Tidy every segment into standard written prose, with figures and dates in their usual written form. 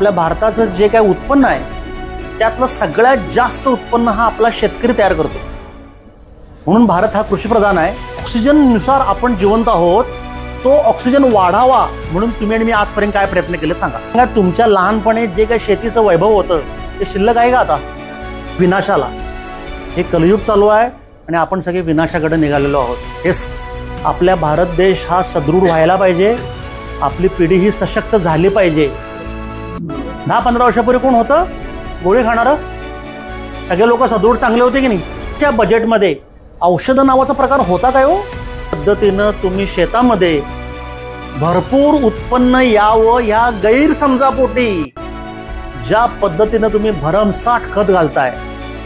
आपल्या भारताचं जे काही उत्पन्न आहे त्यातलं सगळ्यात जास्त उत्पन्न हा आपला शेतकरी तयार करतो. म्हणून भारत हा कृषीप्रधान आहे. ऑक्सिजननुसार आपण जिवंत आहोत. तो ऑक्सिजन वाढावा म्हणून तुम्ही आणि मी आजपर्यंत काय प्रयत्न केले सांगा. तुमच्या लहानपणी जे काही शेतीचं वैभव होतं ते शिल्लक आहे का आता? विनाशाला. हे कलियुग चालू आहे आणि आपण सगळे विनाशाकडे निघालेलो आहोत. हे आपल्या भारत देश हा सदृढ व्हायला पाहिजे. आपली पिढी ही सशक्त झाली पाहिजे. 10-15 वर्षापूर्वी कोण होतं गोळी खाणारं? सगळे लोक सदृढ चांगले होते की नाही? त्या बजेटमध्ये औषध नावाचा प्रकार होता काय हो? पद्धतीनं तुम्ही शेतामध्ये भरपूर उत्पन्न यावं ह्या गैरसमजापोटी ज्या पद्धतीनं तुम्ही भरमसाठ खत घालताय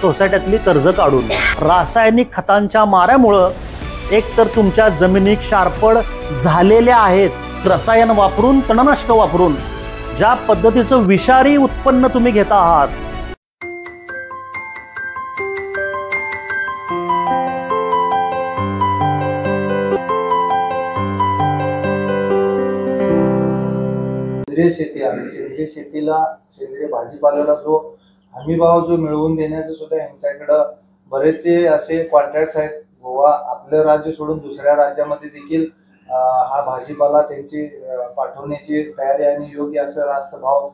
सोसायट्यातली कर्ज काढून, रासायनिक खतांच्या माऱ्यामुळं एक तर तुमच्या जमिनी क्षारपड झालेल्या आहेत. रसायन वापरून, तणनाशक वापरून ज्या पद्धतीचं विषारी उत्पन्न तुम्ही घेता आहात, सेंद्रिय शेती आहे. सेंद्रिय शेतीला, सेंद्रिय भाजीपाल्याला जो हमीभाव जो मिळवून देण्याचे सुद्धा यांच्याकडं बरेचसे असे कॉन्ट्रॅक्ट्स आहेत. गोवा आपलं राज्य सोडून दुसऱ्या राज्यामध्ये देखील हा भाजीपाला त्यांची पाठवण्याची तयारी आणि योग्य असं रास्त भाव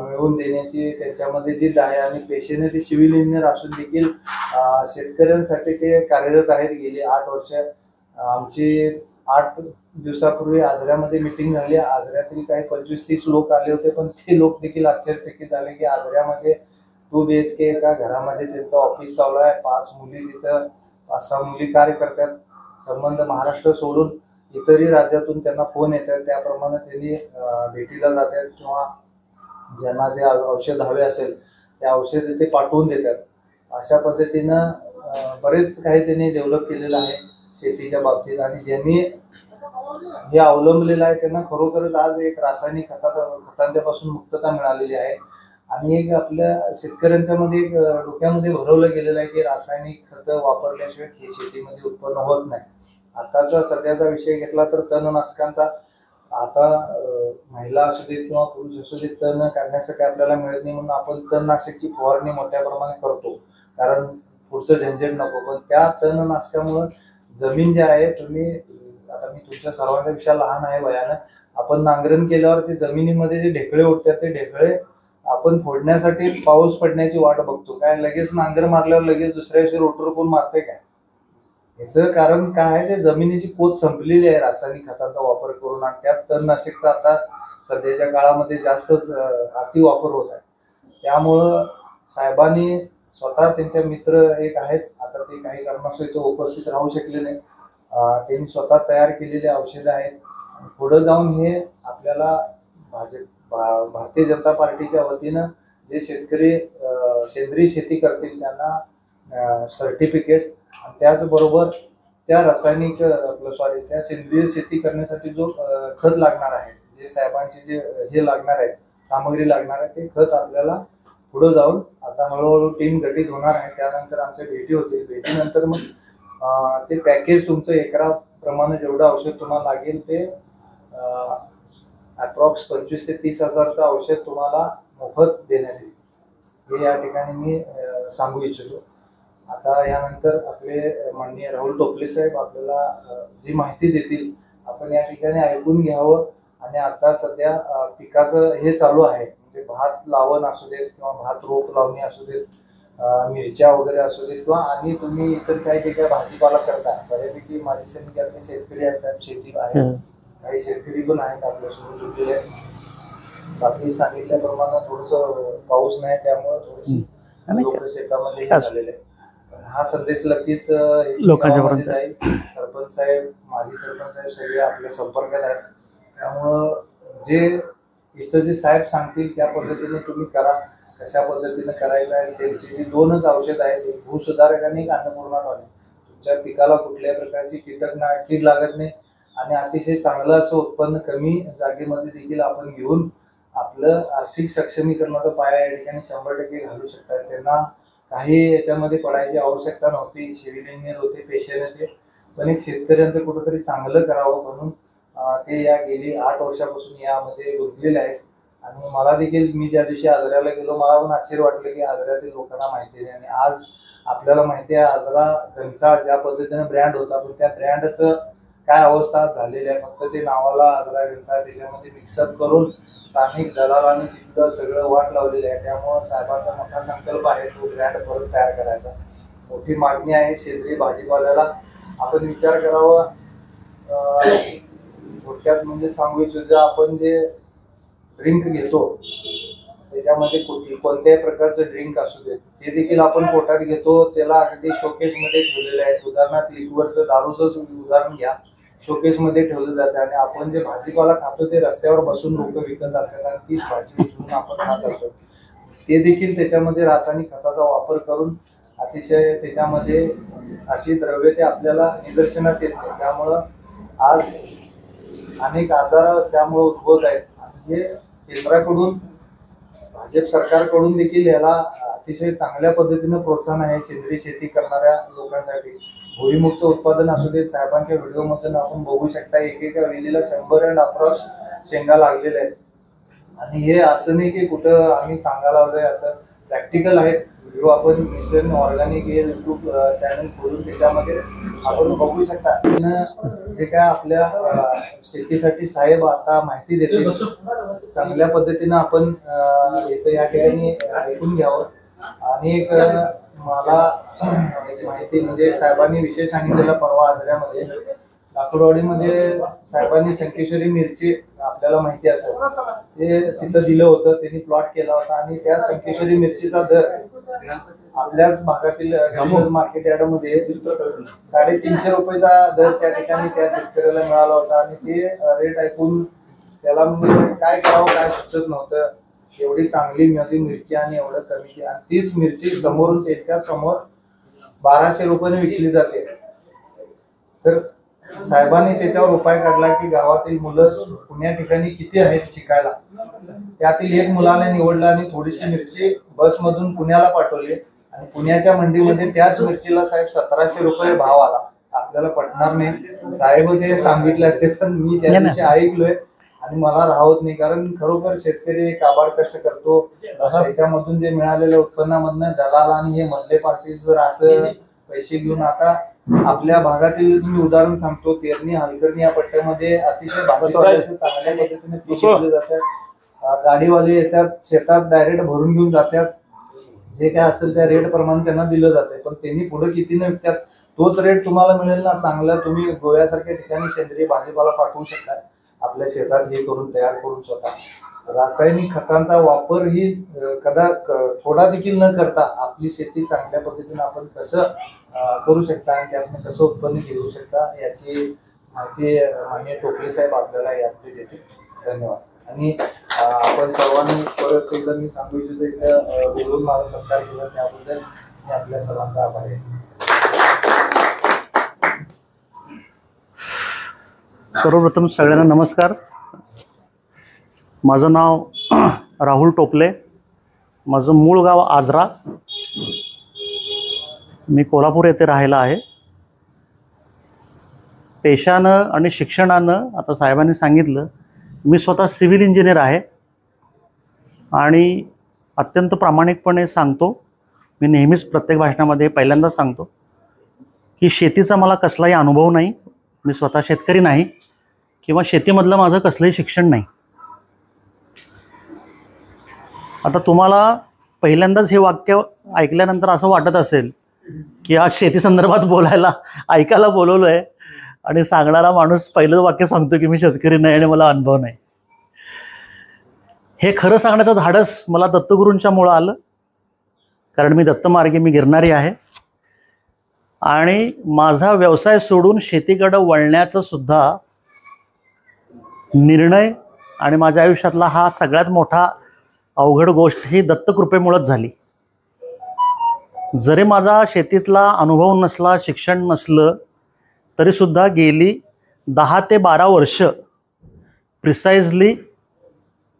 मिळवून देण्याची त्यांच्यामध्ये जिद्द आहे आणि पेशेने ते सिव्हिल इंजिनियर असून देखील शेतकऱ्यांसाठी ते कार्यरत आहेत. गेली 8 वर्ष. आमची 8 दिवसापूर्वी आजऱ्यामध्ये मीटिंग झाली. आजऱ्यातील काही 25-30 लोक आले होते, पण ते लोक देखील आश्चर्यचकित झाले की आजऱ्यामध्ये 2 BHK एका घरामध्ये त्यांचं ऑफिस चालू आहे. 5 मुली तिथं, 5-6 मुली कार्य करतात. संबंध महाराष्ट्र सोडून इतरही राज्यातून त्यांना फोन येतात. त्याप्रमाणे त्यांनी भेटीला जातात किंवा ज्यांना जे औषध हवे असेल त्या औषध ते पाठवून देतात. अशा पद्धतीनं बरेच काही त्यांनी डेव्हलप केलेलं आहे शेतीच्या बाबतीत. आणि ज्यांनी हे अवलंबलेलं आहे त्यांना खरोखरच आज एक रासायनिक खतांच्या पासून मुक्तता मिळालेली आहे. आणि एक आपल्या शेतकऱ्यांच्या मध्ये एक डोक्यामध्ये भरवलं गेलेलं आहे की रासायनिक खतं वापरल्याशिवाय हे शेतीमध्ये उत्पन्न होत नाही. आताचा सध्याचा विषय घेतला तर तणनाशकांचा. आता महिला असू देत किंवा पुरुष असू देत, तण काढण्यासाठी आपल्याला मिळत नाही म्हणून आपण तणनाशकची फवारणी मोठ्या प्रमाणात करतो, कारण पुढचं झंझट नको. पण त्या तणनाशकामुळं जमीन जी आहे, तुम्ही आता मी तुमच्या सर्वांपेक्षा लहान आहे वयानं, आपण नांगरण केल्यावर ते जमिनीमध्ये जे ढेकळे उठतात ते ढेकळे आपण फोडण्यासाठी पाऊस पडण्याची वाट बघतो. काय लगेच नांगर मारल्यावर लगेच दुसऱ्या दिवशी रोटर कोण मारते काय? याचं कारण काय आहे? ते जमिनीची पोत संपलेली आहे रासायनिक खतांचा वापर करून. आणि त्यात तणनाशकचा आता सध्याच्या काळामध्ये जास्तच अतिवापर होत आहे. त्यामुळं साहेबांनी स्वतः त्यांच्या मित्र एक आहेत, आता ते काही कारणास्तव इथं उपस्थित राहू शकले नाही, त्यांनी स्वतः तयार केलेले औषधं आहेत. पुढे जाऊन हे आपल्याला भारतीय जनता पार्टीच्या वतीनं जे शेतकरी सेंद्रिय शेती करतील त्यांना सर्टिफिकेट, आणि त्याचबरोबर त्या रासायनिक त्या सेंद्रिय शेती करण्यासाठी जो खत लागणार आहे, जे साहेबांची जे हे लागणार आहे, सामग्री लागणार आहे, ते खत आपल्याला पुढे जाऊन आता हळूहळू टीम गठीत होणार आहे. त्यानंतर आमच्या भेटी होतील. भेटीनंतर मग ते पॅकेज तुमचं एकराप्रमाणे जेवढं औषध तुम्हाला लागेल ते अप्रॉक्स 25,000 ते 30,000चं औषध तुम्हाला मोफत देण्यात येईल, हे या ठिकाणी मी सांगू इच्छितो. आता यानंतर आपले माननीय राहुल टोपले साहेब आपल्याला जी माहिती देतील आपण या ठिकाणी ऐकून घ्यावं. आणि आता सध्या पिकाचं हे चालू आहे, म्हणजे भात लावण असू देत किंवा भात रोप लावणी असू देत, मिरच्या वगैरे असू देत, किंवा आणि तुम्ही इतर काही जे काही भाजीपाला करता, बऱ्यापैकी माझी समिती शेतकरी आहेत, शेती आहे, काही शेतकरी पण आहेत आपल्यासोबत जुळलेले आहेत. बाकी सांगितल्याप्रमाणे थोडंसं पाऊस नाही, त्यामुळे थोडीशी लोक शेतामध्ये झालेले आहे. हा संदेश नक्कीच लोकांच्या जाईल. सरपंच साहेब, माजी सरपंच साहेब सगळे आपल्या संपर्कात आहेत. त्यामुळं जे इथं जे साहेब सांगतील त्या पद्धतीने तुम्ही करा. कशा पद्धतीने करायचं आहे, त्यांची जी 2च औषध आहेत, एक भूसुधारक आणि एक अन्नपूर्णा टॉनिक. तुमच्या पिकाला कुठल्याही प्रकारची कीड लागत नाही आणि अतिशय चांगलं असं उत्पन्न कमी जागेमध्ये देखील आपण घेऊन आपलं आर्थिक सक्षमीकरणाचा पाया या ठिकाणी 100% घालू शकतात. त्यांना काही याच्यामध्ये पडायची आवश्यकता नव्हती. सिव्हिल इंजिनियर होते, पेशे होते, पण एक शेतकऱ्यांचं कुठंतरी चांगलं करावं म्हणून ते या गेली 8 वर्षापासून यामध्ये गुंतलेले आहेत. आणि मला देखील, मी ज्या दिवशी आजऱ्याला गेलो मला पण आश्चर्य वाटलं की आजऱ्यातील लोकांना माहिती नाही. आणि आज आपल्याला माहिती आहे आजरा घनसाळ ज्या पद्धतीने ब्रँड होता, पण त्या ब्रँडचं काय अवस्था झालेली आहे. फक्त ते नावाला आजरा घनसाळ त्याच्यामध्ये मिक्सअप करून स्थानिक दलालांनी तिथलं सगळं वाट लावलेलं आहे. त्यामुळं साहेबांचा मोठा संकल्प आहे तो ब्रँड परत तयार करायचा. मोठी मागणी आहे सेंद्रिय भाजीपाल्याला. आपण विचार करावा, थोडक्यात म्हणजे सांगू इच्छितो, आपण जे ड्रिंक घेतो त्याच्यामध्ये कोणत्याही प्रकारचं ड्रिंक असू दे ते देखील आपण पोटात घेतो, त्याला अगदी शोकेसमध्ये ठेवलेलं आहे. उदाहरणार्थ लिक्वरचं दारूचं उदाहरण घ्या, शोकेसमध्ये ठेवलं जातं. आणि आपण जे भाजीपाला खातो ते रस्त्यावर बसून लोक विकत असतात आणि तीच भाजी उचलून आपण खात असतो. ते देखील त्याच्यामध्ये रासायनिक खताचा वापर करून अतिशय त्याच्यामध्ये अशी द्रव्ये ते आपल्याला निदर्शनास येत नाही. त्यामुळं आज अनेक आजार त्यामुळे उद्भवत आहेत. म्हणजे केंद्राकडून, भाजप सरकारकडून देखील याला अतिशय चांगल्या पद्धतीनं प्रोत्साहन आहे सेंद्रिय शेती करणाऱ्या लोकांसाठी. भुईमुगचं उत्पादन असू दे, साहेबांच्या व्हिडिओमधून आपण बघू शकता एकेका वेलीला 100 अँड अप्रॉक्स शेंगा लागलेल्या आहेत. आणि हे असं नाही की कुठं आम्ही सांगायला लावलंय, असं प्रॅक्टिकल आहेत व्हिडिओ. आपण मिशन ऑर्गॅनिक हे यूट्यूब चॅनल खोलून त्याच्यामध्ये आपण बघू शकता. जे काय आपल्या शेतीसाठी साहेब आता माहिती देते चांगल्या पद्धतीनं आपण इथं या ठिकाणी ऐकून घ्यावं. आणि एक मला एक माहिती म्हणजे साहेबांनी विषय सांगितलेला परवा आजऱ्यामध्ये लाकूडवाडीमध्ये साहेबांनी शंकेश्वरी मिरची, आपल्याला माहिती असेल ते तिथं दिलं होतं, त्यांनी प्लॉट केला होता. आणि त्या शंकेश्वरी मिरचीचा दर आपल्याच भागातील मार्केट यार्डमध्ये 350 रुपयाचा दर त्या ठिकाणी त्या शेतकऱ्याला मिळाला होता. आणि ते रेट ऐकून त्याला म्हणजे काय करावं काय सुचत नव्हतं. एवढी चांगली माझी मिरची आणि एवढं कमी, आणि तीच मिरची समोरून त्याच्या समोर 1200 रुपयाने विकली जाते. तर साहेबांनी त्याच्यावर उपाय काढला की गावातील मुलं पुण्या ठिकाणी किती आहेत शिकायला, त्यातील एक मुलाने निवडला आणि थोडीशी मिरची बसमधून पुण्याला पाठवली. आणि पुण्याच्या मंडीमध्ये त्याच मिरचीला साहेब 1700 रुपये भाव आला. आपल्याला पटणार नाही, साहेबच हे सांगितले असते, पण मी त्या दिवशी ऐकलोय आणि मला राहत नाही. कारण खरोखर शेतकरी काबाड कष्ट करतो, त्याच्यामधून जे मिळालेल्या उत्पन्नामधनं दलाल आणि हे मधले पार्टी जर असं पैसे घेऊन, आता आपल्या भागातीलच मी उदाहरण सांगतो, तेरणी हलकर्णी या पट्ट्यामध्ये अतिशय भाजीपाल्याचं चांगल्या पद्धतीने पीक घेतले जातात. गाडीवाले येतात शेतात डायरेक्ट भरून घेऊन जातात, जे काय असेल त्या रेट प्रमाणे त्यांना दिलं जाते. पण त्यांनी पुढे किती न विकतात तोच रेट तुम्हाला मिळेल ना चांगला. तुम्ही गोव्यासारख्या ठिकाणी सेंद्रिय भाजीपाला पाठवू शकता आपल्या शेतात हे करून तयार करून स्वतः. रासायनिक खतांचा वापर ही थोडा देखील न करता आपली शेती चांगल्या पद्धतीने आपण कसं करू शकता आणि त्यातून कसं उत्पन्न घेऊ शकता याची माहिती माननीय टोपले साहेब आपल्याला यामध्ये देतील. धन्यवाद. आणि आपण सर्वांनी परत एकदा मी सांगू इच्छितो इथं बोलून मला सत्कार केला त्याबद्दल मी आपल्या सर्वांचा आभार आहे. सर्वप्रथम सगळ्यांना नमस्कार. माझं नाव राहुल टोपले, माझं मूळ गाव आजरा, मी कोल्हापूर येथे राहायला आहे. पेशानं आणि शिक्षणानं आता साहेबांनी सांगितलं, मी स्वतः सिव्हिल इंजिनियर आहे. आणि अत्यंत प्रामाणिकपणे सांगतो, मी नेहमीच प्रत्येक भाषणामध्ये पहिल्यांदाच सांगतो की शेतीचा मला कसलाही अनुभव नाही, मी स्वतः शेतकरी नाही किंवा शेतीमधलं माझं कसलंही शिक्षण नाही. आता तुम्हाला पहिल्यांदाच हे वाक्य ऐकल्यानंतर असं वाटत असेल की आज शेती संदर्भात बोलायला ऐकायला बोलवलं आहे आणि सांगणारा माणूस पहिलं वाक्य सांगतो की मी शेतकरी नाही आणि मला अनुभव नाही. हे खरं सांगण्याचं धाडस मला दत्तगुरूंच्या मुळं आलं, कारण मी दत्तमार्गी मी गिरणारी आहे. आणि माझा व्यवसाय सोडून शेतीकडं वळण्याचं सुद्धा निर्णय आणि माझ्या आयुष्यातला हा सगळ्यात मोठा अवघड गोष्ट ही दत्तकृपेमुळंच झाली. जरी माझा शेतीतला अनुभव नसला, शिक्षण नसलं, तरीसुद्धा गेली 10 ते 12 वर्ष प्रिसाइजली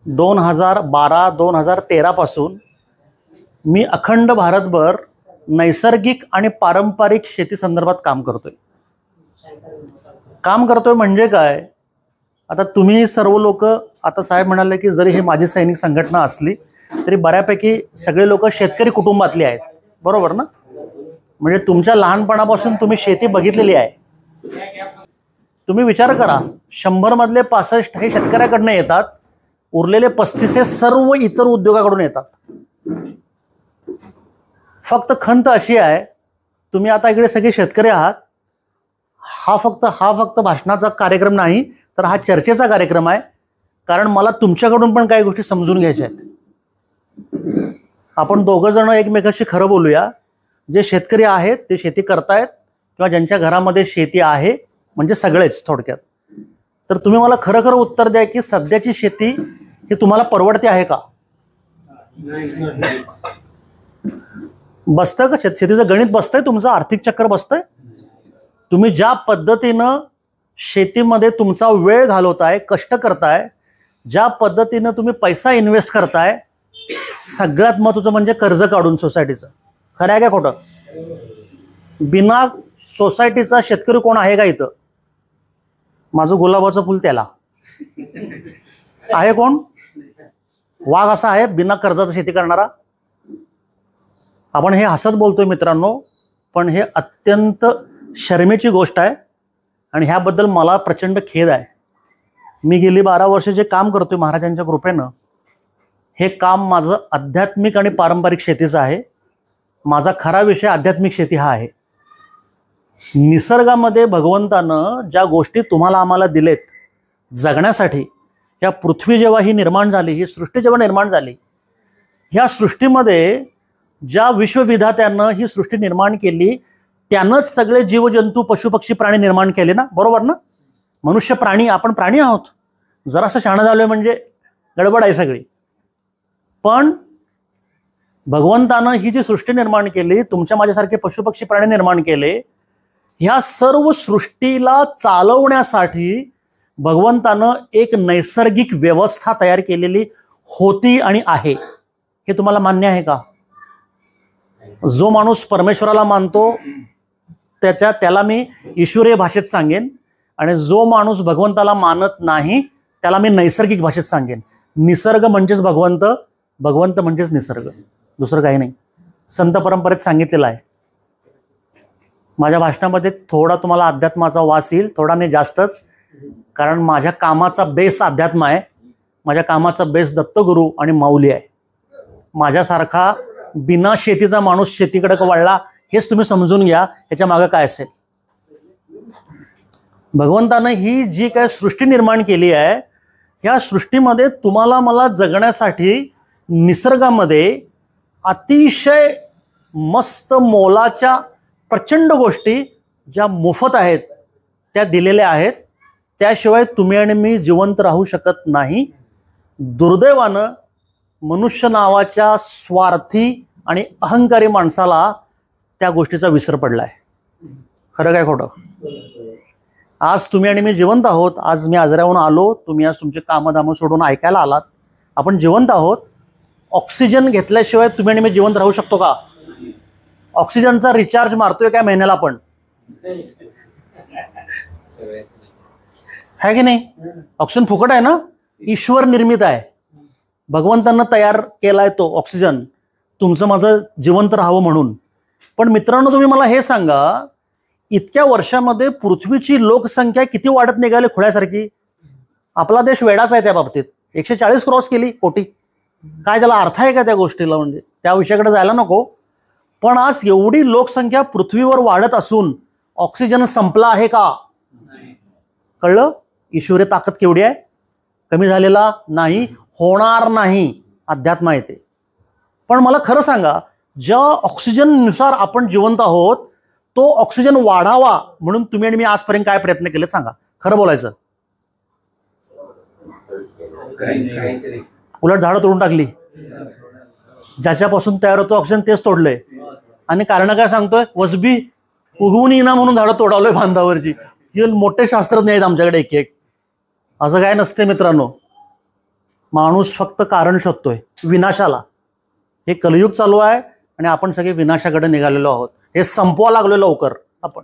2012-2013 पासून मी अखंड भारतभर नैसर्गिक आणि पारंपरिक शेती संदर्भात काम करतोय. म्हणजे काय, आता तुम्ही सर्व लोक आता साहेब म्हणाले की जरी ही माझी सैनिक संघटना असली तरी बऱ्यापैकी सगळे लोक शेतकरी कुटुंबातली आहेत, बरोबर ना? म्हणजे तुमच्या लहानपणापासून तुम्ही शेती बघितलेली आहे. तुम्ही विचार करा, 100 मधले 65 हे शेतकऱ्याकडनं येतात, उरलेले 35 हे सर्व इतर उद्योगाकडून येतात. फक्त खंत अशी आहे, तुम्ही आता इकडे सगळे शेतकरी आहात. हा फक्त भाषणाचा कार्यक्रम नाही, तर हा चर्चेचा कार्यक्रम आहे. कारण मला तुमच्याकडून पण काही गोष्टी समजून घ्यायच्या आहेत. आपण दोघं जण एकमेकाशी खरं बोलूया. जे शेतकरी आहेत ते शेती करतायत किंवा ज्यांच्या घरामध्ये शेती आहे, म्हणजे सगळेच थोडक्यात. तर तुम्ही मला खरं खरं उत्तर द्या की सध्याची शेती ही तुम्हाला परवडते आहे का? बसतं का शेतीचं गणित? बसतंय तुमचं? आर्थिक चक्र बसतंय? तुम्ही ज्या पद्धतीनं शेतीमध्ये तुमचा वेळ घालवताय, कष्ट करताय, ज्या पद्धतीनं तुम्ही पैसा इन्व्हेस्ट करताय, सगळ्यात महत्त्वाचं म्हणजे कर्ज काढून सोसायटीचं. खरं आहे का खोटं? बिना सोसायटीचा शेतकरी कोण आहे का इथं? माझं गुलाबाचं फुल त्याला आहे कोण? वाघ असा आहे बिना कर्जाचा शेती करणारा? आपण हे हसत बोलतोय मित्रांनो, पण हे अत्यंत शर्मेची गोष्ट आहे आणि ह्याबद्दल मला प्रचंड खेद आहे. मी गेली 12 वर्ष जे काम करतोय महाराजांच्या कृपेनं, हे काम माझं आध्यात्मिक आणि पारंपरिक शेतीचं आहे. माझा खरा विषय आध्यात्मिक शेती हा आहे. निसर्गामध्ये भगवंतानं ज्या गोष्टी तुम्हाला आम्हाला दिलेत जगण्यासाठी, ह्या पृथ्वी जेव्हा ही निर्माण झाली, ही सृष्टी जेव्हा निर्माण झाली, ह्या सृष्टीमध्ये ज्या विश्वविधात्यानं ही सृष्टी निर्माण केली त्यानंच सगळे जीवजंतू, पशुपक्षी, प्राणी निर्माण केले ना, बरोबर ना? मनुष्य प्राणी, आपण प्राणी आहोत. जरासं शहाणं झालोय म्हणजे गडबड आहे सगळी. पण भगवंतानं ही जी सृष्टी निर्माण केली, तुमच्या माझ्यासारखे पशुपक्षी प्राणी निर्माण केले, ह्या सर्व सृष्टीला चालवण्यासाठी भगवंतानं एक नैसर्गिक व्यवस्था तयार केलेली होती आणि आहे. हे तुम्हाला मान्य आहे का? जो माणूस परमेश्वराला मानतो त्याला मी ईश्वरीय भाषेत सांगेन, आणि जो माणूस भगवंताला मानत नाही त्याला मी नैसर्गिक भाषेत सांगेन. निसर्ग म्हणजेच भगवंत, भगवंत म्हणजेच निसर्ग, दुसरं काही नाही. संत परंपरेत सांगितलेलं आहे. माझ्या भाषणामध्ये थोडा तुम्हाला अध्यात्माचा वास येईल, थोडा नाही जास्तच, कारण माझ्या कामाचा बेस अध्यात्म आहे. माझ्या कामाचा बेस दत्तगुरू आणि माऊली आहे. माझ्यासारखा बिना शेतीचा माणूस शेतीकडे वळला, हेच तुम्ही समजून घ्या ह्याच्या मागे काय असेल. भगवंतानं ही जी काय सृष्टी निर्माण केली आहे, ह्या सृष्टीमध्ये तुम्हाला मला जगण्यासाठी निसर्गामध्ये अतिशय मस्त मोलाच्या प्रचंड गोष्टी ज्या मोफत आहेत त्या दिलेल्या आहेत. त्याशिवाय तुम्ही आणि मी जिवंत राहू शकत नाही. दुर्दैवानं मनुष्य नावाच्या स्वार्थी आणि अहंकारी माणसाला त्या गोष्टीचा विसर पडलाय. खरं काय खोटं? आज तुम्ही आणि मी जिवंत आहोत. आज मी आजऱ्याहून आलो, तुम्ही आज तुमचे कामधामं सोडून ऐकायला आलात. आपण जिवंत आहोत. ऑक्सिजन घेतल्याशिवाय तुम्ही आणि मी जिवंत राहू शकतो का? ऑक्सिजनचा रिचार्ज मारतोय काय महिन्याला आपण? आहे की नाही? ऑक्सिजन फुकट आहे ना? ईश्वर निर्मित आहे. भगवंतांना तयार केलाय तो ऑक्सिजन, तुमचं माझं जिवंत राहावं म्हणून. पण मित्रांनो, तुम्ही मला हे सांगा, इतक्या वर्षामध्ये पृथ्वीची लोकसंख्या किती वाढत निघाली खुळ्यासारखी. आपला देश वेडाच आहे त्या बाबतीत. 140 क्रॉस केली कोटी. काय त्याला अर्थ आहे का त्या गोष्टीला? म्हणजे त्या विषयाकडे जायला नको. पण आज एवढी लोकसंख्या पृथ्वीवर वाढत असून ऑक्सिजन संपला आहे का? कळलं? ईश्वरी ताकद केवढी आहे? कमी झालेला नाही, होणार नाही. अध्यात्म आहे ते. पण मला खरं सांगा, ज्या ऑक्सिजननुसार आपण जिवंत आहोत तो ऑक्सिजन वाढावा म्हणून तुम्ही आणि मी आजपर्यंत काय प्रयत्न केले सांगा? खरं बोलायचं. उलट झाडं तोडून टाकली. ज्याच्यापासून तयार होतो ऑक्सिजन तेच तोडलंय. आणि कारण काय सांगतोय? वसबी उगवून येईना म्हणून झाडं तोडावलंय बांधावरची. हे मोठे शास्त्रज्ञ आहेत आमच्याकडे एक एक. असं काय नसते मित्रांनो. माणूस फक्त कारण शोधतोय विनाशाला. हे कलियुग चालू आहे आणि आपण सगळे विनाशाकडे निघालेलो आहोत. हे संपवा लागलो लवकर आपण.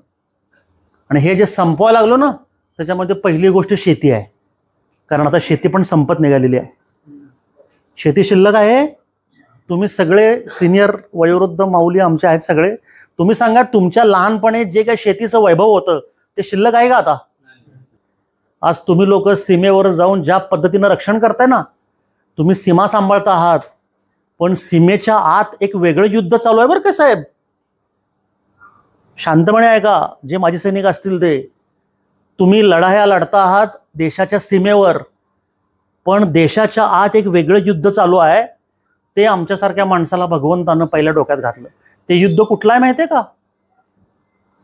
आणि हे जे संपवायला लागलो ना, त्याच्यामध्ये पहिली गोष्ट शेती आहे. कारण आता शेती पण संपत निघालेली आहे. शेती शिल्लक आहे. तुम्ही सगळे सिनियर वयोवृद्ध माऊली आमचे आहेत सगळे, तुम्ही सांगा तुमच्या लहानपणी जे काही शेतीचं वैभव होतं ते शिल्लक आहे का आता? आज तुम्ही लोक सीमेवर जाऊन ज्या पद्धतीनं रक्षण करताय ना, तुम्ही सीमा सांभाळता आहात, पण सीमेच्या आत एक वेगळं युद्ध चालू आहे बरं का साहेब. शांतपणे ऐका जे माजी सैनिक असतील ते. तुम्ही लढाया लढता आहात देशाच्या सीमेवर, पण देशाच्या आत एक वेगळं युद्ध चालू आहे. ते आमच्यासारख्या माणसाला भगवंतानं पहिल्या डोक्यात घातलं. ते युद्ध कुठलं आहे माहिती आहे का?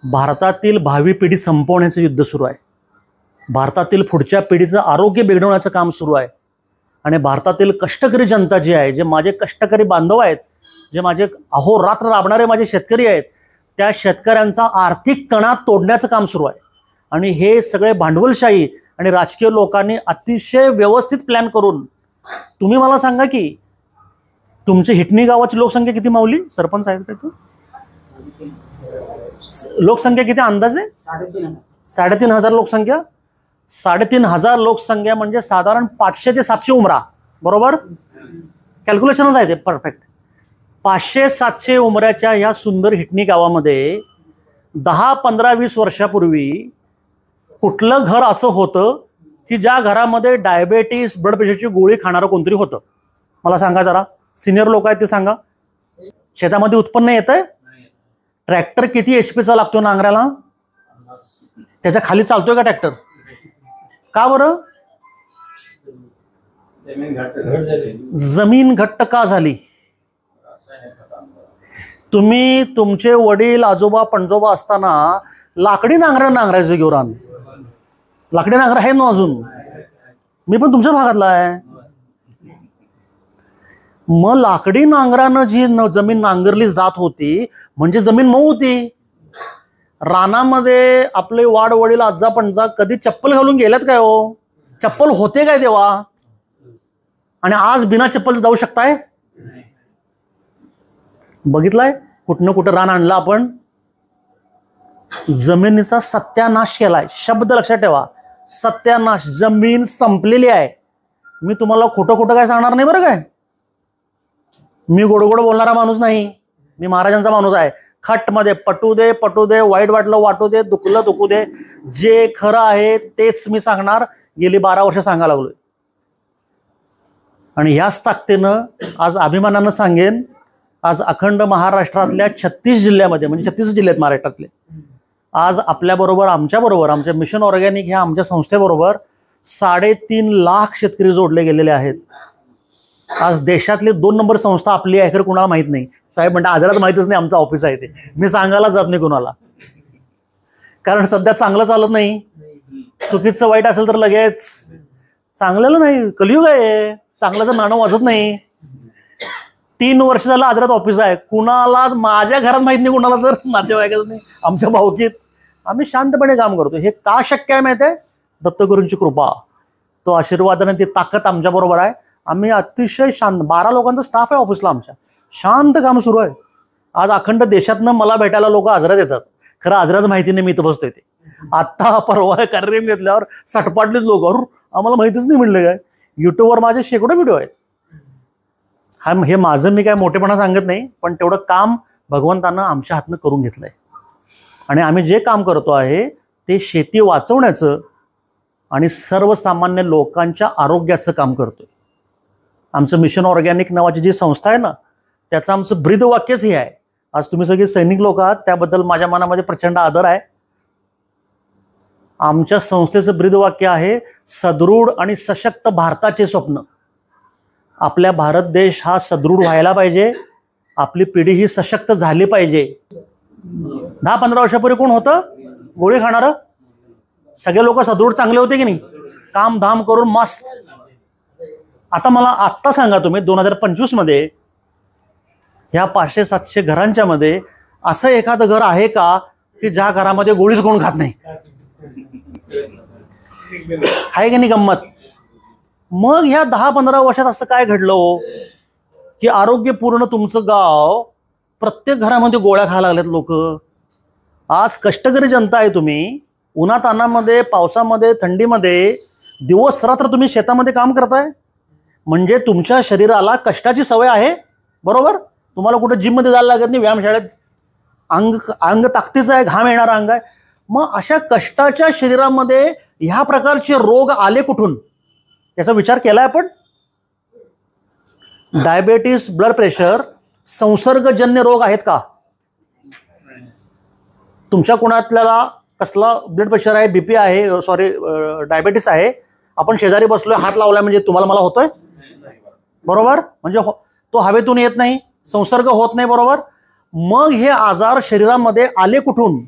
भारतातील भावी पिढी संपवण्याचं युद्ध सुरू आहे. भारतातील पुढच्या पिढीचं आरोग्य बिघडवण्याचं काम सुरू आहे. आणि भारतातील कष्टकरी जनता जी आहे, जे माझे कष्टकरी बांधव आहेत, जे माझे अहोरात्र राबणारे माझे शेतकरी आहेत, त्या शेतकऱ्यांचा आर्थिक कणा तोडण्याचं काम सुरू आहे. आणि हे सगळे भांडवलशाही आणि राजकीय लोकांनी अतिशय व्यवस्थित प्लॅन करून, तुम्ही मला सांगा की तुमची हिटणी गावाची लोकसंख्या किती माऊली? सरपंच आहेत का? लोकसंख्या किती अंदाजे? 3,500 लोकसंख्या. 3,500 लोकसंख्या म्हणजे साधारण 500 ते 700 उमरा, बरोबर? कॅल्क्युलेशनच आहे ते परफेक्ट. 500-700 उमऱ्याच्या ह्या सुंदर हिटणी गावामध्ये 10, 15, 20 वर्षापूर्वी कुठलं घर असं होतं की ज्या घरामध्ये डायबेटीस, ब्लड प्रेशरची गोळी खाणारं कोणतरी होतं? मला सांगा जरा, सिनियर लोक आहेत ते सांगा. शेतामध्ये उत्पन्न येतंय? ट्रॅक्टर किती HP लागतो नांगराला? त्याच्या खाली चालतोय का ट्रॅक्टर? का बरं? जमीन घट्ट का झाली? तुम्ही तुमचे वडील आजोबा पणजोबा असताना लाकडी नांगरायचं घेऊन, लाकडी नांगर आहे ना अजून? मी पण तुमच्या भागातला आहे. मग लाकडी नांगरानं जी जमीन नांगरली जात होती म्हणजे जमीन मऊ होती. रानामध्ये आपले वाड वडील आजा पणजा कधी चप्पल घालून गेल्यात काय हो? चप्पल होते काय तेव्हा? आणि आज बिना चप्पल जाऊ शकताय? बघितलाय कुठनं कुठं रान आणलं आपण. जमिनीचा सत्यानाश केलाय. शब्द लक्षात ठेवा, सत्यानाश. जमीन संपलेली आहे. मी तुम्हाला खोटं खोटं काय सांगणार नाही बरं काय. मी गोडगोड बोलणारा माणूस नाही, मी महाराजांचा माणूस आहे. खटमध्ये पटू दे, वाईट वाटलं वाटू दे, दुखलं दुखू दे, जे खरं आहे तेच मी सांगणार. गेली 12 वर्ष सांगायला लागलोय. आणि ह्याच ताकदीनं आज अभिमानानं सांगेन, आज अखंड महाराष्ट्रातल्या 36 जिल्ह्यामध्ये, म्हणजे 36 जिल्हे आहेत महाराष्ट्रातले, आज आपल्याबरोबर, आमच्याबरोबर, आमच्या मिशन ऑर्गॅनिक ह्या आमच्या संस्थेबरोबर 3.5 लाख शेतकरी जोडले गेलेले आहेत. आज देशातली 2 नंबर संस्था आपली आहे, खरं कुणाला माहित नाही. साहेब म्हणता आजारात माहितच नाही आमचं ऑफिस आहे ते. मी सांगायला जात नाही कुणाला, कारण सध्या चांगलं चालत नाही. चुकीचं वाईट असेल तर लगेच, चांगल्याला नाही, कलियुग आहे, चांगल्याचं नाणं वाजत नाही. 3 वर्ष झालं आदरात ऑफिस आहे. कुणाला, माझ्या घरात माहित नाही, कुणाला तर नातेवाईकाचं नाही, आमच्या भावकीत. आम्ही शांतपणे काम करतो. हे का शक्य आहे माहिती आहे? दत्तगुरूंची कृपा, तो आशीर्वादाने ती ताकद आमच्या बरोबर आहे. आम्ही अतिशय शांत, 12 लोकांचा स्टाफ आहे ऑफिसला आमच्या. शांत काम सुरू आहे. आज अखंड देशातनं मला भेटायला लोक आजरात येतात. खरं आजरात माहिती नाही मी इथं बसतोय ते. आत्ता परवा कार्यक्रम घेतल्यावर सटपाटलेच लोक, आम्हाला माहितीच नाही म्हणलं काय. युट्यूबवर माझे शेकडो व्हिडिओ आहेत. हे माझं मी काय मोठेपणा सांगत नाही, पण तेवढं काम भगवंतानं आमच्या हातनं करून घेतलंय. आणि आम्ही जे काम करतो आहे ते शेती वाचवण्याचं आणि सर्वसामान्य लोकांच्या आरोग्याचं काम करतोय. आमचं मिशन ऑर्गॅनिक नावाची जी संस्था आहे ना, त्याचं आमचं ब्रीदवाक्यच हे आहे. आज तुम्ही सगळे सैनिक लोक आहात, त्याबद्दल माझ्या मनामध्ये प्रचंड आदर आहे. आमच्या संस्थेचं ब्रीदवाक्य आहे, सदृढ आणि सशक्त भारताचे स्वप्न. आपल्या भारत देश हा सदृढ व्हायला पाहिजे. आपली पिढी ही सशक्त झाली पाहिजे. 10-15 वर्षापूर्वी कोण होतं गोळी खाणारं? सगळे लोक सदृढ चांगले होते की नाही, काम धाम करून मस्त. आता मला आत्ता सांगा तुम्ही, 2025 मध्ये ह्या 500-700 घरांच्या मध्ये असं एखादं घर आहे का की ज्या घरामध्ये गोळीच कोण खात नाही? आहे की नाही गंमत? मग ह्या 10-15 वर्षात असं काय घडलं हो की आरोग्यपूर्ण तुमचं गाव, प्रत्येक घरामध्ये गोळ्या खायला लागलेत लोक. आज कष्टकरी जनता आहे तुम्ही, उन्हातानामध्ये, पावसामध्ये, थंडीमध्ये दिवस रात्र तुम्ही शेतामध्ये काम करताय म्हणजे तुमच्या शरीराला कष्टाची सवय आहे, बरोबर. तुम्हाला कुठं जिममध्ये जायला लागत नाही, व्यायामशाळेत. अंग ताकदीचं आहे, घाम येणारा अंग आहे. मग अशा कष्टाच्या शरीरामध्ये ह्या प्रकारचे रोग आले कुठून, याचा विचार केलाय आपण? डायबेटीस, ब्लड प्रेशर संसर्गजन्य रोग आहेत का? तुमच्या कुणातल्याला कसला ब्लड प्रेशर आहे, बीपी आहे, डायबेटीस आहे, आपण शेजारी बसलोय, हात लावलाय म्हणजे तुम्हाला मला होतोय, बरोबर. म्हणजे तो हवेतून येत नाही, संसर्ग होत नाही, बरोबर. मग हे आजार शरीरामध्ये आले कुठून?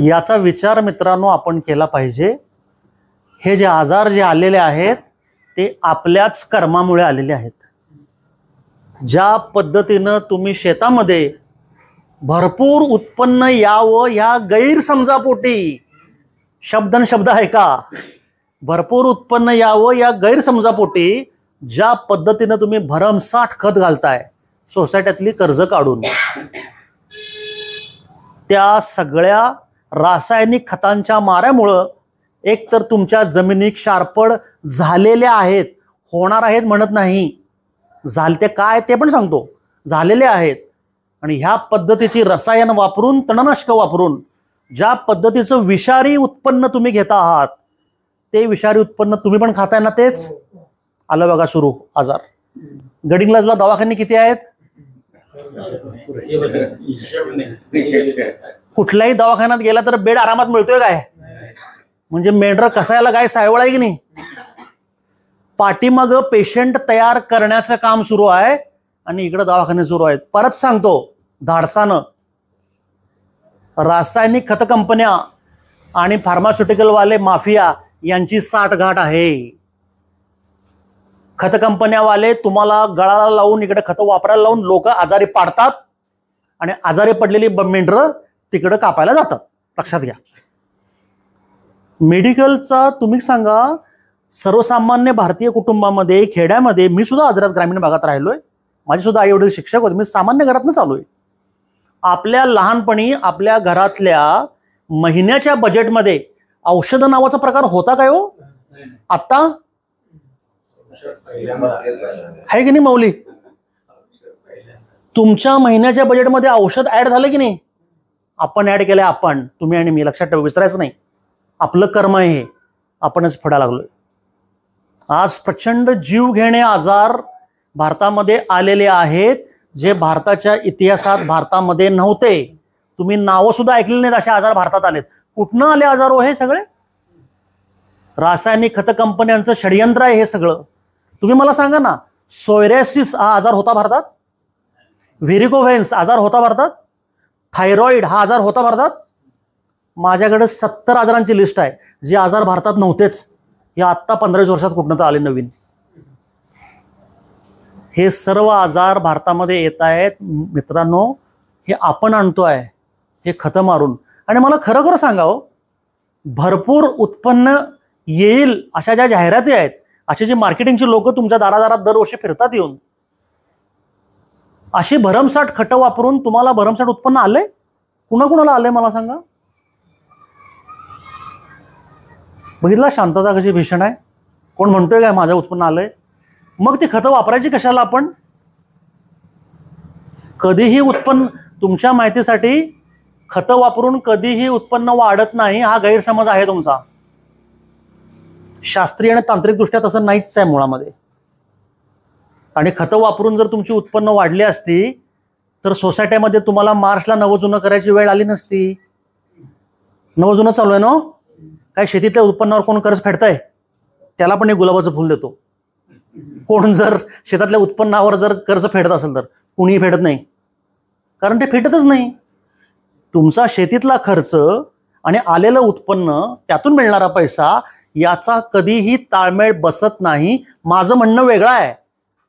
याचा विचार मित्रांनो आपण केला पाहिजे. हे जे आजार जे आलेले आहेत ते आपल्याच कर्मामुळे आलेले आहेत. ज्या पद्धतीनं तुम्ही शेतामध्ये भरपूर उत्पन्न यावं या गैरसमजापोटी, शब्दन शब्द आहे का, भरपूर उत्पन्न यावं या गैरसमजापोटी ज्या पद्धतीनं तुम्ही भरमसाठ खत घालताय सोसायट्यातली कर्ज काढून, त्या सगळ्या रासायनिक खतांच्या माऱ्यामुळं एकतर तुमच्या जमिनी क्षारपड झालेल्या आहेत, होणार आहेत म्हणत नाही, झाले ते काय ते पण सांगतो, झालेले आहेत. आणि ह्या पद्धतीची रसायन वापरून, तणनाशक वापरून ज्या पद्धतीचं विषारी उत्पन्न तुम्ही घेता आहात, ते विषारी उत्पन्न तुम्ही पण खाताय ना. तेच आलं बघा सुरू आजार. गडिंग्लजला दवाखाने किती आहेत? कुठल्याही दवाखान्यात गेला तर बेड आरामात मिळतोय काय? म्हणजे मेंढर कसायला गाय सायवळ आहे की नाही. पाठीमाग पेशंट तयार करण्याचं काम सुरू आहे आणि इकडे दवाखाने सुरू आहेत. परत सांगतो धाडसानं, रासायनिक खत कंपन्या आणि फार्मास्युटिकलवाले माफिया यांची साठगाठ आहे. खत कंपन्यावाले तुम्हाला गळाला लावून इकडे खत वापरायला लावून लोक आजारी पाडतात आणि आजारी पडलेली मेंढरं तिकडे कापायला जातात. लक्षात घ्या. मेडिकलचा तुम्ही सांगा, सर्वसामान्य भारतीय कुटुंबामध्ये, खेड्यामध्ये, मी सुद्धा आजरात ग्रामीण भागात राहिलोय, माझे सुद्धा आई वडील शिक्षक होते, मी सामान्य घरातून चालूय. आपल्या लहानपणी आपल्या घरातल्या महिन्याच्या बजेटमध्ये औषध नावाचा प्रकार होता काय हो? आता आहे की नाही मौली? तुमच्या महिन्याच्या बजेटमध्ये औषध ऍड झालं की नाही? आपण ऍड केलंय, आपण, तुम्ही आणि मी. लक्षात ठेवा, विसरायचं नाही. आपलं कर्म आहे हे, आपणच फडा लागलोय. आज प्रचंड जीव घेणे आजार भारतामध्ये आलेले आहेत, जे भारताच्या इतिहासात भारतामध्ये नव्हते. तुम्ही नावं सुद्धा ऐकलेली नाहीत असे आजार भारतात आलेत. कुठनं आले आजार हो हे सगळे? रासायनिक खत कंपन्यांचं षडयंत्र आहे हे सगळं. तुम्ही मला सांगा ना, सोयरॅसिस हा आजार होता भारतात? व्हेरिकोव्हेन्स आजार होता भारतात? थायरॉइड हा आजार होता भारतात? माझ्याकडे 70 आजारांची लिस्ट आहे जे आजार भारतात नव्हतेच. हे आत्ता 15 वर्षात कुठनं तर आले नवीन. हे सर्व आजार भारतामध्ये येत आहेत मित्रांनो, हे आपण आणतोय, हे खतं मारून. आणि मला खरं खरं सांगावं, भरपूर उत्पन्न येईल अशा ज्या जाहिराती आहेत, असे जे मार्केटिंगचे लोक तुमच्या दारादारात दरवर्षी फिरतात येऊन, अशी भरमसाठ खतं वापरून तुम्हाला भरमसाठ उत्पन्न आलंय? कुणाकुणाला आलंय मला सांगा? बघितला शांतता कशी भीषण आहे? कोण म्हणतोय काय माझं उत्पन्न आलंय? मग ती खतं वापरायची कशाला आपण? कधीही उत्पन्न, तुमच्या माहितीसाठी, खतं वापरून कधीही उत्पन्न वाढत नाही हा गैरसमज आहे तुमचा. शास्त्रीय आणि तांत्रिकदृष्ट्या तसं नाहीच आहे मुळामध्ये. आणि खतं वापरून जर तुमची उत्पन्न वाढली असती तर सोसायटीमध्ये तुम्हाला मार्चला नवजुनं करायची वेळ आली नसती. नवजुनं चालू आहे ना? काय शेतीतल्या उत्पन्नावर कोण कर्ज फेडतंय? त्याला पण एक गुलाबाचं फुल देतो. कोण जर शेतातल्या उत्पन्नावर जर कर्ज फेडत असेल तर कुणीही फेडत नाही, कारण ते फेडतच नाही. तुमचा शेतीतला खर्च आणि आलेलं उत्पन्न, त्यातून मिळणारा पैसा, याचा कधीही ताळमेळ बसत नाही. माझं म्हणणं वेगळं आहे,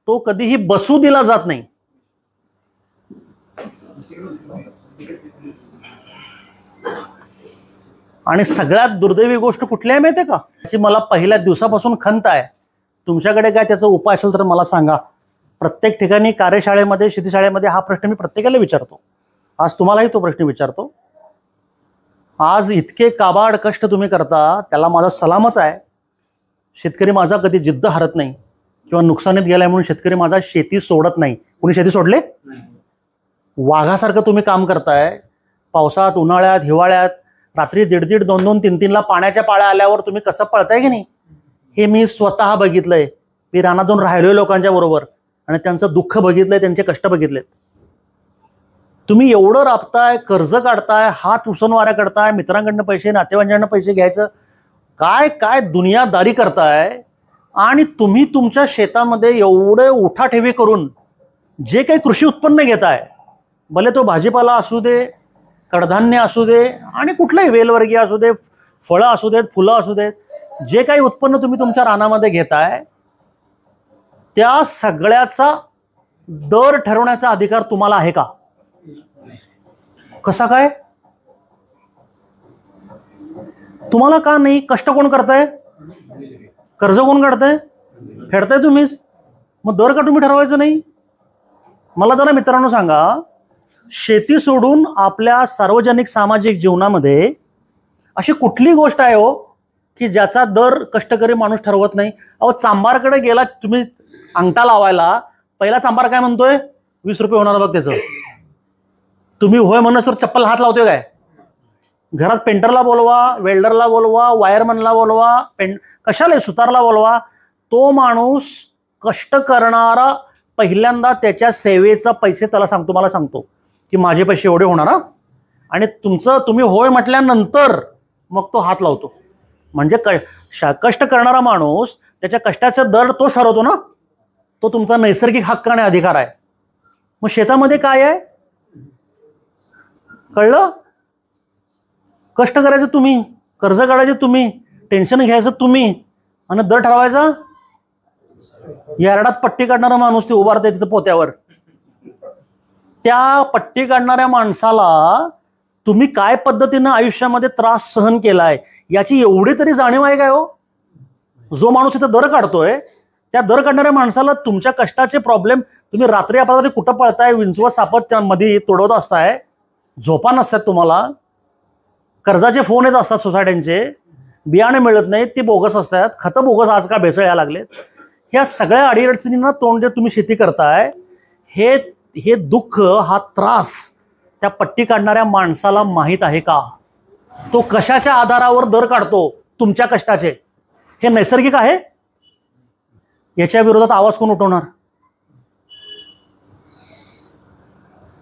तो कधीही बसू दिला जात नाही. आणि सगळ्यात दुर्दैवी गोष्ट कुठली आहे माहिती आहे का? त्याची मला पहिल्या दिवसापासून खंत आहे. तुमच्याकडे काय त्याचा उपाय असेल तर मला सांगा. प्रत्येक ठिकाणी, कार्यशाळेमध्ये, शेतीशाळेमध्ये हा प्रश्न मी प्रत्येकाला विचारतो. आज तुम्हालाही तो प्रश्न विचारतो. आज इतके काबाड कष्ट तुम्ही करता, त्याला माझा सलामच आहे. शेतकरी माझा कधी जिद्द हरत नाही किंवा नुकसानीत गेलाय म्हणून शेतकरी माझा शेती सोडत नाही. कुणी शेती सोडले? वाघासारखं तुम्ही काम करताय. पावसात, उन्हाळ्यात, हिवाळ्यात, रात्री 1:30, 2:00, 3:00 पाण्याच्या पाळ्या आल्यावर तुम्ही कसं पळताय की नाही, हे मी स्वतः बघितलंय. मी रानातून राहिलोय लोकांच्या बरोबर आणि त्यांचं दुःख बघितलंय, त्यांचे कष्ट बघितलेत. तुम्ही एवढं राबताय, कर्ज काढताय, हात उसनवाऱ्या करताय, मित्रांकडनं पैसे, नातेवाईकांकडनं पैसे घ्यायचं, काय काय दुनियादारी करताय. आणि तुम्ही तुमच्या शेतामध्ये एवढे उठाठेवी करून जे काही कृषी उत्पन्न घेताय, भले तो भाजीपाला असू दे, कडधान्य असू दे, आणि कुठलंही वेलवर्गीय असू दे, फळं असू देत, फुलं असू देत, जे काही उत्पन्न तुम्ही तुमच्या रानामध्ये घेताय, त्या सगळ्याचा दर ठरवण्याचा अधिकार तुम्हाला आहे का? कसा काय? तुम्हाला का नाही? कष्ट कोण करताय? कर्ज कोण काढताय? फेडताय तुम्हीच. मग दर का तुम्ही ठरवायचं नाही? मला जरा मित्रांनो सांगा, शेती सोडून आपल्या सार्वजनिक सामाजिक जीवनामध्ये अशी कुठली गोष्ट आहे हो की ज्याचा दर कष्टकरी माणूस ठरवत नाही? अहो, चांबारकडे गेला तुम्ही अंगठा लावायला, पहिला चांबार काय म्हणतोय? 20 रुपये होणार बघ त्याचं. तुम्ही होय म्हणूनच तर चप्पल हात लावतोय काय? घरात पेंटरला बोलवा, वेल्डरला बोलवा, वायरमनला बोलवा, कशाला सुतारला बोलवा. तो माणूस कष्ट करणारा पहिल्यांदा त्याच्या सेवेचा पैसे त्याला सांगतो, मला सांगतो की माझे पैसे एवढे होणार हा, आणि तुम्ही होय म्हटल्यानंतर मग तो हात लावतो. म्हणजे कष्ट करणारा माणूस त्याच्या कष्टाचा दर तोच ठरवतो ना. तो तुमचा नैसर्गिक हक्क आणि अधिकार आहे. मग शेतामध्ये काय आहे? कळलं? कष्ट करायचं तुम्ही, कर्ज काढायचं तुम्ही, टेन्शन घ्यायचं तुम्ही, आणि दर ठरवायचा यार्डात पट्टी काढणारा माणूस ते उभारते तिथं पोत्यावर. त्या पट्टी काढणाऱ्या माणसाला तुम्ही काय पद्धतीनं आयुष्यामध्ये त्रास सहन केलाय याची एवढी तरी जाणीव आहे काय हो? जो माणूस इथं दर काढतोय, त्या दर काढणाऱ्या माणसाला तुमच्या कष्टाचे प्रॉब्लेम, तुम्ही रात्री अपरात्री कुठं पळताय, विंचवत सापत मध्ये तोडवत असताय, झोपा नसतात तुम्हाला, कर्जाचे फोन येत असतात सोसायट्यांचे, बियाणे मिळत नाहीत, ती बोगस असतात, खतं बोगस आज का भेसळ यायला लागलेत. ह्या सगळ्या अडीअडचणींना तोंड देत तुम्ही शेती करताय. हे दुःख, हा त्रास त्या पट्टी काढणाऱ्या माणसाला माहीत आहे का? तो कशाच्या आधारावर दर काढतो तुमच्या कष्टाचे? हे नैसर्गिक आहे? याच्या विरोधात आवाज कोण उठवणार?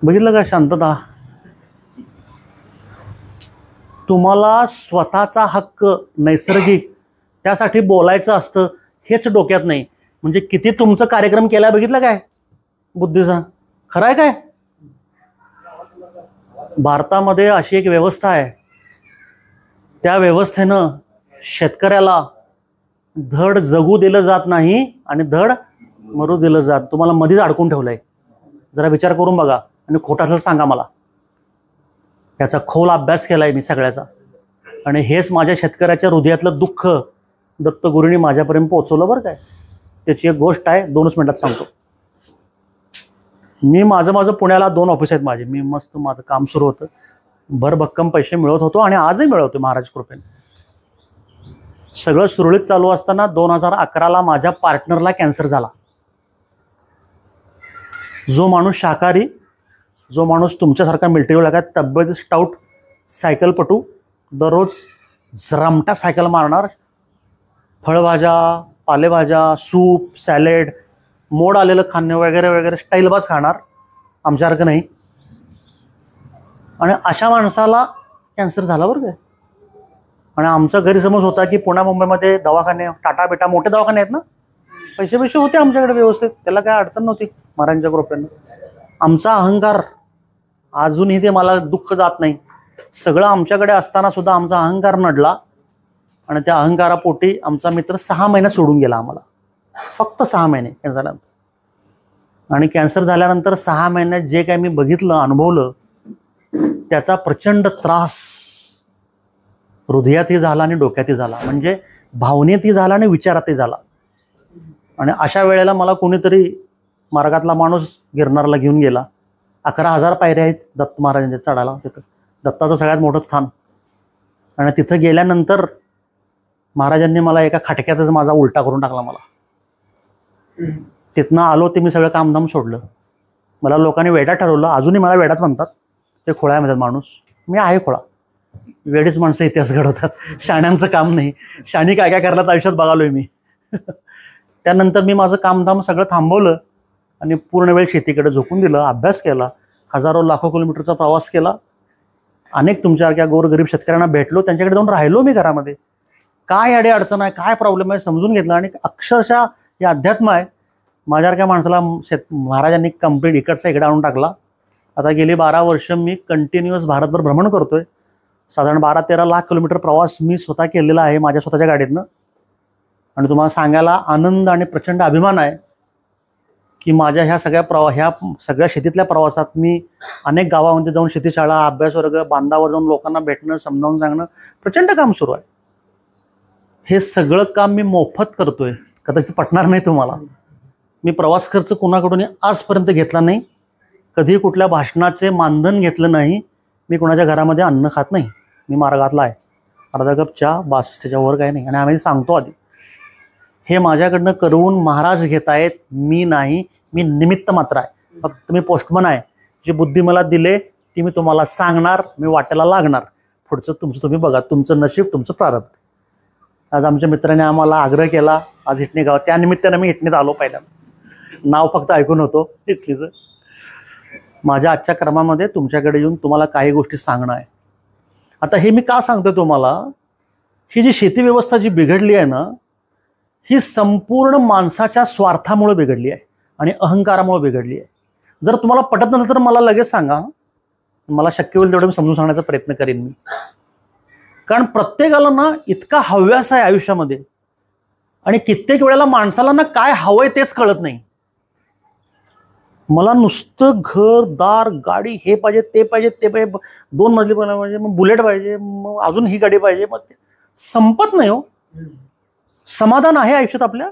बघितलं का शांतता? तुम्हाला स्वतःचा हक्क नैसर्गिक त्यासाठी बोलायचं असतं, हेच डोक्यात नाही. म्हणजे किती तुमचं कार्यक्रम केलाय बघितलं काय बुद्धीचा? खरं आहे काय? भारतामध्ये अशी एक व्यवस्था आहे, त्या व्यवस्थेनं शेतकऱ्याला धड जगू दिलं जात नाही आणि धड मरू दिलं जात. तुम्हाला मध्येच अडकून ठेवलंय. जरा विचार करून बघा आणि खोटा असेल सांगा मला. याचा खोल अभ्यास केलाय मी सगळ्याचा, आणि हेच माझ्या शेतकऱ्याच्या हृदयातलं दुःख दत्तगुरूंनी माझ्यापर्यंत पोहोचवलं बरं काय. त्याची एक गोष्ट आहे, 2 मिनिटात सांगतो. मी माझं पुण्याला 2 ऑफिस आहेत माझे. मी मस्त माझं काम सुरू होतं, भरभक्कम पैसे मिळवत होतो आणि आजही मिळवतो महाराज कृपेने. सगळं सुरळीत चालू असताना 2011ला माझ्या पार्टनरला कॅन्सर झाला. जो माणूस शाकाहारी, जो माणूस तुमच्यासारखा मिलिटरीवर लागायत तब्येत स्टाऊट सायकलपटू, दररोज जरामटा सायकल मारणार, फळभाज्या, पालेभाज्या, सूप, सॅलेड, मोड आलेलं खाणं वगैरे वगैरे स्टाईलबाज खाणार, आमच्यासारखं नाही. आणि अशा माणसाला कॅन्सर झाला बरं काय. आणि आमचा गैरसमज होता की पुण्या मुंबईमध्ये दवाखाने, टाटा बेटा मोठे दवाखाने आहेत ना, पैसे होते आमच्याकडे व्यवस्थित, त्याला काय अडचण नव्हती महाराजांच्या कृपेनं. आमचा अहंकार अजूनही ते मला दुःख जात नाही. सगळं आमच्याकडे असताना सुद्धा आमचा अहंकार नडला आणि त्या अहंकारापोटी आमचा मित्र 6 महिन्यात सोडून गेला आम्हाला. फक्त 6 महिने कॅन्सर झाल्यानंतर. आणि कॅन्सर झाल्यानंतर 6 महिन्यात जे काही मी बघितलं, अनुभवलं, त्याचा प्रचंड त्रास हृदयातही झाला आणि डोक्यातही झाला. म्हणजे भावनेतही झाला आणि विचारातही झाला. आणि अशा वेळेला मला कोणीतरी मार्गातला माणूस गिरनारला घेऊन गेला. 11,000 पायऱ्या आहेत दत्त महाराजांच्या चढायला. तिथं दत्ताचं सगळ्यात मोठं स्थान. आणि तिथं गेल्यानंतर महाराजांनी मला एका खटक्यातच माझा उलटा करून टाकला. मला तिथनं आलो ते मी सगळं कामधाम सोडलं. मला लोकांनी वेडा ठरवलं, अजूनही मला वेडाच म्हणतात. ते खोळा आहे माझा माणूस, मी आहे खोळा. वेळीच माणसं इतिहास घडवतात, शाण्यांचं काम नाही. शाणी काय काय करण्यात आयुष्यात बघालोय मी. त्यानंतर मी माझं कामधाम सगळं थांबवलं आणि पूर्ण वेळ शेतीकडे झोकून दिलं. अभ्यास केला, हजारो लाखो किलोमीटरचा प्रवास केला. अनेक तुमच्यासारख्या गोरगरीब शेतकऱ्यांना भेटलो, त्यांच्याकडे जाऊन राहिलो मी घरामध्ये. काय अडे अडचण आहे, काय प्रॉब्लेम आहे समजून घेतलं. आणि अक्षरशः हे अध्यात्म आहे. माझ्यासारख्या माणसाला महाराजांनी कंप्लीट इकडचा इकडे आणून टाकला. आता गेली 12 वर्ष मी कंटिन्युअस भारतभर भ्रमण करतोय. साधारण 12-13 लाख किलोमीटर प्रवास मी स्वतः केलेला आहे माझ्या स्वतःच्या गाडीतनं. आणि तुम्हाला सांगायला आनंद आणि प्रचंड अभिमान आहे की माझ्या ह्या सगळ्या शेतीतल्या प्रवासात मी अनेक गावामध्ये जाऊन शेतीशाळा, अभ्यास वर्ग, बांधावर जाऊन लोकांना भेटणं, समजावून सांगणं, प्रचंड काम सुरू आहे. हे सगळं काम मी मोफत करतोय. कदाचित पटणार नाही तुम्हाला. मी प्रवास खर्च कुणाकडून आजपर्यंत घेतला नाही. कधी कुठल्या भाषणाचे मानधन घेतलं नाही. मी कुणाच्या घरामध्ये अन्न खात नाही. मी मार्गातला आहे. अर्धा कप चहा बास, त्याच्यावर काही नाही. आणि आम्ही सांगतो आधी, हे माझ्याकडनं करून महाराज घेत आहेत, मी नाही. मी निमित्त मात्र आहे. फक्त मी पोस्टमन आहे. जी बुद्धी मला दिले ती मी तुम्हाला सांगणार, मी वाट्याला लागणार. पुढचं तुमचं तुम्ही बघा, तुमचं नशीब, तुमचं प्रारब्ध. आज आमच्या मित्राने आम्हाला आग्रह केला, आज इटणी गाव, त्या निमित्तानं मी इटणीत आलो. पहिल्यांदा नाव फक्त ऐकून होतो इटलीचं. माझ्या आजच्या क्रमामध्ये तुमच्याकडे येऊन तुम्हाला काही गोष्टी सांगणं आहे. आता हे मी का सांगतोय तुम्हाला, ही जी शेती व्यवस्था जी बिघडली आहे ना, ही संपूर्ण माणसाच्या स्वार्थामुळे बिघडली आहे आणि अहंकारामुळे बिघडली आहे. जर तुम्हाला पटत नसेल तर मला लगेच सांगा, मला शक्य होईल तेवढं मी समजून सांगण्याचा प्रयत्न करेन मी. कारण प्रत्येकाला ना इतका हव्यास आहे आयुष्यामध्ये, आणि कित्येक वेळेला माणसाला ना काय हवंय तेच कळत नाही. मला नुसतं घर दार गाडी हे पाहिजे ते पाहिजे ते पाहिजे, 2 मजली पाहिजे, मग बुलेट पाहिजे, मग अजून ही गाडी पाहिजे, मग संपत नाही हो. समाधान आहे आयुष्यात आपल्या,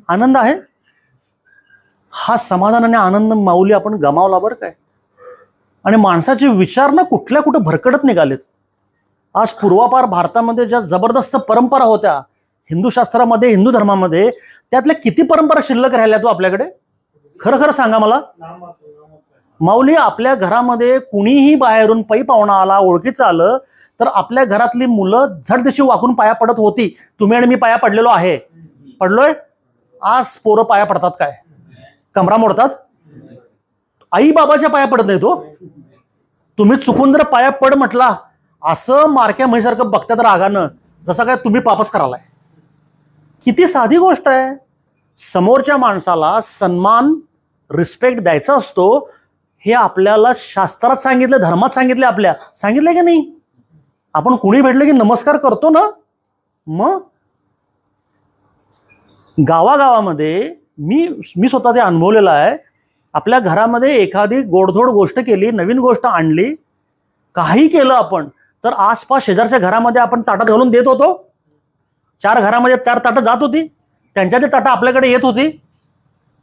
आनंद आहे. हा समाधान आणि आनंद माऊली आपण गमावला बरं काय. आणि माणसाचे विचार ना कुठल्या कुठं भरकटत निघालेत. आज पूर्वापार भारतामध्ये ज्या जबरदस्त परंपरा होत्या हिंदू शास्त्रामध्ये, हिंदू धर्मामध्ये, त्यातल्या किती परंपरा शिल्लक राहिल्या तो आपल्याकडे? खरं खरं सांगा मला. माऊली, आपल्या घरामध्ये कुणीही बाहेरून पै पाहुणा आला, ओळखीचं आलं, तर आपल्या घरातली मुलं झटदिशी वाकून पाया पडत होती. तुम्ही आणि मी पाया पडलेलो आहे, पडलोय. आज पोरं पाया पडतात काय? कमरा मोडतात. आई बाबाच्या पाया पडत नाही तो. तुम्ही चुकून जर पाया पड म्हटला, असं मारक्या म्हैसारखं बघतात रागानं, जसं काय तुम्ही पापच करालाय. किती साधी गोष्ट आहे. समोरच्या माणसाला सन्मान, रिस्पेक्ट द्यायचा असतो, हे आपल्याला शास्त्रात सांगितलं, धर्मात सांगितलं, आपल्या सांगितलंय की नाही? आपण कुणी भेटलं की नमस्कार करतो ना. मग गावागावामध्ये मी स्वतः ते अनुभवलेलं आहे. आपल्या घरामध्ये एखादी गोडधोड गोष्ट केली, नवीन गोष्ट आणली, काही केलं आपण, तर आसपास शेजारच्या घरामध्ये आपण ताटात घालून देत होतो. 4 घरामध्ये 4 ताटं जात होती, त्यांच्यातली ताटं आपल्याकडे येत होती.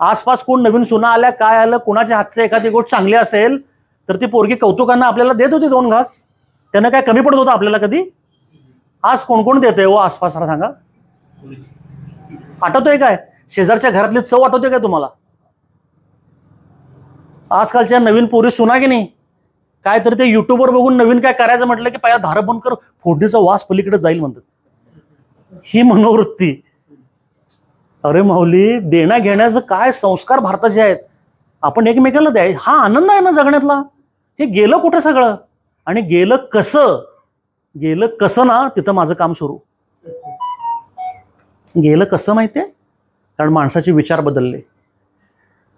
आसपास कोण नवीन सुना आल्या, काय आलं, कुणाच्या हातचं एखादी गोष्ट चांगली असेल तर ती पोरगी कौतुकांना आपल्याला देत होती 2 घास. त्यानं काय कमी पडत होतं आपल्याला कधी? आज कोण कोण देतंय हो आसपास सांगा? आठवतोय काय? शेजारच्या घरातली चव आठवते काय तुम्हाला? आजकालच्या नवीन पोरी सुना की नाही, काय तर ते युट्यूबवर बघून नवीन काय करायचं म्हटलं की पहिला धार बंद कर, फोडणीचा वास पलीकडे जाईल म्हणतात. ही मनोवृत्ती. अरे माऊली, देण्या घेण्याचं काय संस्कार भारताचे आहेत. आपण एकमेकाला द्याय, हा आनंद आहे ना जगण्यातला. हे गेलं कुठं सगळं? आणि गेलं कसं ना, तिथं माझं काम सुरू. गेलं कसं माहितीये? कारण माणसाचे विचार बदलले.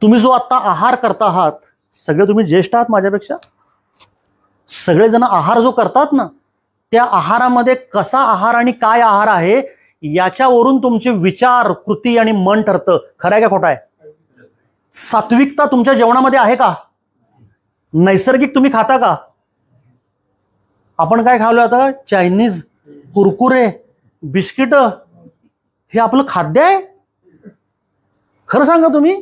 तुम्ही जो आता आहार करता आहात, सगळे तुम्ही ज्येष्ठ आहात माझ्यापेक्षा, सगळेजण आहार जो करतात ना, त्या आहारामध्ये कसा आहार आणि काय आहार आहे याच्यावरून तुमचे विचार, कृती आणि मन ठरतं. खरं आहे का खोटं आहे? सात्विकता तुमच्या जेवणामध्ये आहे का? नैसर्गिक तुम्ही खाता का? आपण काय खावलं आता? चायनीज, कुरकुरे, बिस्किट, हे आपलं खाद्य आहे? खरं सांगा तुम्ही.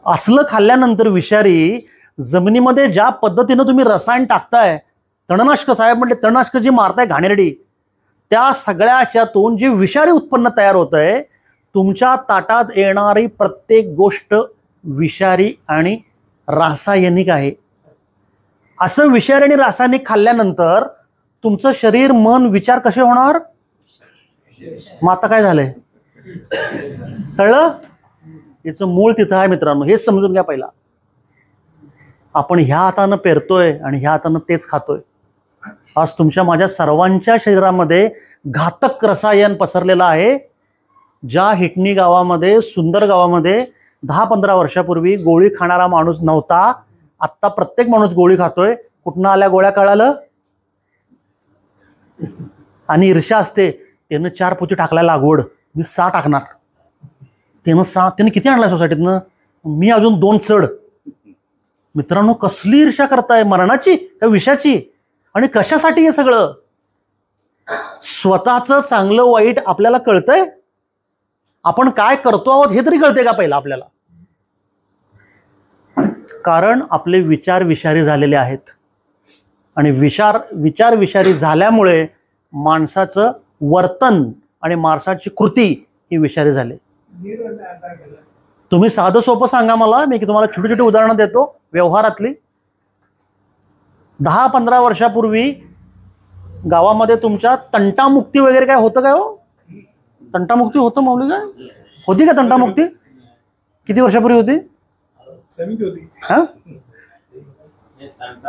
असलं खाल्ल्यानंतर विषारी जमिनीमध्ये ज्या पद्धतीनं तुम्ही रसायन टाकताय, तणनाशक साहेब म्हटले, तणनाशक जी मारताय घाणेरडी, त्या सगळ्या अशातून जे विषारी उत्पन्न तयार होत आहे, तुमच्या ताटात येणारी प्रत्येक गोष्ट विषारी आणि रासायनिक आहे. असं विषारी आणि रासायनिक खाल्ल्यानंतर तुमचं शरीर, मन, विचार कसे होणार? मग आता काय झालंय कळलं? याचं मूळ तिथं आहे मित्रांनो, हेच समजून घ्या. पहिला आपण ह्या हातानं पेरतोय आणि ह्या हातानं तेच खातोय. आज तुमच्या माझ्या सर्वांच्या शरीरामध्ये घातक रसायन पसरलेलं आहे. ज्या हिटणी गावामध्ये, सुंदर गावामध्ये 10-15 वर्षापूर्वी गोळी खाणारा माणूस नव्हता, आत्ता प्रत्येक माणूस गोळी खातोय. कुठनं आल्या गोळ्या कळालं? आणि ईर्ष्या असते, त्यानं 4 पोती टाकलाय लागवड, मी 6 टाकणार. त्यानं किती आणलाय सोसायटीतनं, मी अजून 2 चढ. मित्रांनो, कसली ईर्ष्या करताय? मरणाची का विषाची? आणि कशासाठी हे सगळं? स्वतःचं चांगलं वाईट आपल्याला कळतंय? आपण काय करतो आहोत हे तरी कळतंय का पहिला आपल्याला? कारण आपले विचार विषारी झालेले आहेत. आणि विचार विषारी झाल्यामुळे माणसाचं वर्तन आणि माणसाची कृती ही विषारी झाली. तुम्ही साधं सोपं सांगा मला, मी तुम्हाला छोटी छोटी उदाहरणं देतो व्यवहारातली. 10-15 वर्षापूर्वी गावामध्ये तुमच्या तंटामुक्ती वगैरे काय होतं काय हो? तंटामुक्ती होतं माऊली? काय होती का तंटामुक्ती? किती वर्षापूर्वी होती? हा?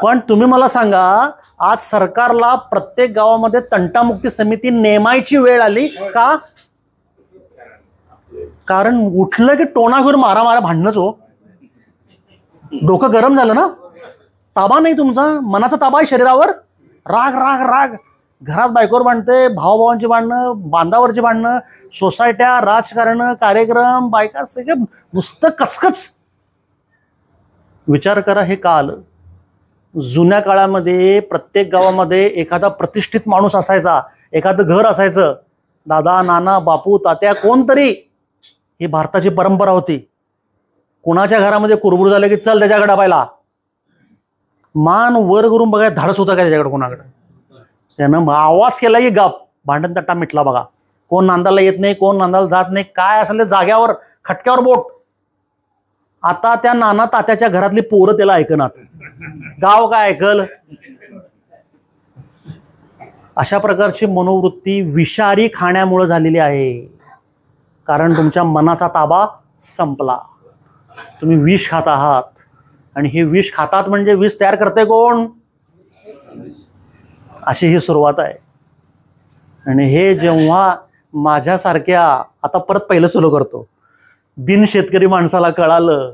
पण तुम्ही मला सांगा, आज सरकारला प्रत्येक गावामध्ये तंटामुक्ती समिती नेमायची वेळ आली का? कारण उठलं की टोना घेऊन मारा भांडणच हो. डोकं गरम झालं ना. ताबा नाही तुमचा, मनाचा ताबा आहे शरीरावर. राग राग राग. घरात बायकोवर भांडते, भावाभावांची भांडणं, बांधावरची भांडणं, सोसायट्या, राजकारण, कार्यक्रम, बायका, सगळं नुसतं कचकच. विचार करा हे का आलं? जुन्या काळामध्ये प्रत्येक गावामध्ये एखादा प्रतिष्ठित माणूस असायचा, एखादं घर असायचं. दादा, नाना, बापू, तात्या, कोणतरी. ही भारताची परंपरा होती. कोणाच्या घरामध्ये कुरबुर झालं की चल त्याच्याकडे डबायला. मान वर करून बघा, धाडस होता का त्याच्याकडे कोणाकडे? त्यानं आवाज केला की गप, भांडण तट्टा मिटला. बघा, कोण नांदाला येत नाही, कोण नांदाला जात नाही, काय असेल जाग्यावर खटक्यावर बोट. आता त्या नाना तात्याच्या घरातली पोरं त्याला ऐकनात, गाव काय ऐकल? अशा प्रकारची मनोवृत्ती विषारी खाण्यामुळे झालेली आहे. कारण तुमच्या मनाचा ताबा संपला. तुम्ही विष खात आहात. आणि हे विष खातात म्हणजे विष तयार करते कोण? अशी ही सुरुवात आहे. आणि हे जेव्हा माझ्यासारख्या, आता परत पहिलं सुरू करतो, बिन शेतकरी माणसाला कळालं,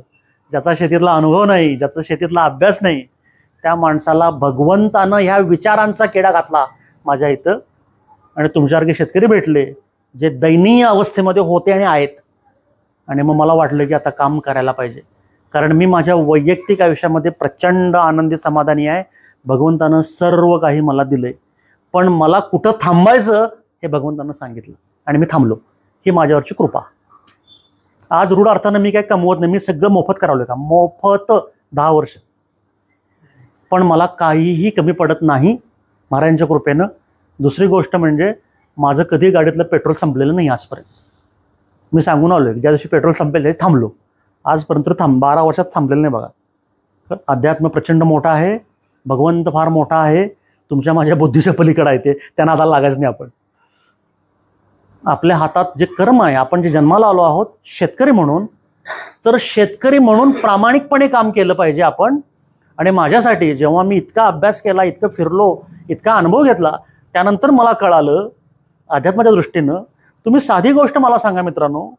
ज्याचा शेतीतला अनुभव नाही, ज्याचा शेतीतला अभ्यास नाही, त्या माणसाला भगवंतानं ह्या विचारांचा किडा घातला माझ्या इथं. आणि तुमच्यासारखे शेतकरी भेटले जे दयनीय अवस्थेमध्ये होते आणि आहेत. आणि मग मला वाटलं की आता काम करायला पाहिजे. कारण मी माझ्या वैयक्तिक आयुष्यामध्ये प्रचंड आनंदी समाधानी आहे. भगवंतानं सर्व काही मला दिलंय. पण मला कुठं थांबायचं हे भगवंतानं सांगितलं आणि मी थांबलो. ही माझ्यावरची कृपा. आज रूढ अर्थानं मी काय कमवत नाही, मी सगळं मोफत करावलं का? मोफत 10 वर्ष. पण मला काहीही कमी पडत नाही महाराजांच्या कृपेनं. दुसरी गोष्ट म्हणजे माझं कधी गाडीतलं पेट्रोल संपलेलं नाही आजपर्यंत. मी सांगून आलोय, ज्या दिवशी पेट्रोल संपेल ते थांबलो. आजपर्यंत 12 वर्षात थांबलेलं नाही बघा. अध्यात्म प्रचंड मोठा आहे, भगवंत फार मोठा आहे, तुमच्या माझ्या बुद्धीच्या पलीकडे आहे. ते त्यांना आता लागायचं नाही. आपण आपल्या हातात जे कर्म आहे, आपण जे जन्माला आलो आहोत शेतकरी म्हणून, तर शेतकरी म्हणून प्रामाणिकपणे काम केलं पाहिजे आपण. आणि माझ्यासाठी जेव्हा मी इतका अभ्यास केला, इतकं फिरलो, इतका अनुभव घेतला, त्यानंतर मला कळालं अध्यात्माच्या दृष्टीनं. तुम्ही साधी गोष्ट मला सांगा मित्रांनो,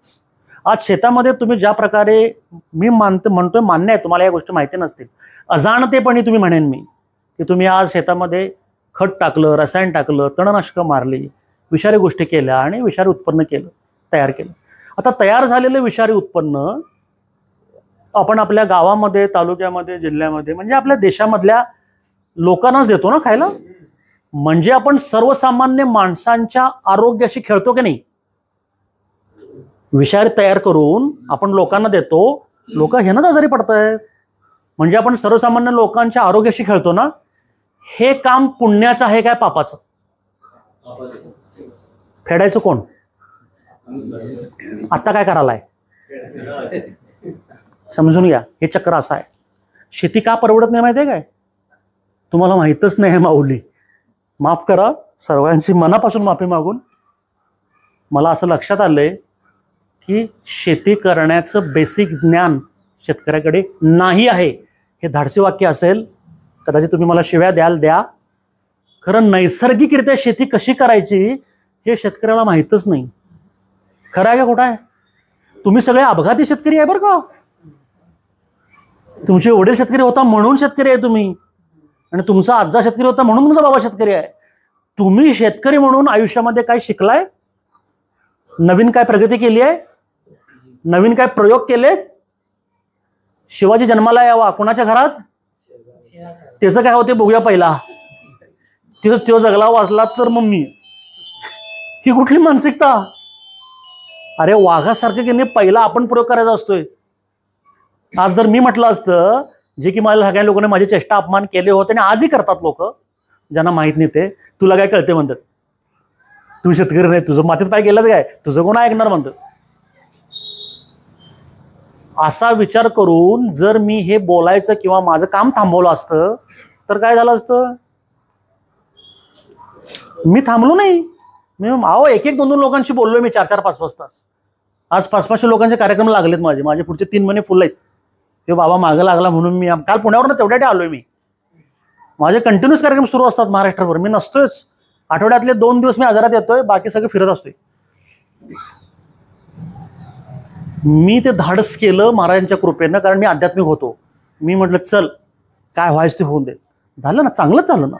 आज शेतामध्ये तुम्ही ज्या प्रकारे, मी म्हणतोय मान्य आहे तुम्हाला या गोष्टी माहिती नसतील, अजाणतेपणी तुम्ही म्हणेन मी, की तुम्ही आज शेतामध्ये खत टाकलं, रसायन टाकलं, तणनाशकं मारली, विषारी गोष्टी केल्या आणि विषारी उत्पन्न केलं, तयार केलं. आता तयार झालेलं विषारी उत्पन्न आपण आपल्या गावामध्ये, तालुक्यामध्ये, जिल्ह्यामध्ये, म्हणजे आपल्या देशामधल्या लोकांनाच देतो ना खायला. म्हणजे आपण सर्वसामान्य माणसांच्या आरोग्याशी खेळतो की नाही? विषारी तयार करून आपण लोकांना देतो, लोक ह्यानंच आजारी पडतायत. म्हणजे आपण सर्वसामान्य लोकांच्या आरोग्याशी खेळतो ना. हे काम पुण्याचं आहे काय पापाचं? फेडायचं कोण? आता काय करायलाय समजून घ्या. हे चक्र असं आहे. शेती का परवडत नाही माहितीये काय? तुम्हाला माहितच नाही माऊली. माफ करा, सर्वांची मनापासून माफी मागून मला असं लक्षात आलंय की शेती करण्याचं बेसिक ज्ञान शेतकऱ्याकडे नाही आहे. हे धाडसी वाक्य असेल, कदाचित तुम्ही मला शिव्या द्या. खरं नैसर्गिकरित्या शेती कशी करायची हे शेतकऱ्याला माहीतच नाही. खरं आहे का खोटं आहे? तुम्ही सगळे अपघाती शेतकरी आहे बरं का. तुमचे वडील शेतकरी होता म्हणून शेतकरी आहे तुम्ही, आणि तुमचा आजा शेतकरी होता म्हणून तुमचा बाबा शेतकरी आहे. तुम्ही शेतकरी म्हणून आयुष्यामध्ये काय शिकलाय? नवीन काय प्रगती केली आहे? नवीन काय प्रयोग केले? शिवाजी जन्माला यावा कोणाच्या घरात? त्याचं काय होते बघूया पहिला. तिथं तो जगला वाचला तर मग मी. ही कुठली मानसिकता? अरे वाघासारखं की नाही पहिला आपण प्रयोग करायचा असतोय. आज जर मी म्हटलं असतं, जे की मला सगळ्या लोकांनी माझे चेष्टा अपमान केले होते आणि आजही करतात लोक, ज्यांना माहित नाही ते, तुला काय कळते म्हणतात, तू शेतकरी नाही, तुझं मातीत पाय गेलं काय, तुझं कोण ऐकणार म्हणतात. असा विचार करून जर मी हे बोलायचं किंवा माझं काम थांबवलं असतं तर काय झालं असतं? मी थांबलो नाही. मी एक एक 2-2 लोकांशी बोललोय मी 4-4, 5-5 तास. आज 500-500 लोकांचे कार्यक्रम लागलेत माझे पुढचे 3 महिने फुल आहेत. ते बाबा मागं लागला म्हणून मी काल पुण्यावरून तेवढ्या आलोय. मी माझे कंटिन्युअस कार्यक्रम सुरू असतात महाराष्ट्रभर. मी नसतोच. आठवड्यातले 2 दिवस मी आजारात येतोय, बाकी सगळं फिरत असतोय. मी ते धाडस केलं महाराजांच्या कृपेनं, कारण मी आध्यात्मिक होतो. मी म्हटलं चल काय व्हायचं ते होऊन दे. झालं ना, चांगलंच झालं ना.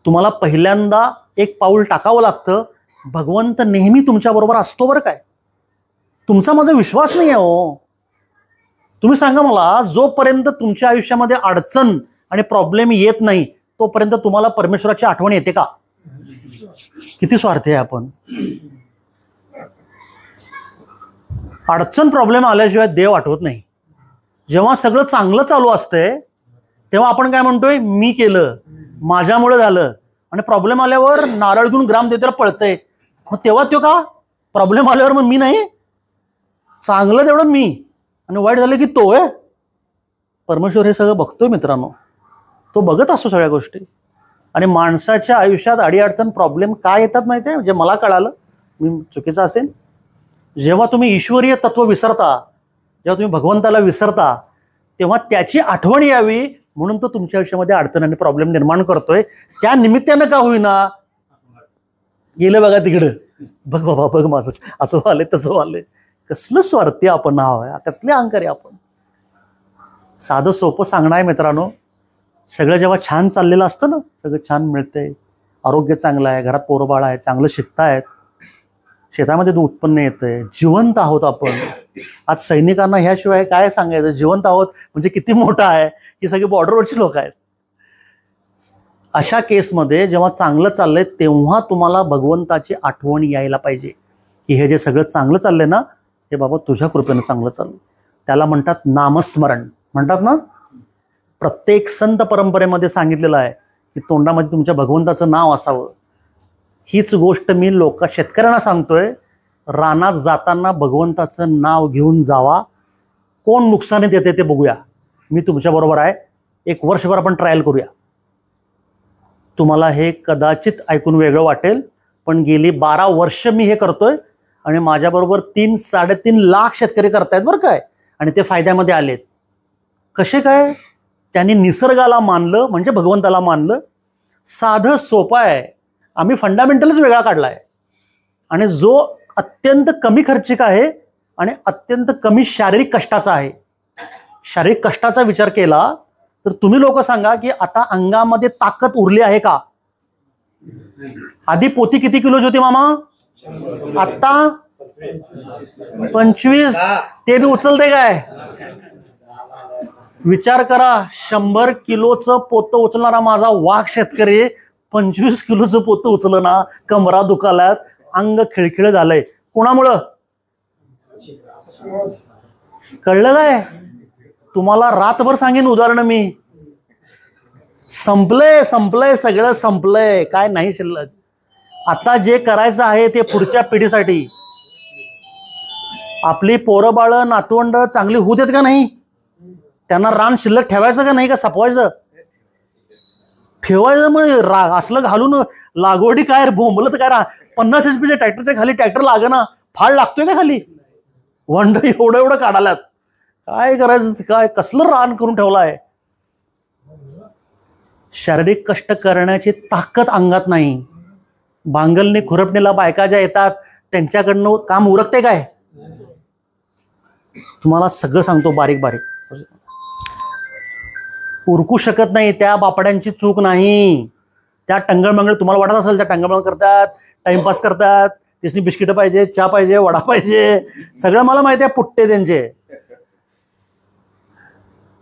तुम्हाला पहिल्यांदा एक पाऊल टाकावं लागतं. भगवंत नेहमी तुमच्याबरोबर असतो बरं काय. तुमचा माझा विश्वास नाही आहे हो. तुम्ही सांगा मला, जोपर्यंत तुमच्या आयुष्यामध्ये अडचण आणि प्रॉब्लेम येत नाही तोपर्यंत तुम्हाला परमेश्वराची आठवण येते का? किती स्वार्थी आहे आपण. अडचण प्रॉब्लेम आल्याशिवाय देव आठवत नाही. जेव्हा सगळं चांगलं चालू असतंय तेव्हा आपण काय म्हणतोय, मी केलं, माझ्यामुळे झालं. आणि प्रॉब्लेम आल्यावर नारळ घेऊन ग्रामदेवतेला पळतंय. मग तेव्हा तो का? प्रॉब्लेम आल्यावर मग मी नाही. चांगलं तेवढं मी आणि वाईट झालं की तो आहे. परमेश्वर हे सगळं बघतोय मित्रांनो. तो बघत असतो सगळ्या गोष्टी. आणि माणसाच्या आयुष्यात अडीअडचण प्रॉब्लेम काय येतात माहिती आहे? म्हणजे मला कळालं, मी चुकीचं असेल, जेव्हा तुम्ही ईश्वरीय तत्व विसरता, जेव्हा तुम्ही भगवंताला विसरता, तेव्हा त्याची आठवण यावी म्हणून तो तुमच्या आयुष्यामध्ये अडचण आणि प्रॉब्लेम निर्माण करतोय. त्या निमित्तानं का होईना, गेलं बघा तिकडं, बघ बाबा बघ माझं असं आलंय तसं आलंय. कसलं स्वार्थी आपण नाव आहे, कसले अहंकारी आपण. साधं सोपं सांगणं आहे मित्रांनो. सगळं जेव्हा छान चाललेलं असतं ना, सगळं छान मिळतंय, आरोग्य चांगलं आहे, घरात पोरं बाळ आहे, चांगलं शिकतायत, शेतामध्ये उत्पन्न येतंय, जिवंत आहोत आपण. आज सैनिकांना ह्याशिवाय काय सांगायचं, जिवंत आहोत म्हणजे किती मोठं आहे. ही सगळी बॉर्डरवरची लोक आहेत. अशा केसमध्ये जेव्हा चांगलं चाललंय तेव्हा तुम्हाला भगवंताची आठवण यायला पाहिजे की हे जे सगळं चांगलं चाललंय ना, हे बाबा तुझ्या कृपेनं चांगलं चाललं. त्याला म्हणतात नामस्मरण, म्हणतात ना. प्रत्येक संत परंपरेमध्ये सांगितलेलं आहे की तोंडामध्ये तुमच्या भगवंताचं नाव असावं. हीच गोष्ट मी शेतकऱ्यांना सांगतोय. रानात जाताना भगवंताचं नाव घेऊन जावा. कोण नुकसानीत येते ते बघूया. मी तुमच्याबरोबर आहे. 1 वर्षभर आपण ट्रायल करूया. तुम्हाला हे कदाचित ऐकून वेगळं वाटेल, पण गेली 12 वर्ष मी हे करतोय आणि माझ्याबरोबर 3-3.5 लाख शेतकरी करतायत बरं काय. आणि ते फायद्यामध्ये आलेत. कसे काय? त्यांनी निसर्गाला मानलं म्हणजे भगवंताला मानलं. साधं सोपं आहे. आम्ही फंडामेंटलच वेगळा काढला आहे. आणि जो अत्यंत कमी खर्चिक आहे आणि अत्यंत कमी शारीरिक कष्टाचा आहे. शारीरिक कष्टाचा विचार केला तर तुम्ही लोक सांगा की आता अंगामध्ये ताकद उरली आहे का? आधी पोती किती किलोची होती मामा? आता 25. ते बी उचलते काय? विचार करा. 100 किलोचं पोतं उचलणारा माझा वाघ शेतकरी 25 किलोचं पोतं उचलं ना, कमरा दुखाल्यात, अंग खिळखिळ झालंय. कोणामुळं? कळलं काय? तुम्हाला रातभर सांगेन उदाहरणं मी. संपलंय संपलंय सगळं संपलंय, काय नाही शिल्लक. आता जे करायचं आहे ते पुढच्या पिढीसाठी. आपली पोरं बाळ नातवंड चांगली होऊ देत का नाही? त्यांना रान शिल्लक ठेवायचं का नाही, का सपवायचं? ठेवायचं. मग असलं घालून लागवडी काय बोंबलत काय 50 HP ट्रॅक्टरच्या खाली ट्रॅक्टर लागेना, फाळ लागतोय का खाली? वंड एवढं एवढं काढाल्यात. काय करायचं? काय कसलं रान करून ठेवलं आहे? शारीरिक कष्ट करण्याची ताकद अंगात नाही. बांगलनी खुरपणीला बायका ज्या येतात त्यांच्याकडनं काम उरकते काय? तुम्हाला सगळं सांगतो बारीक बारीक. उरकू शकत नाही. त्या बापड्यांची चूक नाही. त्या टंगळमंगळ तुम्हाला वाटत असेल त्या टंगळमंगळ करतात, टाइमपास करतात, तिसनी बिस्किट पाहिजे, चहा पाहिजे, वडा पाहिजे, सगळं मला माहिती आहे पुट्टे त्यांचे.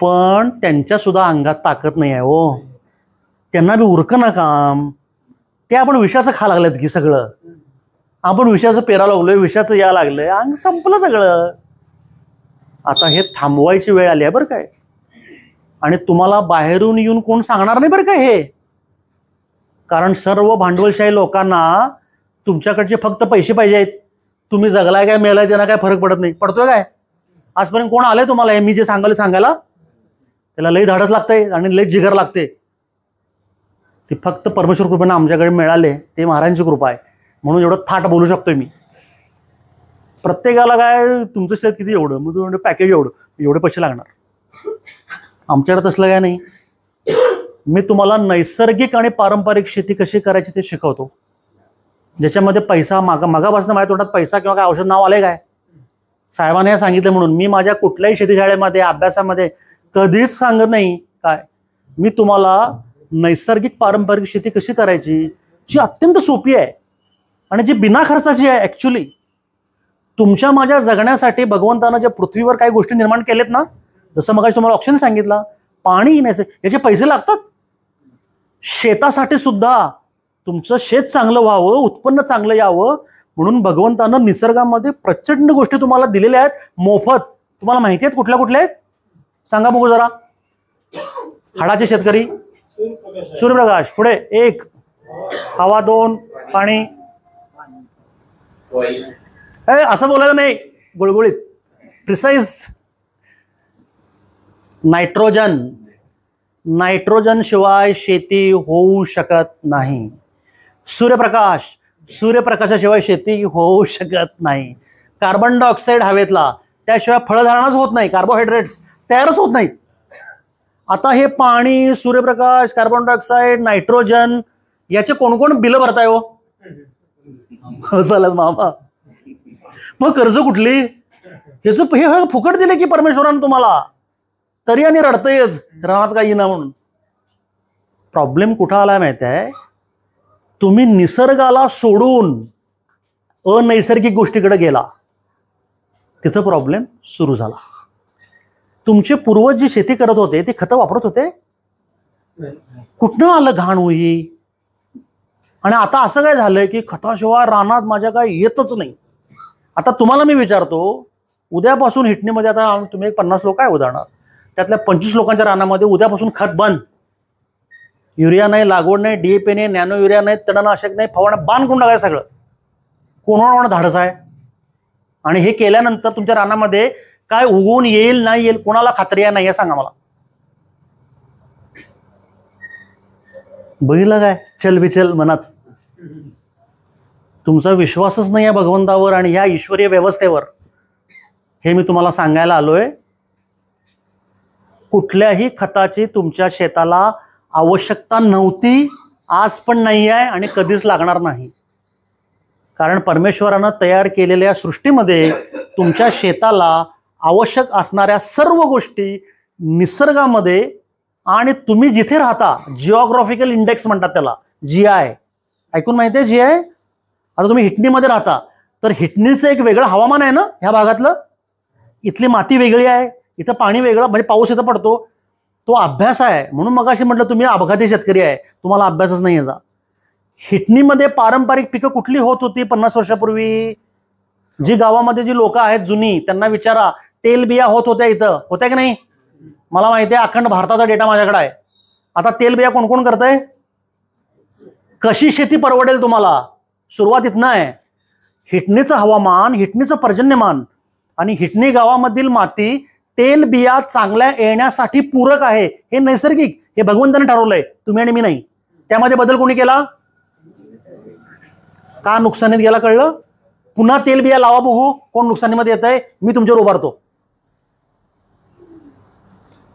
पण त्यांच्या सुद्धा अंगात ताकद नाही आहे हो. त्यांना बी उरक ना काम. ते आपण विषाचं खा लागलेत की सगळं. आपण विषाचं पेरा लागलोय, विषाचं या लागलंय, अंग संपलं सगळं. आता हे थांबवायची वेळ आली आहे बरं काय. आणि तुम्हाला बाहेरून येऊन कोण सांगणार नाही बरं काय हे. कारण सर्व भांडवलशाही लोकांना तुमच्याकडचे फक्त पैसे पाहिजे आहेत. तुम्ही जगलाय काय मेलाय त्यांना काय फरक पडत नाही. पडतोय काय? आजपर्यंत कोण आलंय तुम्हाला हे मी जे सांगायला? त्याला लई धाडस लागतंय आणि लई जिगर लागते. ते फक्त परमेश्वर कृपेनं आमच्याकडे मिळाले, ते महाराजांची कृपा आहे. म्हणून एवढं थाट बोलू शकतोय मी. प्रत्येकाला काय तुमचं शेत किती एवढं, मग तुम्ही पॅकेज एवढे पैसे लागणार. आमच्याकडे तसलं काय नाही. मी तुम्हाला नैसर्गिक आणि पारंपरिक शेती कशी करायची ते शिकवतो. ज्याच्यामध्ये पैसा मागापासून माझ्या तोंडात पैसा किंवा काय औषध नाव आले काय? साहेबांनी हे सांगितलं म्हणून. मी माझ्या कुठल्याही शेतीशाळेमध्ये अभ्यासामध्ये कधीच सांगत नाही काय. मी तुम्हाला नैसर्गिक पारंपरिक शेती कशी करायची, जी अत्यंत सोपी आहे आणि जी बिना खर्चाची आहे. ऍक्च्युली तुमच्या माझ्या जगण्यासाठी भगवंतानं ज्या पृथ्वीवर काही गोष्टी निर्माण केलेत ना, जसं मग तुम्हाला ऑप्शन सांगितला, पाणी याचे पैसे लागतात. शेतासाठी सुद्धा तुमचं शेत चांगलं व्हावं, उत्पन्न चांगलं यावं म्हणून भगवंतानं निसर्गामध्ये प्रचंड गोष्टी तुम्हाला दिलेल्या आहेत मोफत. तुम्हाला माहिती आहेत कुठल्या कुठल्या आहेत? सांगा बघू जरा. हाडाचे शेतकरी, सूर्यप्रकाश, पुढे 1, हवा 2, पाणी. असं बोलायचं नाही, गुळगुळीत, प्रिसाइज. नायट्रोजन. नायट्रोजन शिवाय शेती होऊ शकत नाही. सूर्यप्रकाश. सूर्यप्रकाशाशिवाय शेती होऊ शकत नाही. कार्बन डायऑक्साईड हवेतला, त्याशिवाय फळधारणच होत नाही. कार्बोहायड्रेट्स तयारच होत नाहीत. आता हे पाणी, सूर्यप्रकाश, कार्बन डायऑक्साईड, नायट्रोजन याचे कोण बिलं भरताय हो? चालत मामा. मग कर्ज कुठली? हे फुकट दिले की परमेश्वरानं तुम्हाला, तरी आणि रडतयच रानात काही ना म्हणून. प्रॉब्लेम कुठं आलाय माहिती आहे? तुम्ही निसर्गाला सोडून अनैसर्गिक गोष्टीकडे गेला, तिथं प्रॉब्लेम सुरू झाला. तुमचे पूर्वज जी शेती करत होते ते खतं वापरत होते. कुठनं आलं घाण होई? आणि आता असं काय झालंय की खताशिवाय रानात माझ्या काय येतच नाही. आता तुम्हाला मी विचारतो, उद्यापासून हिटणीमध्ये आता तुम्ही 50 लोक आहे उदाहरणार्थ, त्यातल्या 25 लोकांच्या रानामध्ये उद्यापासून खत बंद. युरिया नाही, लागवड नाही, DAP नाही, नॅनो युरिया नाही, तणनाशक नाही, फवारण्या बाण करून टाकाय सगळं. कोणाला धाडस आहे? आणि हे केल्यानंतर तुमच्या रानामध्ये काय उगवून येईल नाही येईल कोणाला खात्री आहे नाही, सांगा मला. बघितलं काय चलबिचल मनात? तुमचा विश्वासच नाही आहे भगवंतावर आणि ह्या ईश्वरीय व्यवस्थेवर. हे मी तुम्हाला सांगायला आलोय. कुठल्याही खताची तुमच्या शेताला आवश्यकता नव्हती, आज पण नाही आहे आणि कधीच लागणार नाही. कारण परमेश्वरानं तयार केलेल्या सृष्टीमध्ये तुमच्या शेताला आवश्यक असणाऱ्या सर्व गोष्टी निसर्गामध्ये, आणि तुम्ही जिथे राहता, जिओग्राफिकल इंडेक्स म्हणतात त्याला, GI. ऐकून माहिती आहे GI? आता तुम्ही हिटणीमध्ये राहता तर हिटणीचं एक वेगळं हवामान आहे ना ह्या भागातलं. इथली माती वेगळी आहे, इथं पाणी वेगळं, म्हणजे पाऊस इथं पडतो. तो अभ्यास आहे. म्हणून मगाशी म्हटलं तुम्ही अपघाती शेतकरी आहे, तुम्हाला अभ्यासच नाही याचा. हिटणीमध्ये पारंपरिक पिकं कुठली होत होती 50 वर्षापूर्वी? जी गावामध्ये जी लोक आहेत जुनी, त्यांना विचारा, तेलबिया होत होत्या इथं, होत्या की नाही? मला माहिती आहे, अखंड भारताचा डेटा माझ्याकडे आहे. आता तेलबिया कोण कोण करतंय? कशी शेती परवडेल तुम्हाला? सुरुवात इथनं आहे. हिटणीचं हवामान, हिटणीचं पर्जन्यमान आणि हिटणी गावामधील माती तेलबिया चांगल्या येण्यासाठी पूरक आहे. हे नैसर्गिक, हे भगवंताने ठरवलंय, तुम्ही आणि मी नाही. त्यामध्ये बदल कोणी केला? का नुकसानीत गेला कळलं? पुन्हा तेलबिया लावा बघू कोण नुकसानीमध्ये येत आहे. मी तुमच्यावर उभारतो.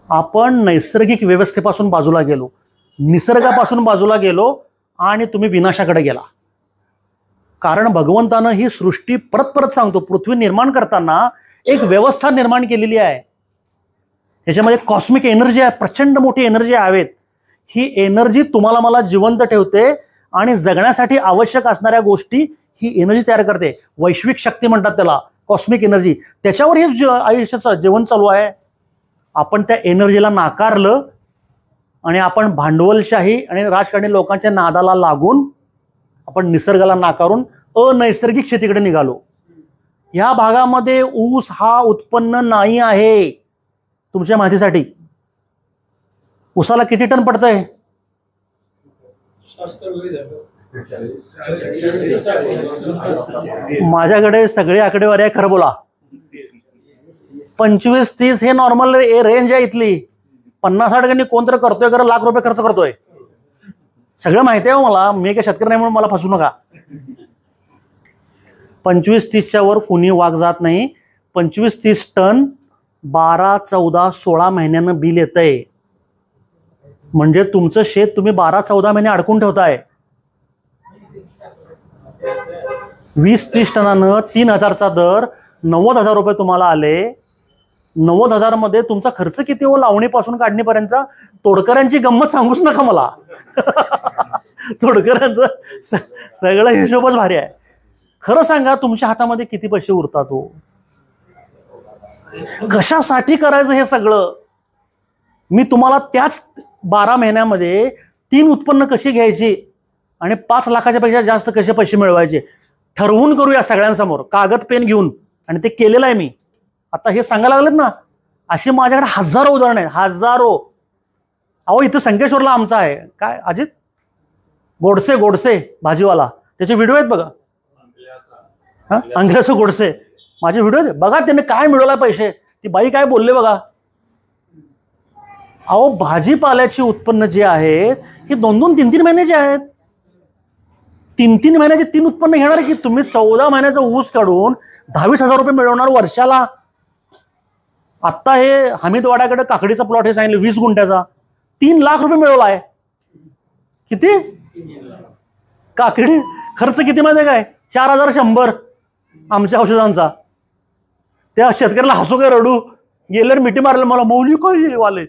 आपण नैसर्गिक व्यवस्थेपासून बाजूला गेलो, निसर्गापासून बाजूला गेलो आणि तुम्ही विनाशाकडे गेला. कारण भगवंतानं ही सृष्टी परत परत सांगतो, पृथ्वी निर्माण करताना एक व्यवस्था निर्माण केलेली आहे. त्याच्यामध्ये कॉस्मिक एनर्जी आहे, प्रचंड मोठी एनर्जी हवेत. ही एनर्जी तुम्हाला मला जिवंत ठेवते आणि जगण्यासाठी आवश्यक असणाऱ्या गोष्टी ही एनर्जी तयार करते. वैश्विक शक्ती म्हणतात त्याला, कॉस्मिक एनर्जी. त्याच्यावर हे आयुष्याचं जीवन चालू आहे. आपण त्या एनर्जीला नाकारलं आणि आपण भांडवलशाही आणि राजकारणी लोकांच्या नादाला लागून आपण निसर्गाला नाकारून अनैसर्गिक शेतीकडे निघालो. ह्या भागामध्ये ऊस हा उत्पन्न नाही आहे. तुमच्या माहितीसाठी ऊसाला किती टन पडतंय? माझ्याकडे सगळे आकडेवारी आहे, खरं बोला. 25-30 हे नॉर्मल रेंज आहे इथली. 50-60 कोणतरी करतोय, खरं लाख रुपये खर्च करतोय. सगळं माहिती आहे मला, मी काही शेतकरी नाही म्हणून मला फसू नका. 25-30च्या वर कुणी वाघ जात नाही. 25-30 टन 12, 14, 16 महिन्यानं बिल येतंय. म्हणजे तुमचं शेत तुम्ही 12-14 महिने अडकून ठेवताय. 20-30 टनानं 3,000चा दर 90,000 रुपये तुम्हाला आले. 90,000 मध्ये तुमचा खर्च किती हो लावणीपासून काढणीपर्यंतचा? तोडकऱ्यांची गंमत सांगूच नका मला. तोडकऱ्यांचं सगळं हिशोबच भारी आहे. खरं सांगा, तुमच्या हातामध्ये किती पैसे उरतात हो? कशासाठी करायचं हे सगळं? मी तुम्हाला त्याच 12 महिन्यामध्ये 3 उत्पन्न कशी घ्यायची आणि 5 लाखाच्या पेक्षा जास्त कसे पैसे मिळवायचे ठरवून करूया सगळ्यांसमोर, कागद पेन घेऊन. आणि ते केलेलं आहे मी. आता हे सांगायला लागलेत ना, अशी माझ्याकडे हजारो उदाहरणं आहेत, हजारो. अहो, इथं संकेश्वरला आमचा आहे काय अजित गोडसे भाजीवाला, त्याचे व्हिडिओ आहेत बघा. हा, अंग्रेसो गोडसे, माझे व्हिडिओ आहेत बघा. त्याने काय मिळवला पैसे, ती बाई काय बोलले बघा. अहो, भाजीपाल्याची उत्पन्न जे आहेत ही 2-2, 3-3 महिन्याचे आहेत. 3-3 महिन्याचे 3 उत्पन्न घेणार की तुम्ही 14 महिन्याचा ऊस काढून 22,000 रुपये मिळवणार वर्षाला. आत्ता हे हमीदवाड्याकडे काकडीचा प्लॉट हे सांगितलं 20 गुंठ्याचा 3 लाख रुपये मिळवलाय. किती काकडी खर्च किती माहिती काय? 4,100 आमच्या औषधांचा. त्या शेतकऱ्याला हसू काय रडू गेल्यावर मिठी मारलं मला, मौली काय वाले.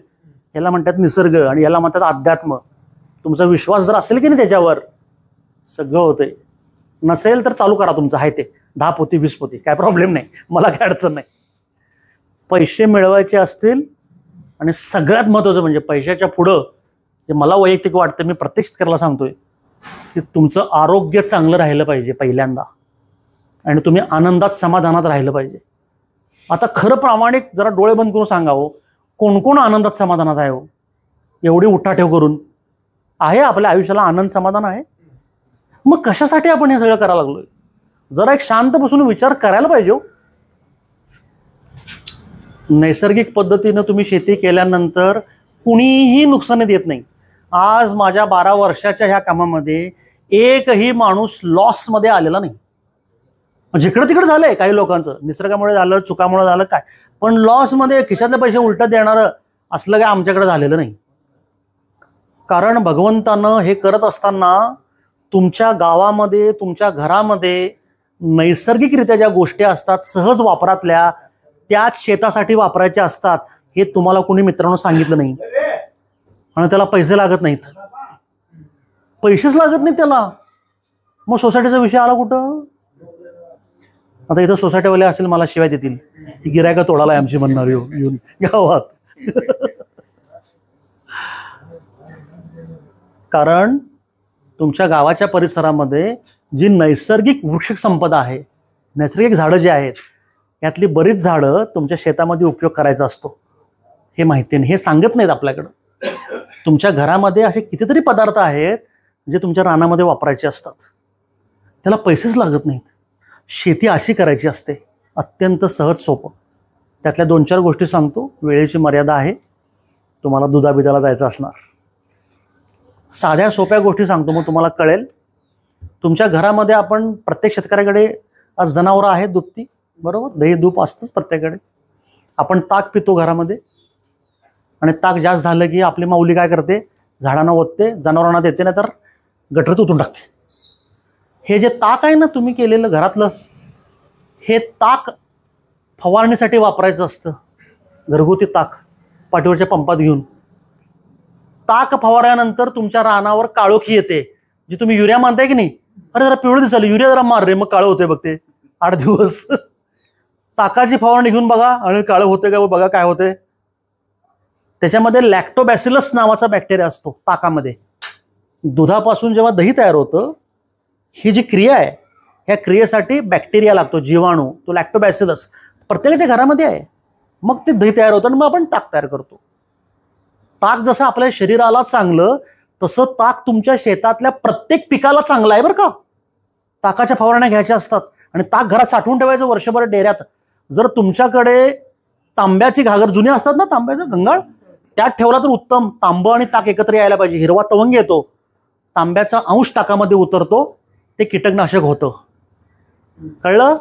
याला म्हणतात निसर्ग आणि याला म्हणतात अध्यात्म. तुमचा विश्वास जर असेल की नाही त्याच्यावर सगळं होतंय. नसेल तर चालू करा तुमचं आहे ते 10 पोती 20 पोती, काय प्रॉब्लेम नाही, मला काय अडचण नाही. पैसे मिळवायचे असतील आणि सगळ्यात महत्त्वाचं म्हणजे पैशाच्या पुढं जे मला वैयक्तिक वाटतं, मी प्रत्येक शेतकऱ्याला सांगतोय की तुमचं आरोग्य चांगलं राहिलं पाहिजे पहिल्यांदा आणि तुम्ही आनंदात समाधानात राहिलं पाहिजे. आता खरं प्रामाणिक जरा डोळे बंद करून सांगावं, कोण कोण आनंदात समाधानात आहे हो? एवढी उठाठेव करून आहे आपल्या आयुष्याला आनंद समाधान आहे? मग कशासाठी आपण हे सगळं करायला लागलोय? जरा एक शांत बसून विचार करायला पाहिजे. नैसर्गिक पद्धतीनं तुम्ही शेती केल्यानंतर कुणीही नुकसान देत नाही. आज माझ्या 12 वर्षाच्या ह्या कामामध्ये एकही माणूस लॉसमध्ये आलेला नाही. जिकडे तिकडे झालंय काही लोकांचं, निसर्गामुळे झालं, चुकामुळे झालं काय, पण लॉसमध्ये खिशातले पैसे उलट देणारं असलं काय आमच्याकडे झालेलं नाही. कारण भगवंतानं हे करत असताना तुमच्या गावामध्ये, तुमच्या घरामध्ये नैसर्गिकरित्या ज्या गोष्टी असतात सहज वापरातल्या, त्याच शेतासाठी वापरायच्या असतात हे तुम्हाला कोणी मित्रांनो सांगितलं नाही. आणि त्याला पैसे लागत नाहीत, पैसेच लागत नाहीत त्याला. मग सोसायटीचा विषय आला कुठं? आता इथं सोसायटीवाले असेल मला शिवाय देतील, ही गिरायका तोडाला आमची म्हणणार येऊन गावात. कारण तुमच्या गावाच्या परिसरामध्ये जी नैसर्गिक वृक्ष संपदा आहे, नैसर्गिक झाडं जी आहेत, यातली बरीच झाडं तुमच्या शेतामध्ये उपयोग करायचा असतो. हे माहिती नाही, हे सांगत नाहीत आपल्याकडं. तुमच्या घरामध्ये असे कितीतरी पदार्थ आहेत जे तुमच्या रानामध्ये वापरायचे असतात, त्याला पैसेच लागत नाहीत. शेती अशी करायची असते, अत्यंत सहज सोपं. त्यातल्या 2-4 गोष्टी सांगतो. वेळेची मर्यादा आहे, तुम्हाला दुधाबिधाला जायचं असणार. साध्या सोप्या गोष्टी सांगतो, मग तुम्हाला कळेल. तुमच्या घरामध्ये आपण प्रत्येक शेतकऱ्याकडे आज जनावरं आहेत दुभती, बरोबर, दही दूध असतंच प्रत्येकाकडे. आपण ताक पितो घरामध्ये, आणि ताक जास्त झालं की आपली माऊली काय करते, झाडांना ओतते, जनावरांना देते, नाही तर गटरीत ओतून टाकते. हे जे ताक आहे ना तुम्ही केलेलं घरातलं, हे ताक फवारणीसाठी वापरायचं असतं. घरगुती ताक पाठीवरच्या पंपात घेऊन ताक फवारल्यानंतर तुमच्या रानावर काळोखी येते, जी तुम्ही युरिया मानताय की नाही. अरे जरा पिवळं दिसायला, युरिया जरा मार रे, मग काळं होते बघ ते 8 दिवस. ताकाची फवारणी घेऊन बघा आणि काळं होते का बघा काय होते. त्याच्यामध्ये लॅक्टोबॅसिलस नावाचा बॅक्टेरिया असतो ताकामध्ये. दुधापासून जेव्हा दही तयार होतं, ही जी क्रिया आहे, ह्या क्रियेसाठी बॅक्टेरिया लागतो, जीवाणू, तो लॅक्टोबॅसिलस प्रत्येकाच्या घरामध्ये आहे. मग ते दही तयार होतं आणि मग आपण ताक तयार करतो. ताक जसं आपल्या शरीराला चांगलं, तसं ताक तुमच्या शेतातल्या प्रत्येक पिकाला चांगलं आहे बरं का. ताकाच्या फवारण्या घ्यायच्या असतात आणि ताक घरात साठवून ठेवायचं वर्षभर डेऱ्यात. जर तुमच्याकडे तांब्याची घागर जुनी असतात ना, तांब्याचं गंगाळ, त्यात ठेवला तर उत्तम. तांबं आणि ताक एकत्र यायला पाहिजे. हिरवा तवंग येतो, तांब्याचा अंश ताकामध्ये उतरतो, ते कीटकनाशक होतं. कळलं?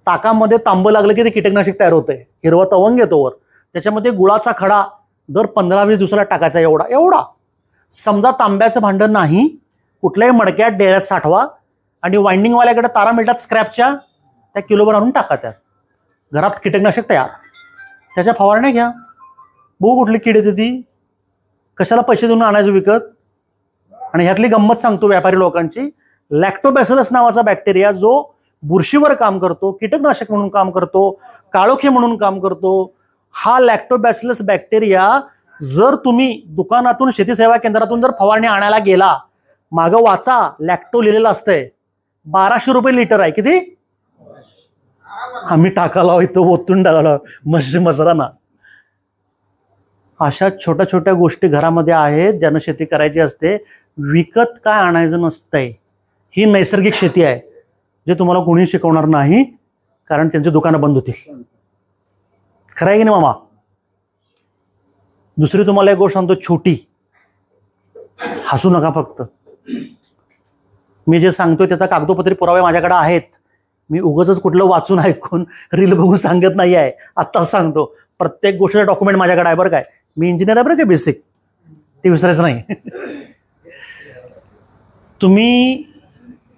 ताकामध्ये तांबं लागलं की ते कीटकनाशक तयार होतंय. हिरवा तवंग येतो वर, त्याच्यामध्ये गुळाचा खडा दर 15-20 दिवसाला टाकायचा, एवढा. समजा तांब्याचं भांडं नाही, कुठल्याही मडक्यात डेऱ्यात साठवा आणि वाइंडिंगवाल्याकडे तारा मिळतात स्क्रॅपच्या, त्या किलोभर आणून टाका त्यात. घरात कीटकनाशक तयार. त्याच्या फवारण्या घ्या. बघू कुठली कीड येते ती, कशाला पैसे देऊन आणायचं विकत. आणि ह्यातली गंमत सांगतो व्यापारी लोकांची. लॅक्टोबॅसिलस नावाचा बॅक्टेरिया जो बुरशीवर काम करतो, कीटकनाशक म्हणून काम करतो, काळोखी म्हणून काम करतो, हा लॅक्टोबॅसिलस बॅक्टेरिया जर तुम्ही दुकानातून, शेती सेवा केंद्रातून जर फवारणी आणायला गेला, मागं वाचा, लॅक्टो लिहिलेलं असतंय. 1200 रुपये लिटर आहे. किती? आम्ही टाकाला इथं ओतून टाकाला मसराना. अशा छोट्या छोट्या गोष्टी घरामध्ये आहेत ज्यानं शेती करायची असते. विकत काय आणायचं नसतंय. ही नैसर्गिक शेती आहे, जे तुम्हाला कोणी शिकवणार नाही, कारण त्यांची दुकानं बंद होतील. खरं आहे की नाही मामा? दुसरी तुम्हाला एक गोष्ट सांगतो छोटी, हसू नका फक्त. मी जे सांगतोय त्याचा कागदोपत्री पुरावे माझ्याकडे आहेत. मी उगाचच कुठलं वाचून ऐकून रील बघून सांगत नाही आहे. आत्ताच सांगतो, प्रत्येक गोष्टीचा डॉक्युमेंट माझ्याकडे आहे बरं काय. मी इंजिनियर आहे बरं काय, बेसिक, ते विसरायचं नाही. तुम्ही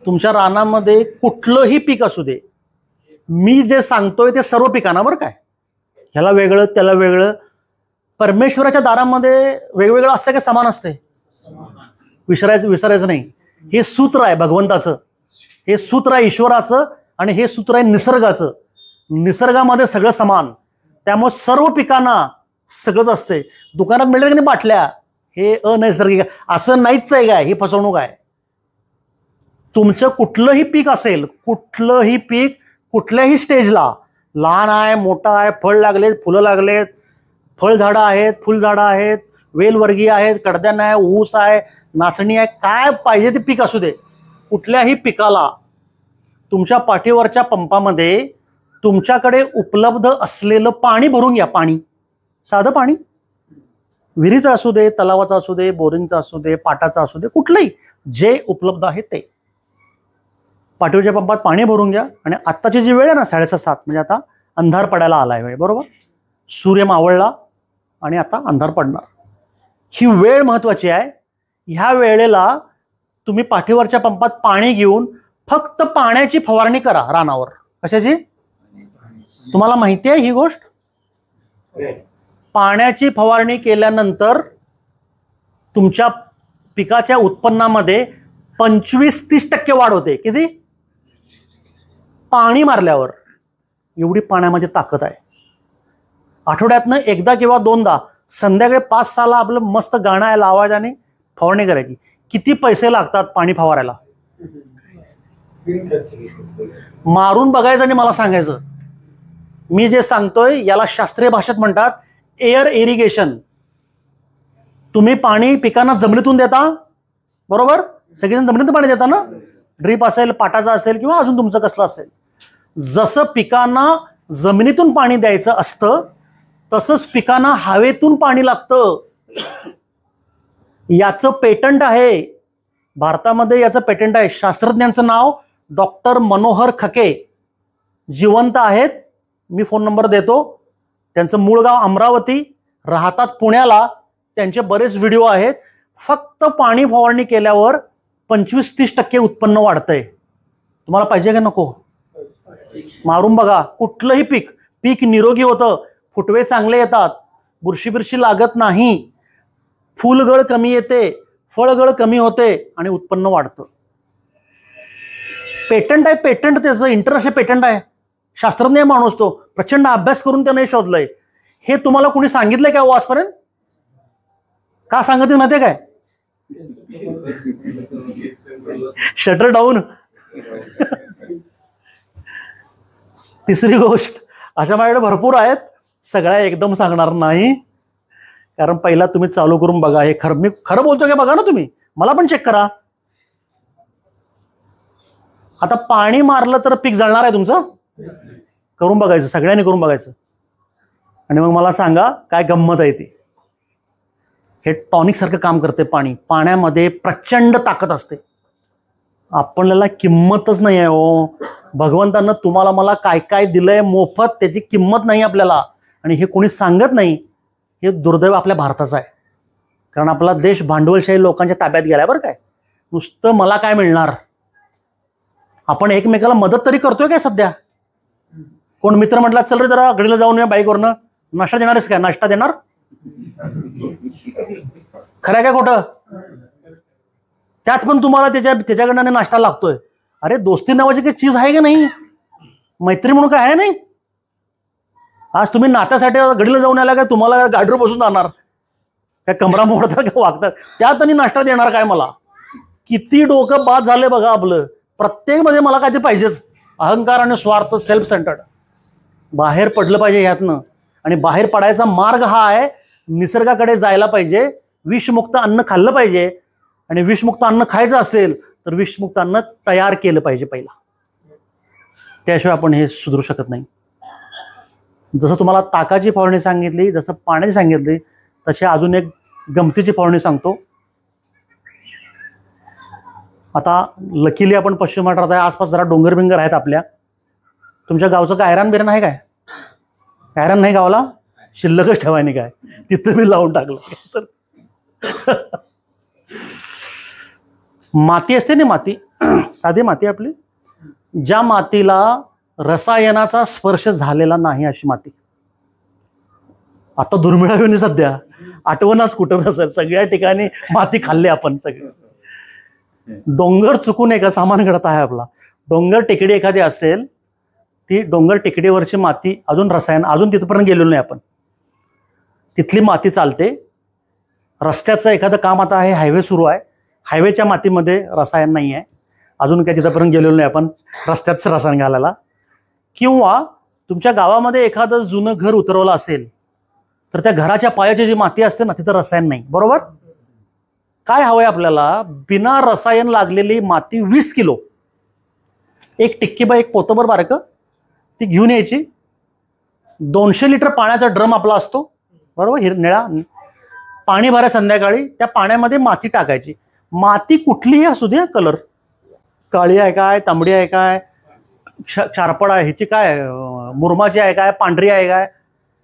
तुमच्या रानामध्ये कुठलंही पीक असू दे, मी जे सांगतोय ते सर्व पिकांना बरं काय. ह्याला वेगळं त्याला वेगळं. परमेश्वराच्या दारामध्ये वेगवेगळं असतं का समान असते? विसरायचं नाही. हे सूत्र आहे भगवंताचं, हे सूत्र आहे ईश्वराचं, आणि हे सूत्र आहे निसर्गाचं. निसर्गामध्ये सगळं समान, त्यामुळे सर्व पिकांना सगळंच असते. दुकानात मिळतं की नाही बाटल्या, हे अनैसर्गिक असं नाहीच आहे काय, ही फसवणूक आहे. तुमचं कुठलंही पीक असेल, कुठलंही पीक कुठल्याही स्टेजला, लहान आहे मोठा आहे, फळ लागलेत फुलं लागलेत, फळझाडं आहेत फुलझाडं आहेत, वेलवर्गीय आहेत, कडधान्य आहे, ऊस आहे, नाचणी आहे, काय पाहिजे ते पीक असू दे, कुठल्याही पिकाला तुमच्या पाठीवरच्या पंपामध्ये तुमच्याकडे उपलब्ध असलेलं पाणी भरून घ्या. पाणी, साधं पाणी, विहिरीचं असू दे, तलावाचं असू दे, बोरिंगचं असू दे, पाटाचं असू दे, कुठलंही जे उपलब्ध आहे ते पाठीवरच्या पंपात पाणी भरून घ्या. आणि आत्ताची जी वेळ आहे ना 6:30 म्हणजे आता अंधार पडायला आला आहे वेळ, बरोबर, सूर्य मावळला आणि आता अंधार पडणार. ही वेळ महत्वाची आहे. ह्या वेळेला तुम्ही पाठीवरच्या पंपात पाणी घेऊन फक्त पाण्याची फवारणी करा रानावर. कशाची? तुम्हाला माहिती आहे ही गोष्ट? पाण्याची फवारणी केल्यानंतर तुमच्या पिकाच्या उत्पन्नामध्ये 25-30% वाढ होते. किती? पाणी मारल्यावर. एवढी पाण्यामध्ये ताकद आहे. आठवड्यातनं एकदा किंवा दोनदा संध्याकाळी 5-6ला आपलं मस्त गाणं आहे लावायचं आणि फवारणी करायची. किती पैसे लागतात पाणी फवारायला? मारून बघायचं आणि मला सांगायचं. मी जे सांगतोय याला शास्त्रीय भाषेत म्हणतात एअर इरिगेशन. तुम्ही पाणी पिकांना जमिनीतून देता, बरोबर? सगळेजण जमिनीतून पाणी देता ना, ड्रीप असेल, पाटाचा असेल किंवा अजून तुमचं कसलं असेल. जसं पिकांना जमिनीतून पाणी द्यायचं असतं तसंच पिकांना हवेतून पाणी लागतं. याचं पेटंट आहे भारतामध्ये, याचं पेटंट आहे. शास्त्रज्ञांचं नाव डॉक्टर मनोहर खके, जिवंत आहेत. मी फोन नंबर देतो. त्यांचं मूळ गाव अमरावती, राहतात पुण्याला. त्यांचे बरेच व्हिडिओ आहेत. फक्त पाणी फवारणी केल्यावर 25-30% उत्पन्न वाढतंय. तुम्हाला पाहिजे का नको? मारून बघा. कुठलंही पीक निरोगी होतं, फुटवे चांगले येतात, बुरशी लागत नाही, फुलगळ कमी येते, फळगळ कमी होते आणि उत्पन्न वाढतं. पेटंट आहे, पेटंट त्याचं इंटरनॅशनल पेटंट आहे. शास्त्रज्ञ माणूस तो, प्रचंड अभ्यास करून त्याने शोधलंय. हे तुम्हाला कोणी सांगितलंय का आजपर्यंत? का सांगते माहितीये काय? Shutter down. तिसरी गोष्ट, अशा माझ्याकडे भरपूर आहेत, सगळ्या एकदम सांगणार नाही. कारण पहिला तुम्ही चालू करून बघा. हे मी खरं बोलतो का बघा ना तुम्ही, मला पण चेक करा. आता पाणी मारलं तर पीक जळणार आहे तुमचं? करून बघायचं, सगळ्यांनी करून बघायचं आणि मग मला सांगा काय गंमत आहे ती. हे टॉनिक सारखं काम करते पाणी. पाण्यामध्ये प्रचंड ताकद असते. आपल्याला किंमतच नाही आहे हो. भगवंतानं तुम्हाला मला काय काय दिलंय मोफत, त्याची किंमत नाही आपल्याला. आणि हे कोणी सांगत नाही. हे दुर्दैव आपल्या भारताचं आहे. कारण आपला देश भांडवलशाही लोकांच्या ताब्यात गेलाय बरं काय. नुसतं मला काय मिळणार. आपण एकमेकाला मदत तरी करतोय काय सध्या? कोण मित्र म्हटला चल रे जरा गडीला जाऊन या बाईकवरनं, नाश्ता देणारच काय? नाश्ता देणार? खरं काय खोटं? त्यात पण तुम्हाला त्याच्याकडनं नाश्ता लागतोय. अरे दोस्ती नावाची काही चीज आहे का नाही? मैत्री म्हणून काय आहे नाही? आज तुम्ही नात्यासाठी गडीला जाऊन आला काय? तुम्हाला गाडीवर बसून जाणार काय? कमरा मोडतात का वागतात? त्यात आणि नाश्ता देणार काय मला? किती डोकं बाद झाले बघा आपलं. प्रत्येक मध्ये मला काय ते पाहिजेच. अहंकार आणि स्वार्थ, सेल्फ सेंटर्ड. बाहेर पडलं पाहिजे ह्यातनं. आणि बाहेर पडायचा मार्ग हा आहे, निसर्गाकडे जायला पाहिजे, विषमुक्त अन्न खाल्लं पाहिजे. आणि विषमुक्त अन्न खायचं असेल तर विषमुक्त अन्न तयार केलं पाहिजे पहिला. त्याशिवाय आपण हे सुधरू शकत नाही. जसं तुम्हाला ताकाची फवारणी सांगितली, जसं पाण्याची सांगितली, तशी अजून एक गमतीची फवारणी सांगतो. आता लकीली आपण पश्चिम महाराष्ट्रात आहे, आसपास जरा डोंगर बिंगर आहेत आपल्या. तुमच्या गावचं काय ऐरान बिरान आहे काय? ऐरान नाही गावाला? शिल्लकच ठेवाय नाही काय? तिथं मी लावून टाकलं. तर माती असते ना, माती, साधी माती आपली, ज्या मातीला रसायनाचा स्पर्श झालेला नाही अशी माती. आता दुर्मिळावी नाही सध्या, आठवणच कुठं नसेल. सगळ्या ठिकाणी माती खाल्ली आपण सगळे. डोंगर चुकून एका सामान घडत आहे आपला. डोंगर टेकडी एखादी असेल, ती डोंगर टेकडीवरची माती अजून रसायन, अजून तिथपर्यंत गेलेलो नाही आपण. तिथली माती चालते. रस्त्याचं एखादं काम आता आहे, हायवे सुरू आहे, हायवेच्या मातीमध्ये रसायन नाही आहे, अजून काही तिथपर्यंत गेलेलो नाही आपण रस्त्याचं रसायन घालायला. किंवा तुमच्या गावामध्ये एखादं जुनं घर उतरवलं असेल तर त्या घराच्या पायाची जी माती असते ना, तिथं रसायन नाही. बरोबर? काय हवंय आपल्याला? बिना रसायन लागलेली माती 20 किलो, एक टिक्की बाय एक पोतभर बारकं, ती घेऊन यायची. 200 लिटर पाण्याचा ड्रम आपला असतो, बरोबर, निळा. पाणी भरा संध्याकाळी, त्या पाण्यामध्ये माती टाकायची. माती कुठलीही असू दे, कलर काळी आहे काय, तांबडी आहे काय, क्षारपड आहे, ह्याची काय, मुरमाची आहे काय, पांढरी आहे काय,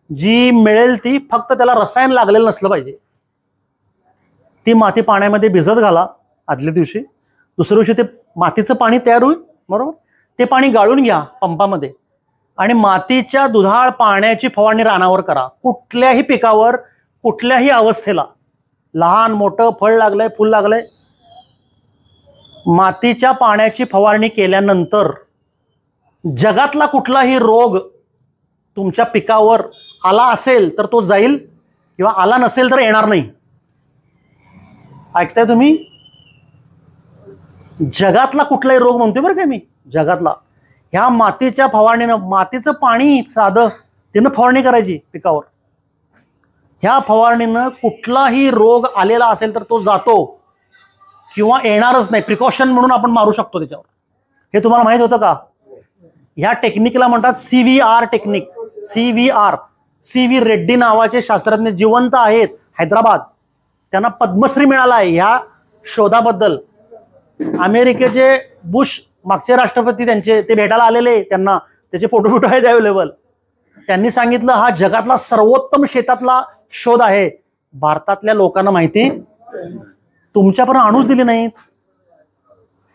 जी मिळेल ती, फक्त त्याला रसायन लागलेलं नसलं पाहिजे. ती माती पाण्यामध्ये भिजत घाला आदल्या दिवशी. दुसऱ्या दिवशी ते मातीचं पाणी तयार होईल, बरोबर. ते पाणी गाळून घ्या पंपामध्ये आणि मातीच्या दुधाळ पाण्याची फवारणी रानावर करा. कुठल्याही पिकावर, कुठल्याही अवस्थेला, लहान मोठं फळ लागलंय, फुल लागलंय, मातीच्या पाण्याची फवारणी केल्यानंतर जगातला कुठलाही रोग तुमच्या पिकावर आला असेल तर तो जाईल, किंवा आला नसेल तर येणार नाही. ऐकताय तुम्ही? जगातला कुठलाही रोग म्हणतोय बरं काय मी, जगातला. ह्या मातीच्या फवारणीनं, मातीचं पाणी साधं, तिनं फवारणी करायची पिकावर. ह्या फवारणीनं कुठलाही रोग आलेला असेल तर तो जातो किंवा येणारच नाही, प्रिकॉशन म्हणून आपण मारू शकतो त्याच्यावर. हे तुम्हाला माहित होतं का? ह्या टेक्निकला म्हणतात CVR technique. CVR, CV Reddy नावाचे शास्त्रज्ञ जिवंत आहेत हैदराबाद, त्यांना पद्मश्री मिळाला आहे ह्या शोधाबद्दल. अमेरिकेचे बुश मागचे राष्ट्रपती त्यांचे ते भेटायला आलेले, त्यांना त्याचे फोटो आहेत अवेलेबल. त्यांनी सांगितलं हा जगातला सर्वोत्तम शेतातला शोध आहे. भारतातल्या लोकांना माहिती तुमच्यापर्यंत आणूच दिली नाहीत.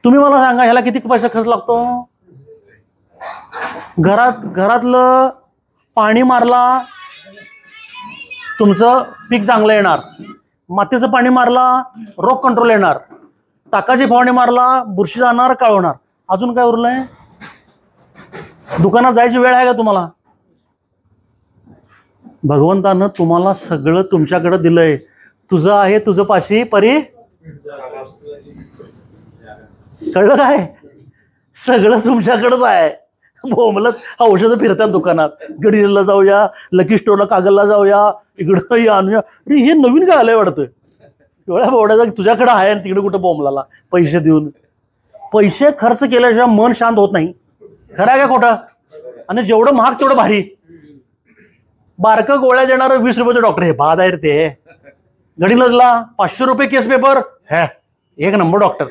तुम्ही मला सांगा ह्याला किती पैसा खर्च लागतो? घरातलं पाणी मारला तुमचं पीक चांगलं येणार, मातीचं पाणी मारला रोग कंट्रोल येणार, टाकाची फवारणी मारला बुरशी जाणार, काळ होणार. अजून काय उरलंय? दुकानात जायची वेळ आहे का तुम्हाला? भगवंतानं तुम्हाला सगळं तुमच्याकडे दिलंय. तुझं आहे तुझं पाशी परी, कळलं काय? सगळं तुमच्याकडेच आहे. बोंबलत औषधं फिरतात दुकानात, गडीला जाऊया, लकी स्टोरला, कागलला जाऊया, इकडं आणूया. अरे हे नवीन काय आलंय वाटतं. डोळ्या बोवड्याचा तुझ्याकडे आहे आणि तिकडे कुठं बोंबलाला पैसे देऊन. पैसे खर्च केल्याशिवाय मन शांत होत नाही. खरं आहे का खोटं? आणि जेवढं महाग तेवढं भारी. बारकं गोळ्या देणारं 20 रुपयाचं डॉक्टर, हे बाद आहे ते. गडीलजला 500 रुपये केस पेपर, हे एक नंबर डॉक्टर.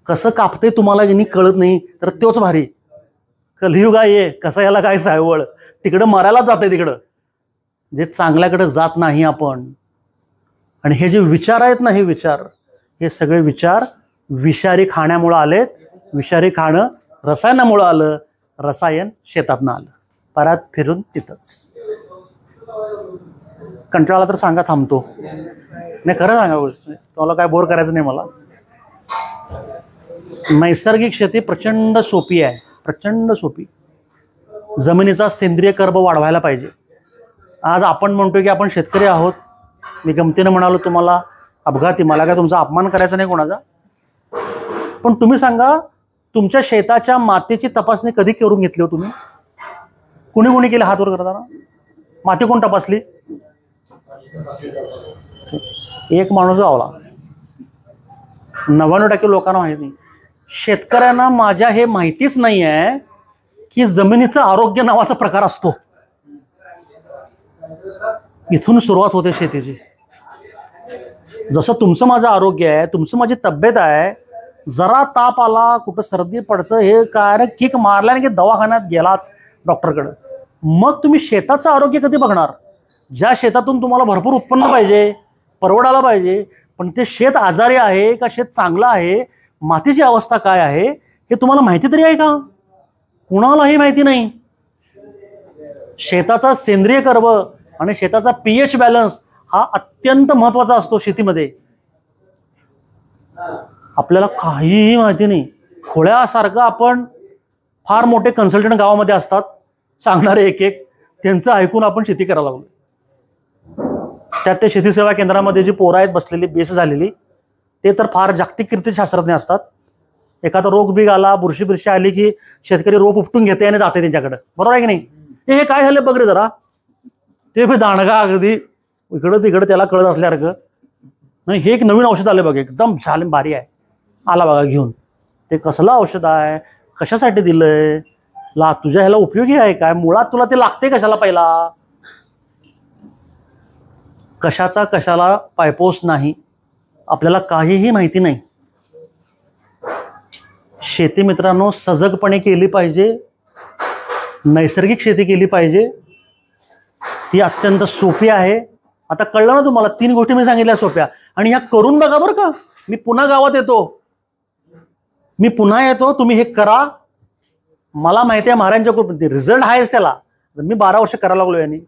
कसं कापते तुम्हाला ज्यांनी कळत नाही तर तोच भारी. कलियुग आहे, कसं याला काय सायवळ, तिकडं मरायला जाते तिकडं. जे चांगल्याकडे जात नाही आपण. आणि हे जे विचार आहेत ना, हे सगळे विचार विषारी खाण्यामुळं आलेत. विषारी खाणं रसायनामुळं आलं, रसायन शेतातनं आलं, परत फिरून तिथंच. कंटाळा तर सांगा, थांबतो. नाही खरं सांगा, तुम्हाला काय बोर करायचं नाही मला. नैसर्गिक शेती प्रचंड सोपी आहे, प्रचंड सोपी. जमिनीचा सेंद्रिय कर्ब वाढवायला पाहिजे. आज आपण म्हणतो की आपण शेतकरी आहोत. मी गमतीनं म्हणालो तुम्हाला, अपघाती, मला काय तुमचा अपमान करायचा नाही कोणाचा. पण तुम्ही सांगा, तुमच्या शेताच्या मातीची तपासणी कधी करून घेतली हो तुम्ही? कुणी कुणी केली हात वर करताना? माती कोण तपासली? एक माणूस गावला. 99% लोकांना माहिती नाही. शेतकऱ्यांना माझ्या हे माहितीच नाही आहे की जमिनीचं आरोग्य नावाचा प्रकार असतो. इथून सुरुवात होते शेतीची. जसं तुमचं माझं आरोग्य आहे, तुमचं माझी तब्येत आहे, जरा ताप आला, कुठं सर्दी पडचं, हे काय किक मारल्याने की दवाखान्यात गेलाच डॉक्टरकडं. मग तुम्ही शेताचं आरोग्य कधी बघणार? ज्या शेतातून तुम्हाला भरपूर उत्पन्न पाहिजे, परवडायला पाहिजे, पण ते शेत आजारी आहे का शेत चांगलं आहे, मातीची अवस्था काय आहे हे तुम्हाला माहिती तरी आहे का? कुणालाही माहिती नाही. शेताचा सेंद्रिय कर्ब आणि शेताचा pH बॅलन्स हा अत्यंत महत्त्वाचा असतो शेतीमध्ये. आपल्याला काहीही माहिती नाही. खोळ्यासारखं आपण, फार मोठे कन्सल्टंट गावामध्ये असतात सांगणारे एक एक, त्यांचं ऐकून आपण शेती करायला लागलो. त्यात ते शेती सेवा केंद्रामध्ये जी पोरं आहेत बसलेली, बेस झालेली, ते तर फार जागतिक कीर्तिशास्त्रज्ञ असतात. एखादा रोग बिग आला, बुरशी बिरशी आली की शेतकरी रोप उपटून घेते आणि जाते त्यांच्याकडे. बरोबर आहे की नाही? हे काय झालं बघ रे जरा. ते दांडगा अगदी इकडं तिकडं त्याला कळत असल्यासारखं. नाही, हे एक नवीन औषध आलं बघ, एकदम छान भारी आहे, आला बघा घेऊन. ते कसलं औषध आहे, कशासाठी दिलंय, तुझ्या ह्याला उपयोगी आहे काय, मुळात तुला ते लागते कशाला पहिला? कशाचा कशाला पायपोस नाही, आपल्याला काहीही माहिती नाही. शेती मित्रांनो सजगपणे केली पाहिजे. नैसर्गिक शेती केली पाहिजे. ती अत्यंत सोपी आहे. आता कळलं ना तुम्हाला? 3 गोष्टी मी सांगितल्या सोप्या, आणि ह्या करून बघा बरं का. मी पुन्हा गावात येतो, तुम्ही हे करा. मला माहिती आहे महाराजांच्या रिझल्ट आहेच त्याला. मी 12 वर्ष करायला लागलो यांनी.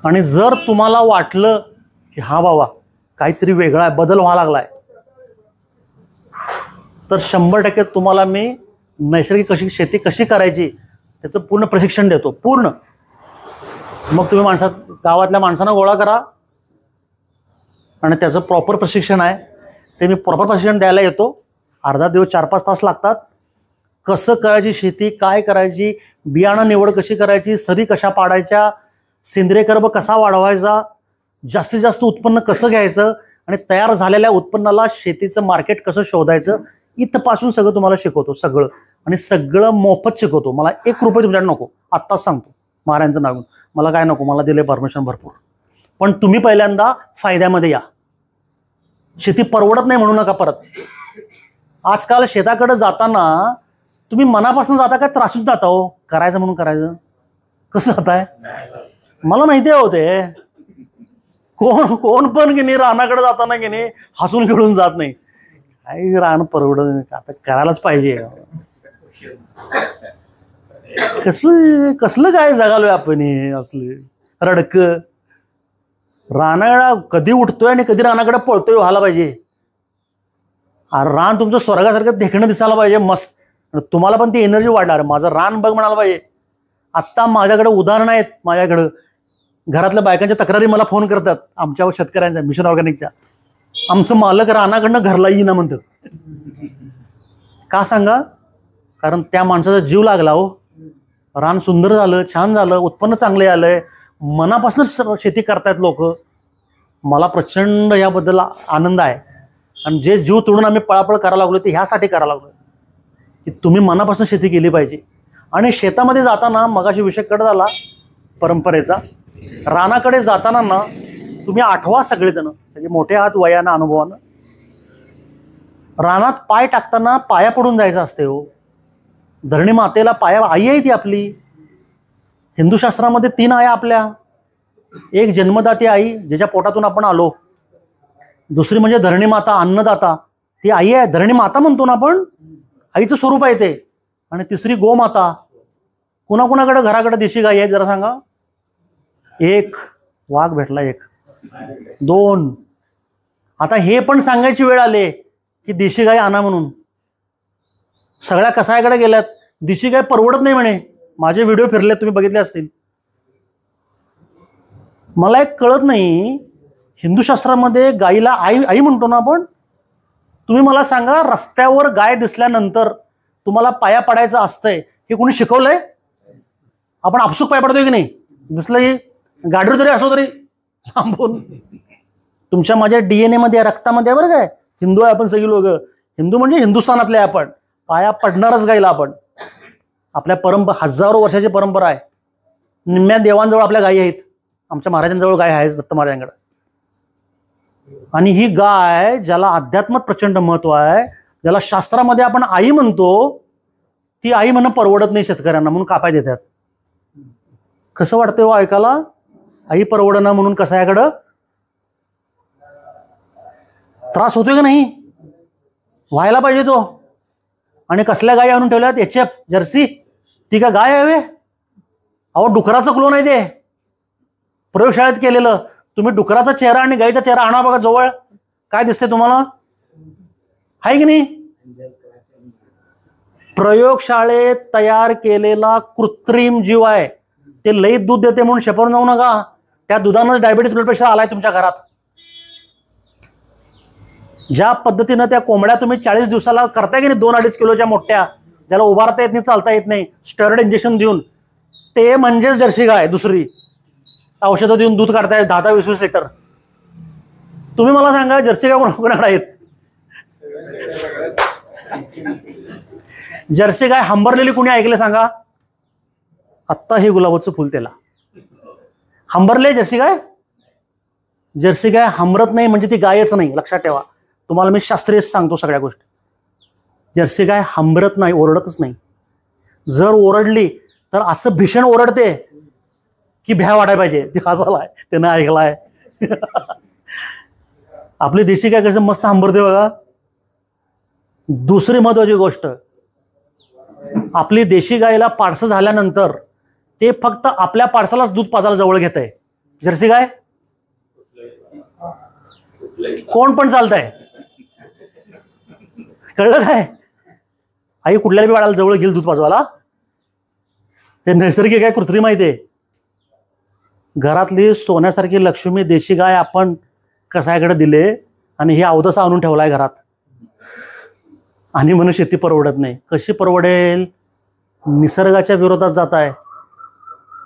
आणि जर तुम्हाला वाटलं की हा बाबा काहीतरी वेगळा आहे, बदल व्हायला लागलाय, तर 100% तुम्हाला मी नैसर्गिक शेती कशी करायची त्याचं पूर्ण प्रशिक्षण देतो, पूर्ण. मग तुम्ही गावातल्या माणसांना गोळा करा आणि त्याचं प्रॉपर प्रशिक्षण आहे ते मी प्रॉपर प्रशिक्षण द्यायला येतो. अर्धा दिवस 4-5 तास लागतात. कसं करायची शेती, काय करायची, बियाणं निवड कशी करायची, सरी कशा पाडायच्या, सेंद्रिय कर्ब कसा वाढवायचा, जास्तीत जास्त उत्पन्न कसं घ्यायचं आणि तयार झालेल्या उत्पन्नाला शेतीचं मार्केट कसं शोधायचं इथपासून सगळं तुम्हाला शिकवतो, सगळं. आणि सगळं मोफत शिकवतो. मला 1 रुपये तुमच्याकडे नको, आत्ताच सांगतो महाराजांचं नाव. मला काय नको, मला दिले परमिशन भरपूर. पण तुम्ही पहिल्यांदा फायद्यामध्ये या. शेती परवडत नाही म्हणू नका परत. आजकाल शेताकडे जाताना तुम्ही मनापासून जाता काय त्रासून जाता हो? करायचं म्हणून करायचं. कसं जाताय मला माहिती आहे होते. कोण पण की नाही रानाकडे जाताना की नाही हसून खेळून जात नाही. काही रान परवडत आता करायलाच पाहिजे. कसलं काय जगालोय आपण असले रडक. रानाकडा कधी उठतोय आणि कधी रानाकडे पळतोय व्हायला पाहिजे. रान तुमचं स्वर्गासारखं देखणं दिसायला पाहिजे मस्त. तुम्हाला पण ती एनर्जी वाढणार. माझं रान बघ म्हणायला पाहिजे. आत्ता माझ्याकडे उदाहरणं आहेत. माझ्याकडं घरातल्या बायकांच्या तक्रारी मला फोन करतात, आमच्या शेतकऱ्यांच्या मिशन ऑर्गॅनिकच्या. आमचं मालक रानाकडनं घरला येईना म्हणतात. का सांगा? कारण त्या माणसाचा जीव लागला हो. रान सुंदर झालं, छान झालं, उत्पन्न चांगले आलंय, मनापासूनच शेती करतायत लोक. मला प्रचंड याबद्दल आनंद आहे. आणि जे जीव तोडून आम्ही पळापळ करायला लागलो ते ह्यासाठी करायला लागलो की तुम्ही मनापासून शेती केली पाहिजे. आणि शेतामध्ये जाताना मगाशी विषय कट झाला परंपरेचा. रानाकडे जाताना ना तुम्ही आठवा सगळेजण, सगळे मोठे आहात वयानं अनुभवानं. रानात पाय टाकताना पाया पडून जायचं असते हो. धरणी मातेला पाया आई आहे ती आपली. हिंदू शास्त्रामध्ये 3 आया आपल्या. एक जन्मदाती आई ज्याच्या पोटातून आपण आलो. दुसरी म्हणजे धरणी माता, अन्नदाता, ती आई आहे. धरणी माता म्हणतो ना आपण, आईचं स्वरूप आहे ते. आणि तिसरी गोमाता. कुणाकुणाकडे घराकडे देशी गाई आहे जरा सांगा? 1 वाघ भेटला, 1 2. आता हे पण सांगायची वेळ आली की देशी गाय आणा म्हणून. सगळ्या कसायाकडे गेल्यात. देशी गाय परवडत नाही म्हणे. माझे व्हिडिओ फिरले, तुम्ही बघितले असतील. मला एक कळत नाही, हिंदू शास्त्रामध्ये गाईला आई म्हणतो ना आपण. तुम्ही मला सांगा, रस्त्यावर गाय दिसल्यानंतर तुम्हाला पाया पडायचं असतंय हे कोणी शिकवलंय? आपण आपसूक पाया पडतोय की नाही? दिसलं गाडीवर जरी असलो तरी लांबून. तुमच्या माझ्या DNA मध्ये, रक्तामध्ये बरं काय. हिंदू आहे आपण सगळी लोक. हिंदू म्हणजे हिंदुस्थानातले आपण. पाया पडणारच गायला आपण. आपल्या हजारो वर्षाची परंपरा आहे. निम्म्या देवांजवळ आपल्या गायी आहेत. आमच्या महाराजांजवळ गाय आहेच, दत्त महाराजांकडे. आणि ही गाय ज्याला अध्यात्मात प्रचंड महत्व आहे, ज्याला शास्त्रामध्ये आपण आई म्हणतो, ती आई म्हणणं परवडत नाही शेतकऱ्यांना म्हणून कापाय देतात. कसं वाटतंय हो ऐकायला? आई परवडणं म्हणून कसायाकडं त्रास होतोय का नाही? व्हायला पाहिजे तो. आणि कसल्या गायी आणून ठेवल्यात? HF Jersey. ती का गाय आहे? अहो डुकराचं क्लोन आहे ते, प्रयोगशाळेत केलेलं. तुम्ही डुकराचा चेहरा आणि गायीचा चेहरा आणा बघा जवळ, काय दिसतंय तुम्हाला? आहे की नाही? प्रयोगशाळेत तयार केलेला कृत्रिम जीव आहे. ते लई दूध देते म्हणून शेपावून जाऊ नका. त्या दुधानं डायबिटीस, ब्लड प्रेशर आलाय तुमच्या घरात. ज्या पद्धतीनं त्या कोंबड्या तुम्ही 40 दिवसाला करताय की नाही, 2-2.5 किलोच्या मोठ्या, ज्याला उभारता येत नाही, चालता येत नाही, स्टेरॉइड इंजेक्शन देऊन, ते म्हणजेच जर्सी गाय. दुसरी औषधं देऊन दूध काढताय 10-20 लिटर. तुम्ही मला सांगा जर्सी गाय कोणाकडे आहेत? जर्सी गाय हंबरलेली कुणी ऐकले सांगा? आत्ता हे गुलाबाचं फुल त्याला हंबरले जर्सी गाय. जर्सी गाय हंबरत नाही म्हणजे ती गायच नाही, लक्षात ठेवा. तुम्हाला मी शास्त्रीय सांगतो सगळ्या गोष्टी. जर्सी गाय हंबरत नाही, ओरडतच नाही. जर ओरडली तर असं भीषण ओरडते की भ्या वाटायला पाहिजे. ती हसालाय, त्यानं ऐकलाय. आपली देशी गाय कसं मस्त हंबरते बघा. दुसरी महत्वाची गोष्ट, आपली देशी गायला पाडसं झाल्यानंतर ते फक्त आपल्या पाडसालाच दूध पाजायला जवळ घेत आहे. जर्सी गाय कोण पण चालतंय. कळलं काय? आई कुठल्याही बाळाला जवळ घेईल दूध पाजवायला. ते नैसर्गिक आहे, कृत्रिम आहे ते. घरातली सोन्यासारखी लक्ष्मी देशी गाय आपण कसायाकडे दिले आणि हे अवदसा आणून ठेवलाय घरात. आणि म्हणून शेती परवडत नाही. कशी परवडेल? निसर्गाच्या विरोधात जात आहे.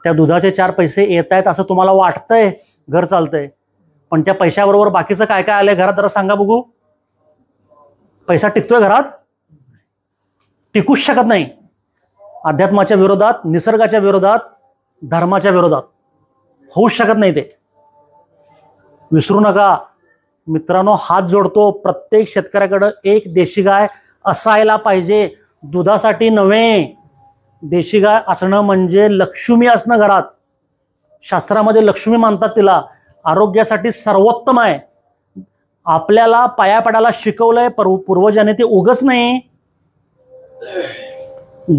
त्या दुधाचे 4 पैसे येत आहेत असं तुम्हाला वाटतंय, घर चालतंय, पण त्या पैशाबरोबर बाकीचं काय काय आलंय घरात जरा सांगा बघू. पैसा टिकतोय घरात? टिकूच शकत नाही. अध्यात्माच्या विरोधात, निसर्गाच्या विरोधात, धर्माच्या विरोधात होऊच शकत नाही ते. विसरू नका मित्रांनो, हात जोडतो, प्रत्येक शेतकऱ्याकडं एक देशी गाय असायला पाहिजे. दुधासाठी नव्हे, देशी गाय असणं म्हणजे लक्ष्मी असणं घरात. शास्त्रामध्ये लक्ष्मी मानतात तिला. आरोग्यासाठी सर्वोत्तम आहे. आपल्याला पाया पडायला शिकवलंय पूर्वजांनी, ते उगच नाही.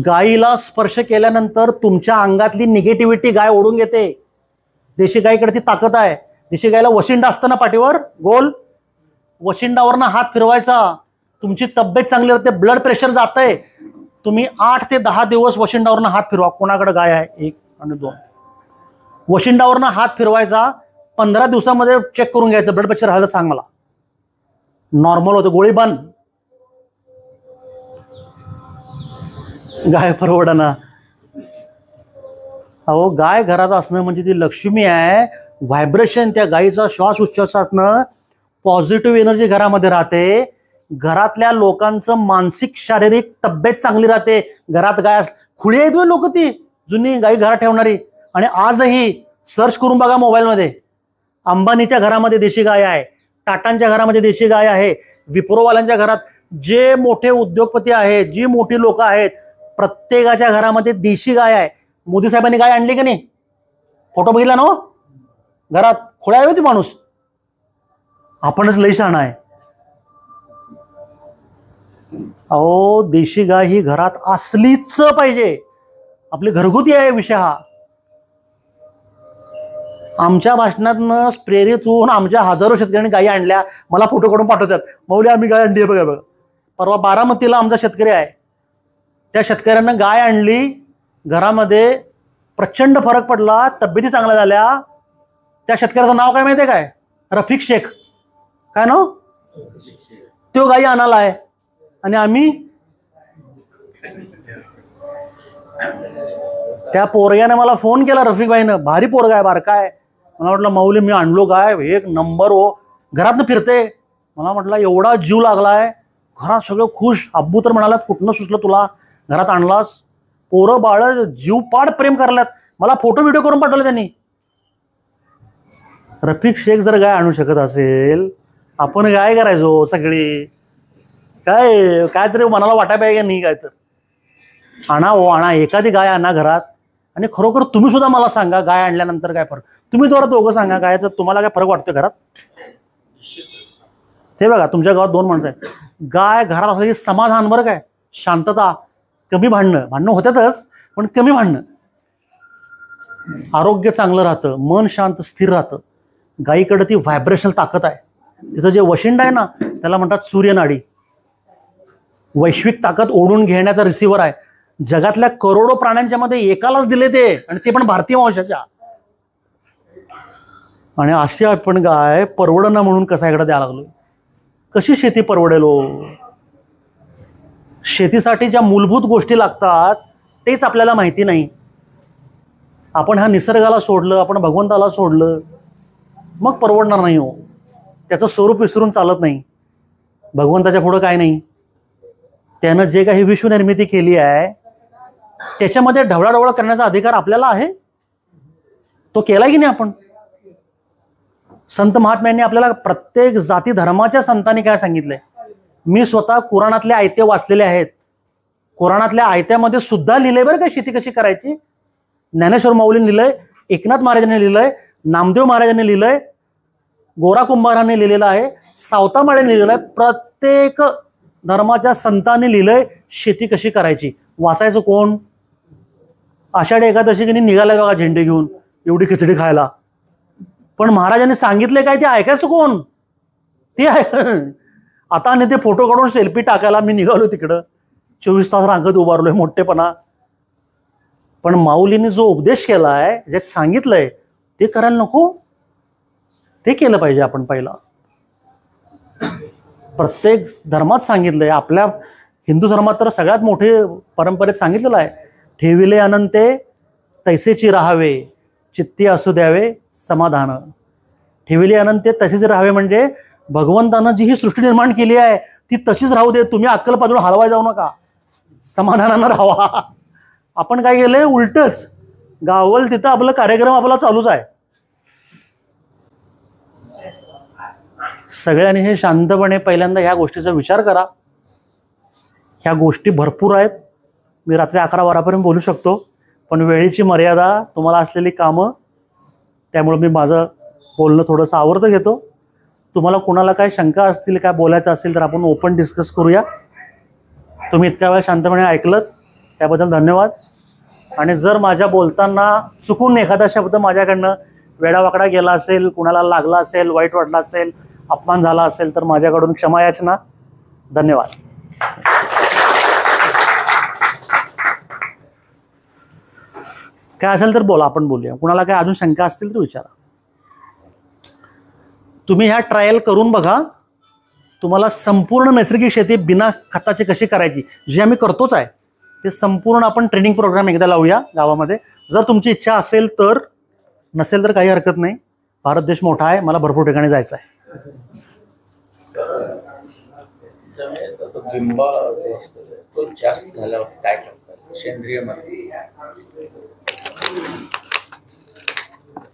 गायीला स्पर्श केल्यानंतर तुमच्या अंगातली निगेटिव्हिटी गाय ओढून घेते. देशी गायीकडे ती ताकद आहे. देशी गायला वशिंडा असतं ना पाठीवर गोल, वशिंडावरनं हात फिरवायचा, तुमची तब्येत चांगली होते, ब्लड प्रेशर जातंय. तुम्ही 8 ते 10 दिवस वशिंडावरनं हात फिरवा. कोणाकडे गाय आहे? 1 आणि 2. वशिंडावरनं हात फिरवायचा. 15 दिवसामध्ये चेक करून घ्यायचं, ब्लड प्रेशर राहिलं सांग मला. नॉर्मल होतं, गोळी बंद. गाय परवडना. अहो, गाय घरात असणं म्हणजे ती लक्ष्मी आहे. व्हायब्रेशन, त्या गायीचा श्वास उच्छ्वासातनं पॉझिटिव्ह एनर्जी घरामध्ये राहते. घरातल्या लोकांचं मानसिक शारीरिक तब्येत चांगली राहते. घरात गाय खुळी आहेत लोक, ती जुनी गायी घरात ठेवणारी. आणि आजही सर्च करून बघा मोबाईलमध्ये, अंबानीच्या घरामध्ये देशी गाय आहे, टाटांच्या घरामध्ये देशी गाय आहे, विप्रोवाल्यांच्या घरात, जे मोठे उद्योगपती आहेत, जी मोठी लोक आहेत, प्रत्येकाच्या घरामध्ये देशी गाय आहे. मोदी साहेबांनी गाय आणली की नाही? फोटो बघितला ना? घरात खोळ्या आहे ती माणूस. आपणच लई शहाणा आहे. अहो, देशी गाय ही घरात असलीच पाहिजे. आपली घरगुती आहे विषय हा. आमच्या भाषणातनं प्रेरित होऊन आमच्या हजारो शेतकऱ्यांनी गायी आणल्या. मला फोटो काढून पाठवतात, मौली आम्ही गाय आणली बघा बघा. परवा बारामतीला आमचा शेतकरी आहे, त्या शेतकऱ्यांना गाय आणली. घरामध्ये प्रचंड फरक पडला, तब्येती चांगल्या झाल्या. त्या शेतकऱ्याचं नाव काय माहितीये काय? रफिक शेख. काय नाव? तो गायी आणायला आहे. आणि आम्ही त्या पोरग्याने मला फोन केला, रफिक भाईनं, भारी पोरगा आहे, बारका आहे. मला म्हटलं मौली मी आणलो गाय, 1 नंबर हो, घरातनं फिरते. मला म्हटलं एवढा जीव लागलाय, घरात सगळं खुश. अब्बू तर म्हणालात कुठनं सुचलं तुला, घरात आणलास? पोरं बाळ जीव पाड प्रेम करायलात. मला फोटो व्हिडिओ करून पाठवले त्यांनी. रफिक शेख जर गाय आणू शकत असेल, आपण काय करायचो सगळी? काहीतरी मनाला वाटाय पाहिजे नाही. काय तर आणा हो, आणा एखादी गाय आणा घरात. आणि खरोखर तुम्ही सुद्धा मला सांगा, गाय आणल्यानंतर काय फरक. तुम्ही दोघं सांगा, गाय तर तुम्हाला काय फरक वाटतोय घरात? ते बघा, तुमच्या गावात 2 माणसं आहेत, गाय घरात असल्याची समाधान, बरं काय, शांतता, कमी भांडणं होत्यातच, पण कमी भांडणं, आरोग्य चांगलं राहतं, मन शांत स्थिर राहतं. गायीकडे ती व्हायब्रेशनल ताकद आहे. तिचं जे वशिंड आहे ना, त्याला म्हणतात सूर्यनाडी. वैश्विक ताकद ओढून घेण्याचा रिसिव्हर आहे. जगातल्या करोडो प्राण्यांच्या मध्ये एकालाच दिले ते, आणि ते पण भारतीय वंशाच्या. आणि अशी आपण गाय परवडणं म्हणून कसाकडे द्यायला लागलोय. कशी शेती परवडेल? शेतीसाठी ज्या मूलभूत गोष्टी लागतात तेच आपल्याला माहिती नाही. आपण ह्या निसर्गाला सोडलं, आपण भगवंताला सोडलं, मग परवडणार नाही हो. त्याचं स्वरूप विसरून चालत नाही. भगवंताच्या पुढं काय नाही. त्यानं जे काही विश्वनिर्मिती केली आहे त्याच्यामध्ये ढवळाढवळ करण्याचा अधिकार आपल्याला आहे. तो केला की नाही आपण? संत महात्म्यांनी आपल्याला प्रत्येक जाती धर्माच्या संतांनी काय सांगितलंय? मी स्वतः कुराणातले आयते वाचलेले आहेत. कुराणातल्या आयत्यामध्ये सुद्धा लिहिलंय बरं का शेती कशी करायची. ज्ञानेश्वर माऊलींनी लिहिलंय, एकनाथ महाराजांनी लिहिलंय, नामदेव महाराजांनी लिहिलंय, गोरा कुंभारांनी लिहिलेलं आहे, सावतामाळ्यांनी लिहिलेलं आहे. प्रत्येक धर्माच्या संतांनी लिहिलंय शेती कशी करायची. वाचायचं कोण? आषाढी एकादशी की निघालाय बघा झेंडे घेऊन एवढी खिचडी खायला. पण महाराजांनी सांगितलंय काय ते ऐकायचं कोण? ते आहे. आता आणि ते फोटो काढून सेल्फी टाकायला मी निघालो तिकडं, 24 तास रांगत उभारलोय, मोठेपणा. पण माऊलींनी जो उपदेश केलाय, ज्यात सांगितलंय ते करायला नको? ते केलं पाहिजे आपण पहिला. प्रत्येक धर्मात सांगितलंय. आपल्या हिंदू धर्मात तर सगळ्यात मोठे परंपरेत सांगितलेलं आहे, ठेविले अनंते तैसेची राहावे, चित्ती असू द्यावे समाधान. ठेविली आनंद ते तसेच राहावे म्हणजे भगवंतानं जी ही सृष्टी निर्माण केली आहे ती तशीच राहू दे, तुम्ही अक्कल पाजून हलवाय जाऊ नका, समाधानानं राहा. आपण काय केलंय उलटच, गावल तिथं आपला कार्यक्रम आपला चालूच आहे. सगळ्यांनी हे शांतपणे पहिल्यांदा ह्या गोष्टीचा विचार करा. ह्या गोष्टी भरपूर आहेत, मी रात्री 11-12पर्यंत बोलू शकतो, पण वेळेची मर्यादा, तुम्हाला असलेली कामं, त्यामुळे मी माझं बोलणं थोडंसं आवर्त घेतो. तुम्हाला कोणाला काय शंका असतील, काय बोलायचं असेल तर आपण ओपन डिस्कस करूया. तुम्ही इतक्या वेळा शांतपणे ऐकलत त्याबद्दल धन्यवाद. आणि जर माझ्या बोलताना चुकून एखादा शब्द माझ्याकडनं वेडावाकडा गेला असेल, कुणाला लागला असेल, वाईट वाटला असेल, अपमान झाला असेल तर माझ्याकडून क्षमा याचना. धन्यवाद. काय असेल तर बोला, आपण बोलूया. कुणाला काय अजून शंका असतील तर विचारा. तुम्ही ह्या ट्रायल करून बघा, तुम्हाला संपूर्ण नैसर्गिक शेती बिना खताची कशी करायची, जी आम्ही करतोच आहे, ते संपूर्ण आपण ट्रेनिंग प्रोग्राम एकदा लावूया गावामध्ये. जर तुमची इच्छा असेल तर, नसेल तर काही हरकत नाही. भारत देश मोठा आहे, मला भरपूर ठिकाणी जायचं आहे. लिंबा तो जास्त झाल्यावर काय करतात सेंद्रिय मध्ये?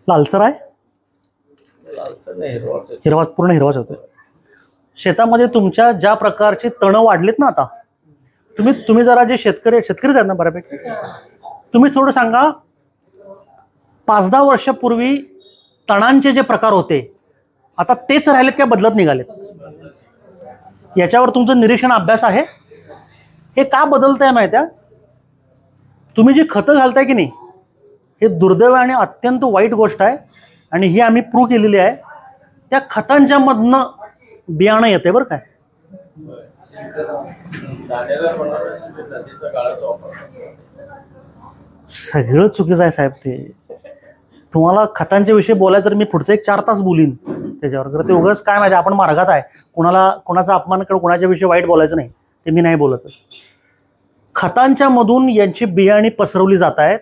लालसर आहे, लालसर नाही, हिरवा, पूर्ण हिरवाच होतो. शेतामध्ये तुमच्या ज्या प्रकारची तणं वाढलीत ना, आता तुम्ही जरा जे शेतकरीच आहेत ना बऱ्यापैकी, तुम्ही थोडं सांगा 5-10 वर्षापूर्वी तणांचे जे प्रकार होते आता तेच राहिलेत काय बदलत निघालेत? याच्यावर तुमचं निरीक्षण अभ्यास आहे? हे का बदलतंय माहिती आहे? तुम्ही जी खतं घालताय की नाही, हे दुर्दैव आणि अत्यंत वाईट गोष्ट आहे. आणि ही आम्ही प्रूव्ह केलेली आहे. त्या खतांच्या मधनं बियाणं येते बरं काय. सगळं चुकीचं आहे साहेब. ते तुम्हाला खतांच्या विषयी बोलाय तर मी पुढचे 4 तास बोलीन त्याच्यावर. ते उगाच काय माहिती, आपण मार्गात आहे, कोणाचा अपमान करून कोणाच्या विषयी वाईट बोलायचं नाही, ते मी नाही बोलत. खतांच्या मधून यांची बियाणी पसरवली जात आहेत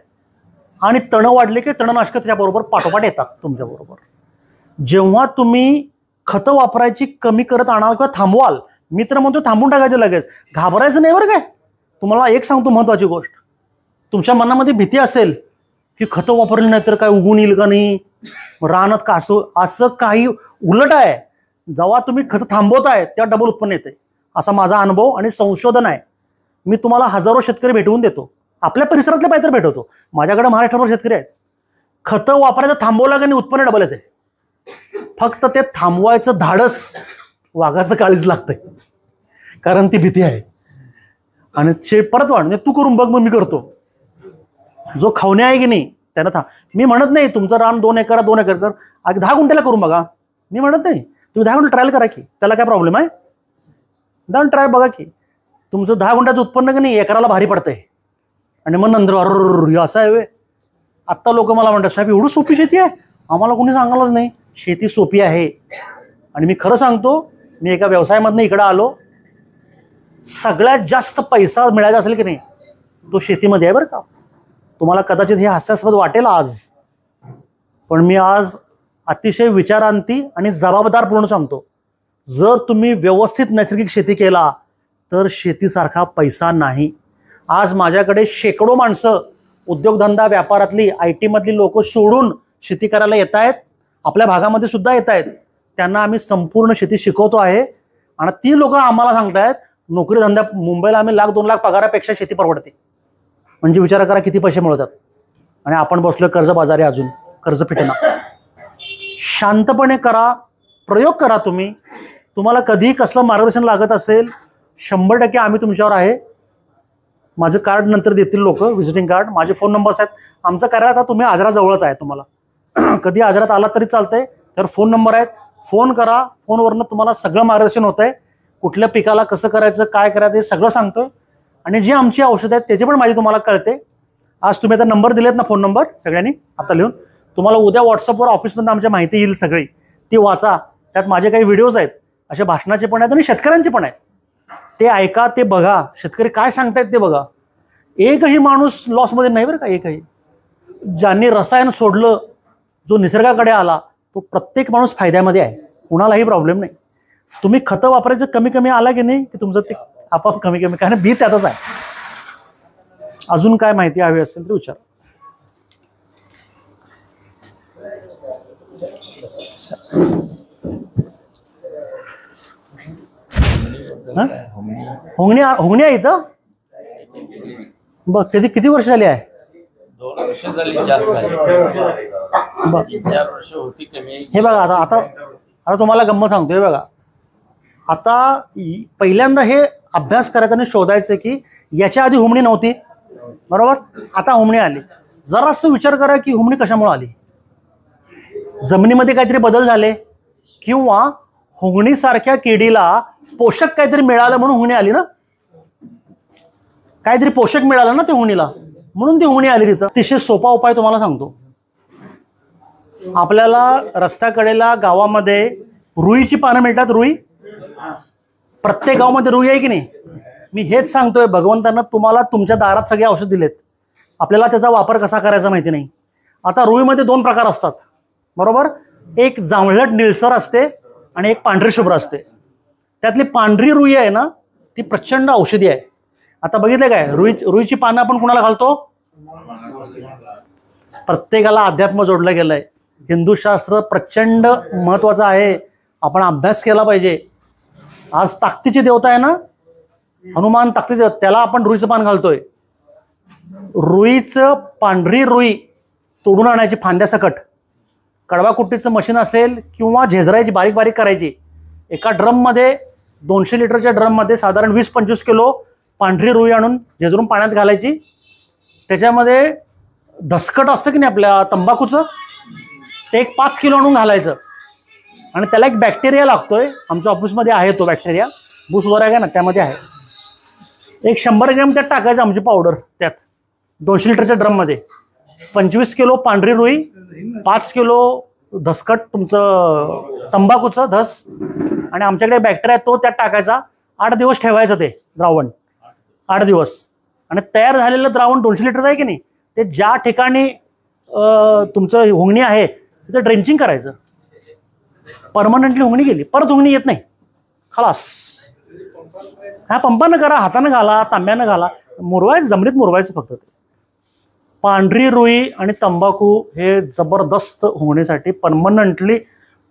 आणि तणं वाढली की तणनाशक त्याच्याबरोबर पाठोपाठ येतात तुमच्याबरोबर. जेव्हा तुम्ही खतं वापरायची कमी करत आणाल किंवा थांबवाल, मी तर म्हणतो थांबून टाकायचं लगेच, घाबरायचं नाही बरं काय. तुम्हाला एक सांगतो महत्त्वाची गोष्ट, तुमच्या मनामध्ये भीती असेल की खतं वापरली नाही तर काय उगून येईल का नाही, रानात का असं काही उलट आहे. जेव्हा तुम्ही खतं थांबवताय तेव्हा डबल उत्पन्न येते, असा माझा अनुभव आणि संशोधन आहे. मी तुम्हाला हजारो शेतकरी भेटवून देतो, आपल्या परिसरातले पाहिजे भेटवतो. माझ्याकडे महाराष्ट्रभर शेतकरी आहेत. खतं वापरायचं थांबवलं का नाही उत्पन्न डबल येते. फक्त ते थांबवायचं धाडस वाघाचं काळीच लागतंय, कारण ती भीती आहे. आणि परत वाढ तू करून बघ, मग मी करतो. जो खवणे आहे की नाही त्यानं मी म्हणत नाही तुमचं रान 2 एकर 2 एकर कर, 10 गुंठ्याला करून बघा, मी म्हणत नाही. तुम्ही 10 गुंठे ट्रायल करा की, त्याला काय प्रॉब्लेम आहे? 10 ट्रायल बघा की, तुमचं 10 गुंठ्याचं उत्पन्न की नाही एकराला भारी पडतंय. आणि मग नंतर असं आहे. आत्ता लोक मला म्हणतात साहेब एवढं सोपी शेती आहे, आम्हाला कोणी सांगायलाच नाही. शेती सोपी आहे. आणि मी खरं सांगतो, मी एका व्यवसायामधनं इकडं आलो, सगळ्यात जास्त पैसा मिळायचा असेल की नाही तो शेतीमध्ये आहे बरं का. तुम्हाला कदाचित हे हास्यास्पद वाटेल आज, पण मी आज अतिशय विचारांती आणि जबाबदारपूर्ण सांगतो, जर तुम्ही व्यवस्थित नैसर्गिक शेती केला तर शेतीसारखा पैसा नाही. आज माझ्याकडे शेकडो माणसं उद्योगधंदा व्यापारातली IT मधली लोक सोडून शेती करायला येत आहेत, आपल्या भागामध्ये सुद्धा येत आहेत. त्यांना आम्ही संपूर्ण शेती शिकवतो आहे. आणि ती लोक आम्हाला सांगतायत नोकरी धंदा मुंबईला आम्ही 1-2 लाख पगारापेक्षा शेती परवडते. म्हणजे विचार करा किती पैसे मिळतात. आणि आपण बसलो कर्ज बाजारी, अजून कर्ज फिटना. शांतपणे करा, प्रयोग करा. तुम्हाला कधीही कसलं मार्गदर्शन लागत असेल 100% आम्ही तुमच्यावर आहे. माझं कार्ड नंतर देतील लोक, व्हिजिटिंग कार्ड, माझे फोन नंबर्स आहेत. आमचं कार्य आता तुम्ही आजराजवळच आहे. तुम्हाला कधी आजारात आला तरी चालतंय, तर फोन नंबर आहेत, फोन करा. फोनवरनं तुम्हाला सगळं मार्गदर्शन होत आहे. कुठल्या पिकाला कसं करायचं, काय करायचं हे सगळं सांगतोय. आणि जी आमची औषधं आहेत त्याची पण माहिती तुम्हाला कळते. आज तुम्ही आता नंबर दिलेत ना, फोन नंबर सगळ्यांनी आता लिहून, तुम्हाला उद्या व्हॉट्सअपवर ऑफिसमध्ये आमची माहिती येईल सगळी, ती वाचा. त्यात माझे काही व्हिडिओज आहेत, असे भाषणाचे पण आहेत आणि शेतकऱ्यांचे पण आहेत. ते ऐका, ते बघा, शेतकरी काय सांगतायत ते बघा. एकही माणूस लॉसमध्ये नाही बरं का, एकही. ज्यांनी रसायन सोडलं, जो निसर्गाकडे आला, तो प्रत्येक माणूस फायद्यामध्ये आहे, कुणालाही प्रॉब्लेम नाही. तुम्ही खतं वापरायचं कमी कमी आला की नाही की तुमचं ते आपाप कमी कमी, कारण बी त्यातच आहे. अजून काय माहिती हवी असेल तर विचार. होंगणी होंगणी आहे इथं बघ. किती किती वर्ष झाली आहे? 2 वर्ष झाली, जास्त झाली. बघ 4 वर्ष होती कमी. हे बघा, आता आता आता तुम्हाला गंमत सांगतो. हे बघा, आता पहिल्यांदा हे अभ्यास करायचा आणि शोधायचं की याच्या आधी हुमणी नव्हती, बरोबर. आता हुमणी आली. जरासं विचार करा की हुमणी कशामुळे आली. जमिनीमध्ये काहीतरी बदल झाले किंवा हुंगणीसारख्या किडीला पोषक काहीतरी मिळालं म्हणून हुंगणी आली ना. काहीतरी पोषक मिळालं ना ते हुंगणीला, म्हणून ती हुंगणी आली तिथं. अतिशय सोपा उपाय तुम्हाला सांगतो. आपल्याला रस्त्याकडेला गावामध्ये रुईची पानं मिळतात. रुई प्रत्येक गावामध्ये रुई आहे की नाही. मी हेच सांगतोय, भगवंतांना तुम्हाला तुमच्या दारात सगळे औषध दिलेत, आपल्याला त्याचा वापर कसा करायचा माहिती नाही. आता रुईमध्ये 2 प्रकार असतात, बरोबर. एक जांभळट निळसर असते आणि एक पांढरी शुभ्र असते. त्यातली पांढरी रुई आहे ना, ती प्रचंड औषधी आहे. आता बघितलं काय, रुईची पानं आपण कुणाला घालतो? प्रत्येकाला अध्यात्म जोडलं गेलंय. हिंदूशास्त्र प्रचंड महत्वाचं आहे, आपण अभ्यास केला पाहिजे. आज ताकदीची देवता आहे ना, हनुमान ताकदीचे, त्याला आपण रुईचं पान घालतोय. रुईचं पांढरी रुई तोडून आणायची फांद्यासकट, कडवा कुट्टीचं मशीन असेल किंवा झेजरायची, बारीक बारीक करायची. एका ड्रममध्ये 200 लिटरच्या ड्रममध्ये साधारण 20-25 किलो पांढरी रुई आणून झेजरून पाण्यात घालायची. त्याच्यामध्ये धसकट असतं की नाही आपल्या तंबाखूचं, ते एक 5 किलो आणून घालायचं. आणि त्याला एक बॅक्टेरिया लागतोय, आमच्या ऑफिसमध्ये आहे तो बॅक्टेरिया, भूस वगैरे आहे ना त्यामध्ये आहे. एक 100 ग्रॅम त्यात टाकायचं आमची पावडर. त्यात 200 लिटरच्या ड्रममध्ये 25 किलो पांढरी रुई, 5 किलो धसकट तुमचं तंबाखूचं धस, आणि आमच्याकडे बॅक्टेरिया तो त्यात टाकायचा. 8 दिवस ठेवायचं ते द्रावण, 8 दिवस. आणि तयार झालेलं द्रावण 200 लिटरचं आहे की नाही, ते ज्या ठिकाणी तुमचं हुंगणी आहे तिथे ड्रेंचिंग करायचं. परमनंटली हुंगणी गेली, परत हुंगणी येत नाही, खलास. हा पंपानं करा, हातानं घाला, तांब्यानं घाला, मुरवायचं, जमिनीत मुरवायचं फक्त. ते पांढरी रुई आणि तंबाखू हे जबरदस्त हुंगणीसाठी परमनंटली.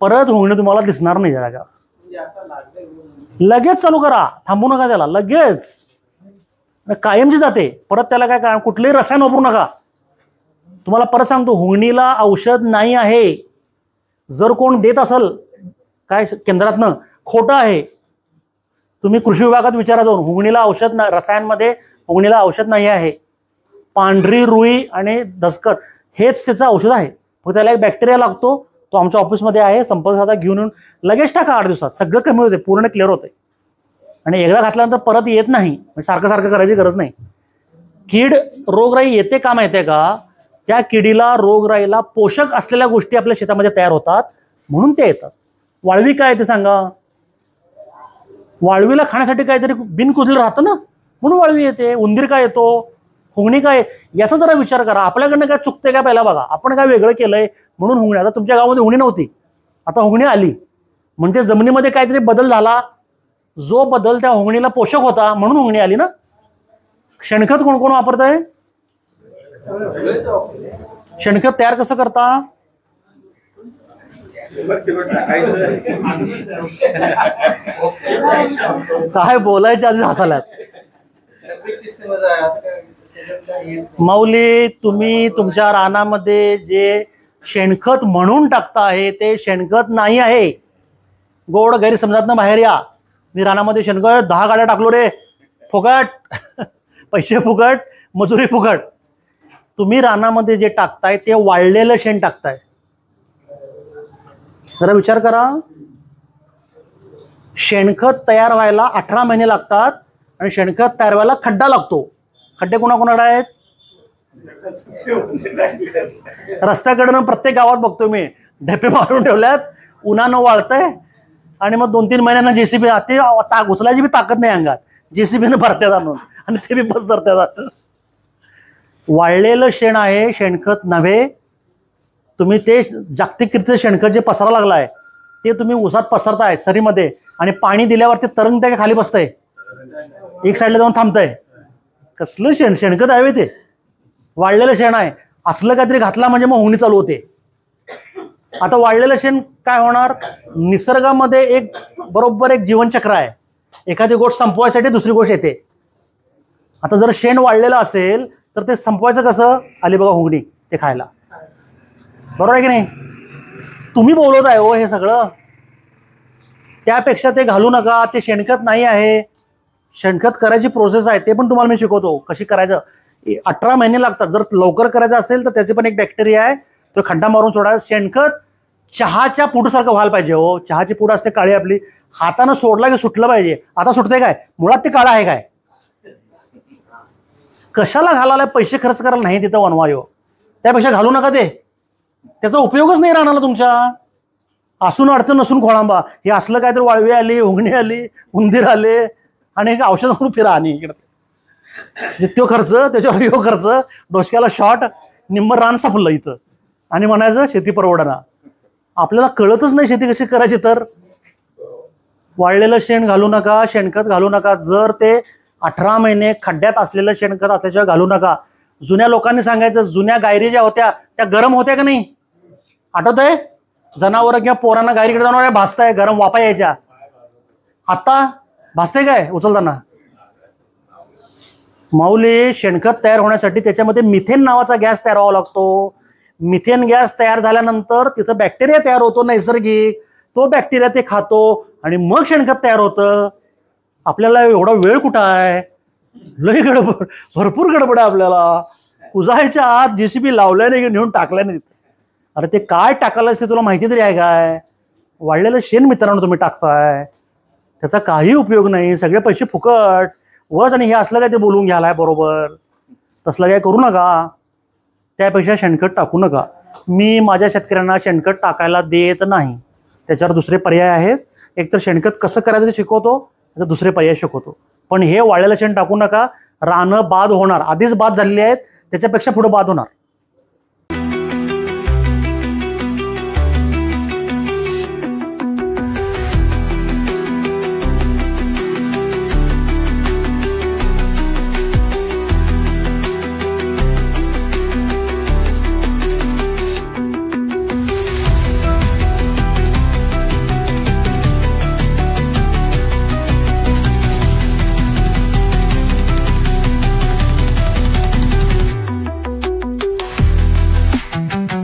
परत हुंगणी तुम्हाला दिसणार नाही जागा. लगेच चालू करा, थांबू नका त्याला, लगेच कायमची जाते. परत त्याला काय कुठलंही रसायन वापरू नका. तुम्हाला परत सांगतो, हुंगणीला औषध नाही आहे. जर कोण देत असेल काय केंद्रातनं, खोटं आहे. तुम्ही कृषी विभागात विचारा जाऊन, हुंगणीला औषध नाही, रसायनमध्ये हुंगणीला औषध नाही आहे. पांढरी रुई आणि दसकट हेच त्याचं औषध आहे. फक्त त्याला एक बॅक्टेरिया लागतो, तो आमच्या ऑफिसमध्ये आहे. संपर्क साधा घेऊन येऊन लगेच टाका, 8 दिवसात सगळं कमी होते, पूर्ण क्लिअर होते. आणि एकदा घातल्यानंतर परत येत नाही, सारखं सारखं करायची गरज नाही. कीड रोगराई येते का माहिती आहे का? त्या किडीला रोगराईला पोषक असलेल्या गोष्टी आपल्या शेतामध्ये तयार होतात म्हणून ते येतात. वाळवी काय ते सांगा? वाळवीला खाण्यासाठी काहीतरी बिन कुजलेलं राहतं ना, म्हणून वाळवी येते. उंदीर काय येतो, हुंगणी काय, याचा जरा विचार करा. आपल्याकडनं काय चुकते का पहिला बघा. आपण काय वेगळं केलंय म्हणून हुंगणी. आता तुमच्या गावामध्ये हुंगणी नव्हती, आता हुंगणी आली म्हणजे जमिनीमध्ये काहीतरी बदल झाला. जो बदल त्या हुंगणीला पोषक होता म्हणून हुंगणी आली ना. शेणखत कोण कोण वापरत आहे? शेणखत तयार कसं करता? काय बोलायच्या आधी हसाल्यात. माऊली, तुम्ही तुमच्या रानामध्ये जे शेणखत म्हणून टाकता आहे ते शेणखत नाही आहे. गोड गैरसमजात ना बाहेर या. मी रानामध्ये शेणखत 10 गाड्या टाकलो रे, फुकट. पैसे फुकट, मजुरी फुकट. तुम्ही रानामध्ये जे टाकताय ते वाळलेलं शेण टाकताय. जरा विचार करा. शेणखत तयार व्हायला 18 महिने लागतात आणि शेणखत तयार व्हायला खड्डा लागतो. खड्डे कोणाकोणाकडे आहेत? रस्त्याकडनं प्रत्येक गावात बघतो मी, ढेपे मारून ठेवल्यात, उन्हानं वाळतंय आणि मग 2-3 महिन्यांना जेसीबी, ते उचलायची बी ताकद नाही अंगात, जेसीबीनं भरत्यात आणून आणि ते बी बस धरत्यात. वाळलेलं शेण आहे, शेणखत नव्हे. तुम्ही ते जागतिकरित्या शेणखत जे पसरा लागलाय ते तुम्ही उसात पसरताय सरीमध्ये, आणि पाणी दिल्यावर ते तरंगतंय का खाली बसतंय, एक साईडला जाऊन थांबतंय. कसलं शेणखत आहे ते? वाळलेलं शेण आहे. असलं काहीतरी घातला म्हणजे मग होणी चालू होते. आता वाळलेलं शेण काय होणार? निसर्गामध्ये एक बरोबर एक जीवनचक्र आहे. एखादी गोष्ट संपवायसाठी दुसरी गोष्ट येते. आता जर शेण वाळलेलं असेल तर ते संपवायचं कसं? आली बघा हुंगणी ते खायला. बरोबर आहे की नाही? तुम्ही बोलत आहे हो हे सगळं. त्यापेक्षा ते घालू नका. ते शेणखत नाही आहे. शेणखत करायची प्रोसेस आहे, ते पण तुम्हाला मी शिकवतो कशी करायचं. 18 महिने लागतात. जर लवकर करायचं असेल तर त्याचे पण एक बॅक्टेरिया आहे, तो खड्डा मारून सोडायचा. शेणखत चहाच्या पुडसारखं व्हायला पाहिजे हो. चहाची पूड असते काळी आपली, हातानं सोडला की सुटलं पाहिजे. आता सुटते काय? मुळात ते काळं आहे काय? कशाला घालायला? पैसे खर्च करायला नाही तिथं वनवायो. त्यापेक्षा घालू नका ते. त्याचा उपयोगच नाही राहणार तुमच्या. असून अडचण नसून खोळांबा. हे असलं काय तर वाळवी आली, उंगणी आली, उंदीर आले आणि एक औषध म्हणून फिरा. आणि इकडं तो खर्च, त्याच्यावर यो खर्च, डोसक्याला शॉट, निम्म रान सापडलं इथं, आणि म्हणायचं शेती परवडणार. आपल्याला कळतच नाही शेती कशी करायची. तर वाळलेलं शेण घालू नका, शेणखत घालू नका. जर ते 18 महिने खड्ड्यात असलेलं शेणखत असल्याशिवाय घालू नका. जुन्या लोकांनी सांगायचं, जुन्या गायरी ज्या होत्या त्या गरम होत्या का नाही? आठवत आहे? जनावरं किंवा पोरांना गायरीकडे जाणार भासताय, गरम वापा यायच्या. आता भासते काय उचलताना? माऊली, शेणखत तयार होण्यासाठी त्याच्यामध्ये मिथेन नावाचा गॅस तयार व्हावा लागतो. मिथेन गॅस तयार झाल्यानंतर तिथं बॅक्टेरिया तयार होतो नैसर्गिक. तो बॅक्टेरिया ते खातो आणि मग शेणखत तयार होतं. आपल्याला एवढा वेळ कुठं आहे? लय गडबड, भरपूर गडबड आहे आपल्याला. कुजायच्या आत JCB लावल्याने नेऊन टाकल्याने. अरे ते काय टाकायला ते तुला माहिती तरी आहे काय? वाळलेलं शेण मित्रांनो तुम्ही टाकताय, त्याचा काही उपयोग नाही. सगळे पैसे फुकट वच. आणि हे असलं काय ते बोलून घ्यायलाय बरोबर, तसलं काय करू नका. त्यापेक्षा शेणखत टाकू नका. मी माझ्या शेतकऱ्यांना शेणखत टाकायला देत नाही. त्याच्यावर दुसरे पर्याय आहेत. एकतर शेणखत कसं करायचं ते शिकवतो, तर दुसरे पर्याय शिकवतो. पण हे वाळलेलं शेण टाकू नका. रानं बाद होणार, आधीच बाद झालेली आहेत, त्याच्यापेक्षा पुढे बाद होणार.